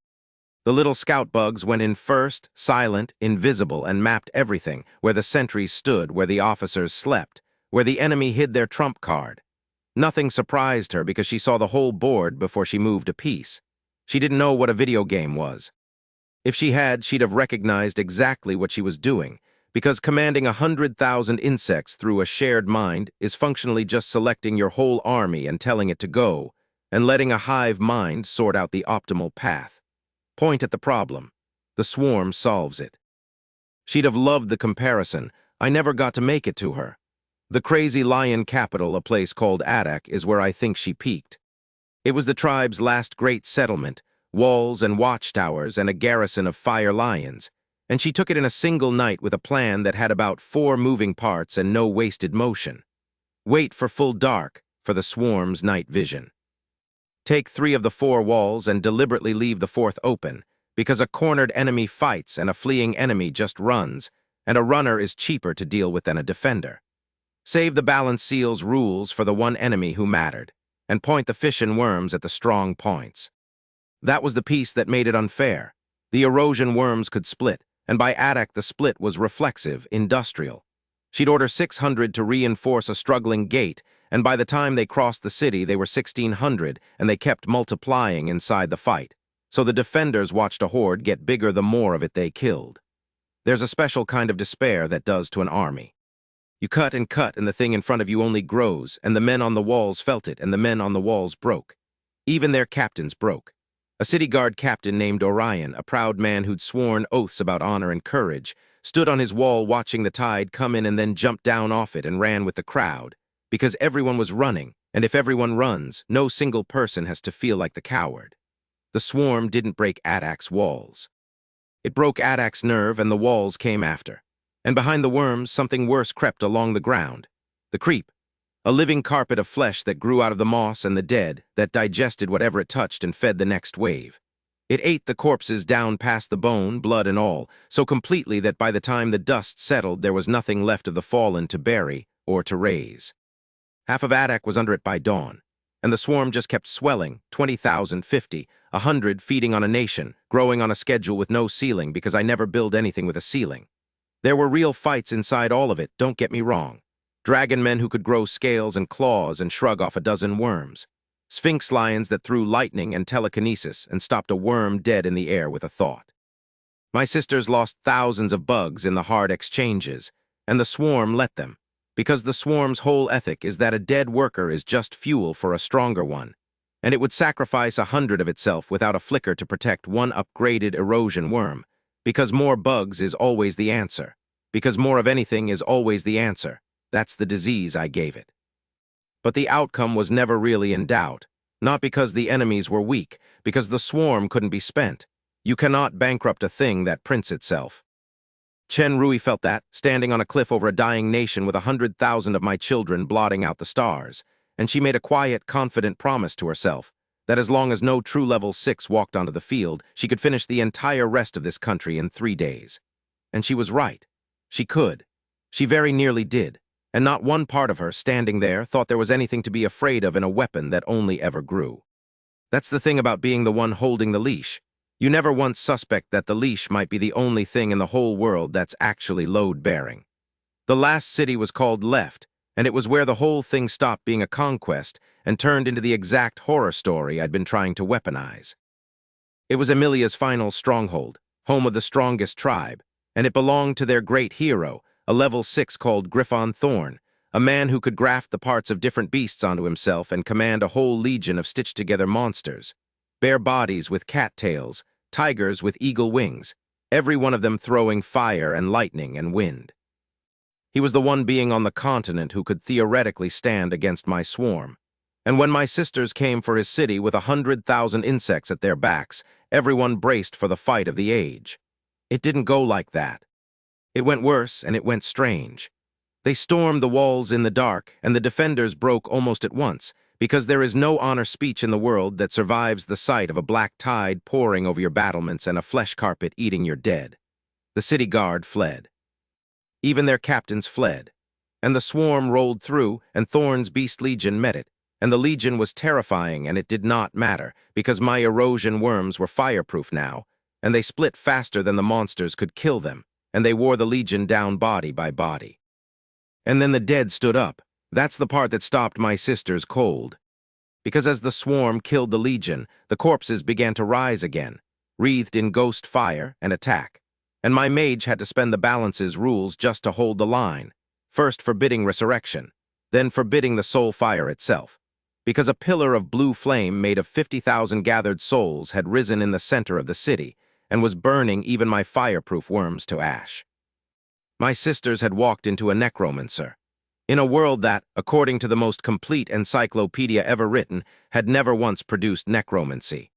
The little scout bugs went in first, silent, invisible, and mapped everything, where the sentries stood, where the officers slept, where the enemy hid their trump card. Nothing surprised her because she saw the whole board before she moved a piece. She didn't know what a video game was. If she had, she'd have recognized exactly what she was doing, because commanding 100,000 insects through a shared mind is functionally just selecting your whole army and telling it to go, and letting a hive mind sort out the optimal path. Point at the problem. The swarm solves it. She'd have loved the comparison. I never got to make it to her. The crazy lion capital, a place called Adak, is where I think she peaked. It was the tribe's last great settlement, walls and watchtowers and a garrison of fire lions, and she took it in a single night with a plan that had about 4 moving parts and no wasted motion. Wait for full dark for the swarm's night vision. Take 3 of the 4 walls and deliberately leave the 4th open, because a cornered enemy fights and a fleeing enemy just runs, and a runner is cheaper to deal with than a defender. Save the balance seal's rules for the one enemy who mattered, and point the fish and worms at the strong points. That was the piece that made it unfair. The erosion worms could split, and by Adak the split was reflexive, industrial. She'd order 600 to reinforce a struggling gate, and by the time they crossed the city, they were 1,600, and they kept multiplying inside the fight. So the defenders watched a horde get bigger the more of it they killed. There's a special kind of despair that does to an army. You cut, and the thing in front of you only grows, and the men on the walls felt it, and the men on the walls broke. Even their captains broke. A city guard captain named Orion, a proud man who'd sworn oaths about honor and courage, stood on his wall watching the tide come in and then jumped down off it and ran with the crowd, because everyone was running, and if everyone runs, no single person has to feel like the coward. The swarm didn't break Adak's walls. It broke Adak's nerve, and the walls came after. And behind the worms, something worse crept along the ground. The creep, a living carpet of flesh that grew out of the moss and the dead, that digested whatever it touched and fed the next wave. It ate the corpses down past the bone, blood and all, so completely that by the time the dust settled, there was nothing left of the fallen to bury or to raise. Half of Adak was under it by dawn, and the swarm just kept swelling, 20,000, 50, 100 feeding on a nation, growing on a schedule with no ceiling because I never build anything with a ceiling. There were real fights inside all of it, don't get me wrong. Dragon men who could grow scales and claws and shrug off a dozen worms. Sphinx lions that threw lightning and telekinesis and stopped a worm dead in the air with a thought. My sisters lost thousands of bugs in the hard exchanges, and the swarm let them, because the swarm's whole ethic is that a dead worker is just fuel for a stronger one, and it would sacrifice 100 of itself without a flicker to protect one upgraded erosion worm, because more bugs is always the answer, because more of anything is always the answer. That's the disease I gave it. But the outcome was never really in doubt, not because the enemies were weak, because the swarm couldn't be spent. You cannot bankrupt a thing that prints itself. Chen Rui felt that, standing on a cliff over a dying nation with 100,000 of my children blotting out the stars, and she made a quiet, confident promise to herself that as long as no true level 6 walked onto the field, she could finish the entire rest of this country in 3 days. And she was right. She could. She very nearly did. And not one part of her, standing there, thought there was anything to be afraid of in a weapon that only ever grew. That's the thing about being the one holding the leash. You never once suspect that the leash might be the only thing in the whole world that's actually load-bearing. The last city was called Left, and it was where the whole thing stopped being a conquest and turned into the exact horror story I'd been trying to weaponize. It was Emilia's final stronghold, home of the strongest tribe, and it belonged to their great hero, a level 6 called Griffon Thorn, a man who could graft the parts of different beasts onto himself and command a whole legion of stitched-together monsters. Bare bodies with cat tails, tigers with eagle wings, every one of them throwing fire and lightning and wind. He was the one being on the continent who could theoretically stand against my swarm. And when my sisters came for his city with 100,000 insects at their backs, everyone braced for the fight of the age. It didn't go like that. It went worse, and it went strange. They stormed the walls in the dark, and the defenders broke almost at once, because there is no honor speech in the world that survives the sight of a black tide pouring over your battlements and a flesh carpet eating your dead. The city guard fled. Even their captains fled. And the swarm rolled through, and Thorn's beast legion met it, and the legion was terrifying, and it did not matter, because my erosion worms were fireproof now, and they split faster than the monsters could kill them, and they wore the legion down body by body. And then the dead stood up. That's the part that stopped my sisters cold. Because as the swarm killed the legion, the corpses began to rise again, wreathed in ghost fire and attack. And my mage had to spend the balance's rules just to hold the line, first forbidding resurrection, then forbidding the soul fire itself. Because a pillar of blue flame made of 50,000 gathered souls had risen in the center of the city, and was burning even my fireproof worms to ash. My sisters had walked into a necromancer, in a world that, according to the most complete encyclopedia ever written, had never once produced necromancy.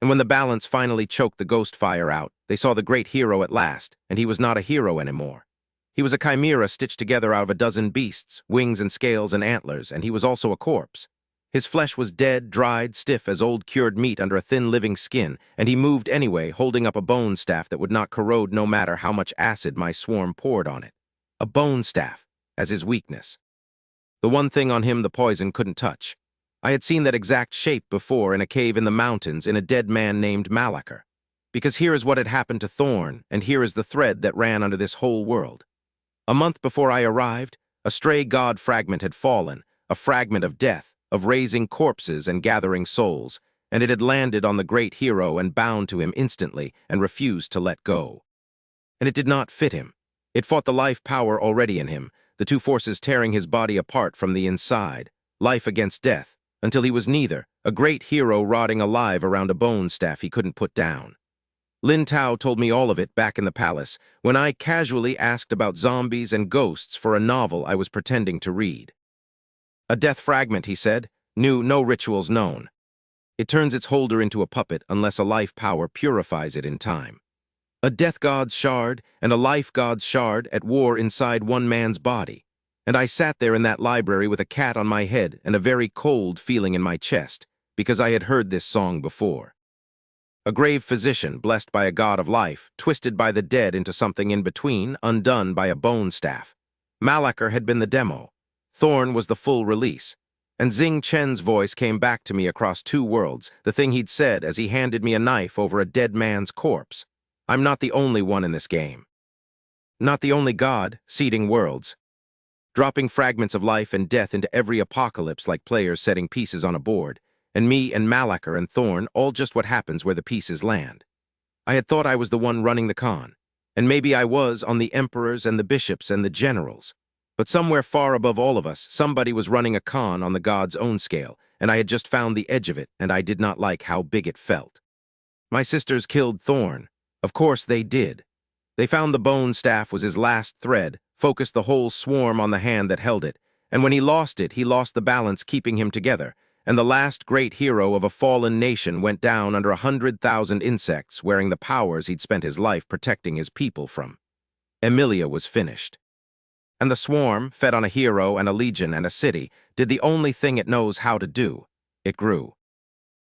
And when the balance finally choked the ghost fire out, they saw the great hero at last, and he was not a hero anymore. He was a chimera stitched together out of a dozen beasts, wings and scales and antlers, and he was also a corpse. His flesh was dead, dried, stiff as old cured meat under a thin living skin, and he moved anyway, holding up a bone staff that would not corrode no matter how much acid my swarm poured on it. A bone staff, as his weakness. The one thing on him the poison couldn't touch. I had seen that exact shape before in a cave in the mountains in a dead man named Malachar. Because here is what had happened to Thorn, and here is the thread that ran under this whole world. A month before I arrived, a stray god fragment had fallen, a fragment of death, of raising corpses and gathering souls, and it had landed on the great hero and bound to him instantly and refused to let go. And it did not fit him. It fought the life power already in him, the two forces tearing his body apart from the inside, life against death, until he was neither, a great hero rotting alive around a bone staff he couldn't put down. Lin Tao told me all of it back in the palace, when I casually asked about zombies and ghosts for a novel I was pretending to read. A death fragment, he said, knew no rituals known. It turns its holder into a puppet unless a life power purifies it in time. A death god's shard and a life god's shard at war inside one man's body. And I sat there in that library with a cat on my head and a very cold feeling in my chest, because I had heard this song before. A grave physician, blessed by a god of life, twisted by the dead into something in between, undone by a bone staff. Malachar had been the demo. Thorn was the full release. And Xing Chen's voice came back to me across two worlds, the thing he'd said as he handed me a knife over a dead man's corpse. I'm not the only one in this game. Not the only god, seeding worlds. Dropping fragments of life and death into every apocalypse like players setting pieces on a board, and me and Malachar and Thorn all just what happens where the pieces land. I had thought I was the one running the con, and maybe I was on the emperors and the bishops and the generals. But somewhere far above all of us, somebody was running a con on the god's own scale, and I had just found the edge of it, and I did not like how big it felt. My sisters killed Thorn. Of course they did. They found the bone staff was his last thread, focused the whole swarm on the hand that held it, and when he lost the balance keeping him together, and the last great hero of a fallen nation went down under 100,000 insects wearing the powers he'd spent his life protecting his people from. Emilia was finished. And the swarm, fed on a hero and a legion and a city, did the only thing it knows how to do. It grew.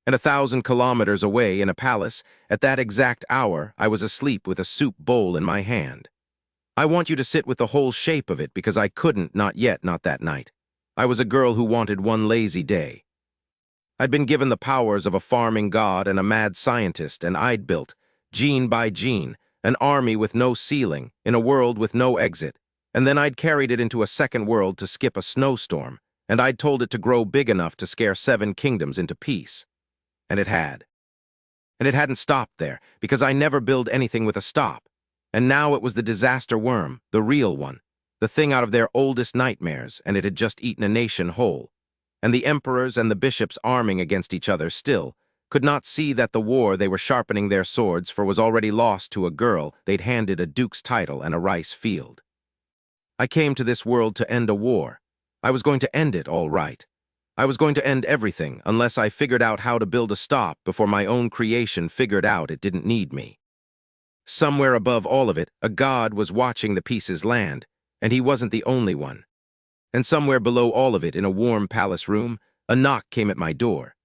And 1,000 kilometers away in a palace, at that exact hour, I was asleep with a soup bowl in my hand. I want you to sit with the whole shape of it because I couldn't, not yet, not that night. I was a girl who wanted one lazy day. I'd been given the powers of a farming god and a mad scientist, and I'd built, gene by gene, an army with no ceiling, in a world with no exit, and then I'd carried it into a second world to skip a snowstorm, and I'd told it to grow big enough to scare 7 kingdoms into peace. And it had. And it hadn't stopped there, because I never build anything with a stop. And now it was the disaster worm, the real one, the thing out of their oldest nightmares, and it had just eaten a nation whole. And the emperors and the bishops arming against each other still could not see that the war they were sharpening their swords for was already lost to a girl they'd handed a duke's title and a rice field. I came to this world to end a war. I was going to end it all right. I was going to end everything unless I figured out how to build a stop before my own creation figured out it didn't need me. Somewhere above all of it, a god was watching the pieces land, and he wasn't the only one. And somewhere below all of it, in a warm palace room, a knock came at my door.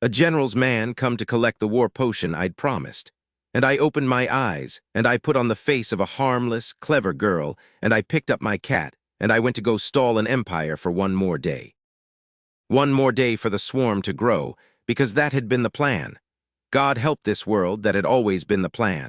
A general's man come to collect the war potion I'd promised. And I opened my eyes, and I put on the face of a harmless, clever girl, and I picked up my cat, and I went to go stall an empire for one more day. One more day for the swarm to grow, because that had been the plan. God help this world that had always been the plan.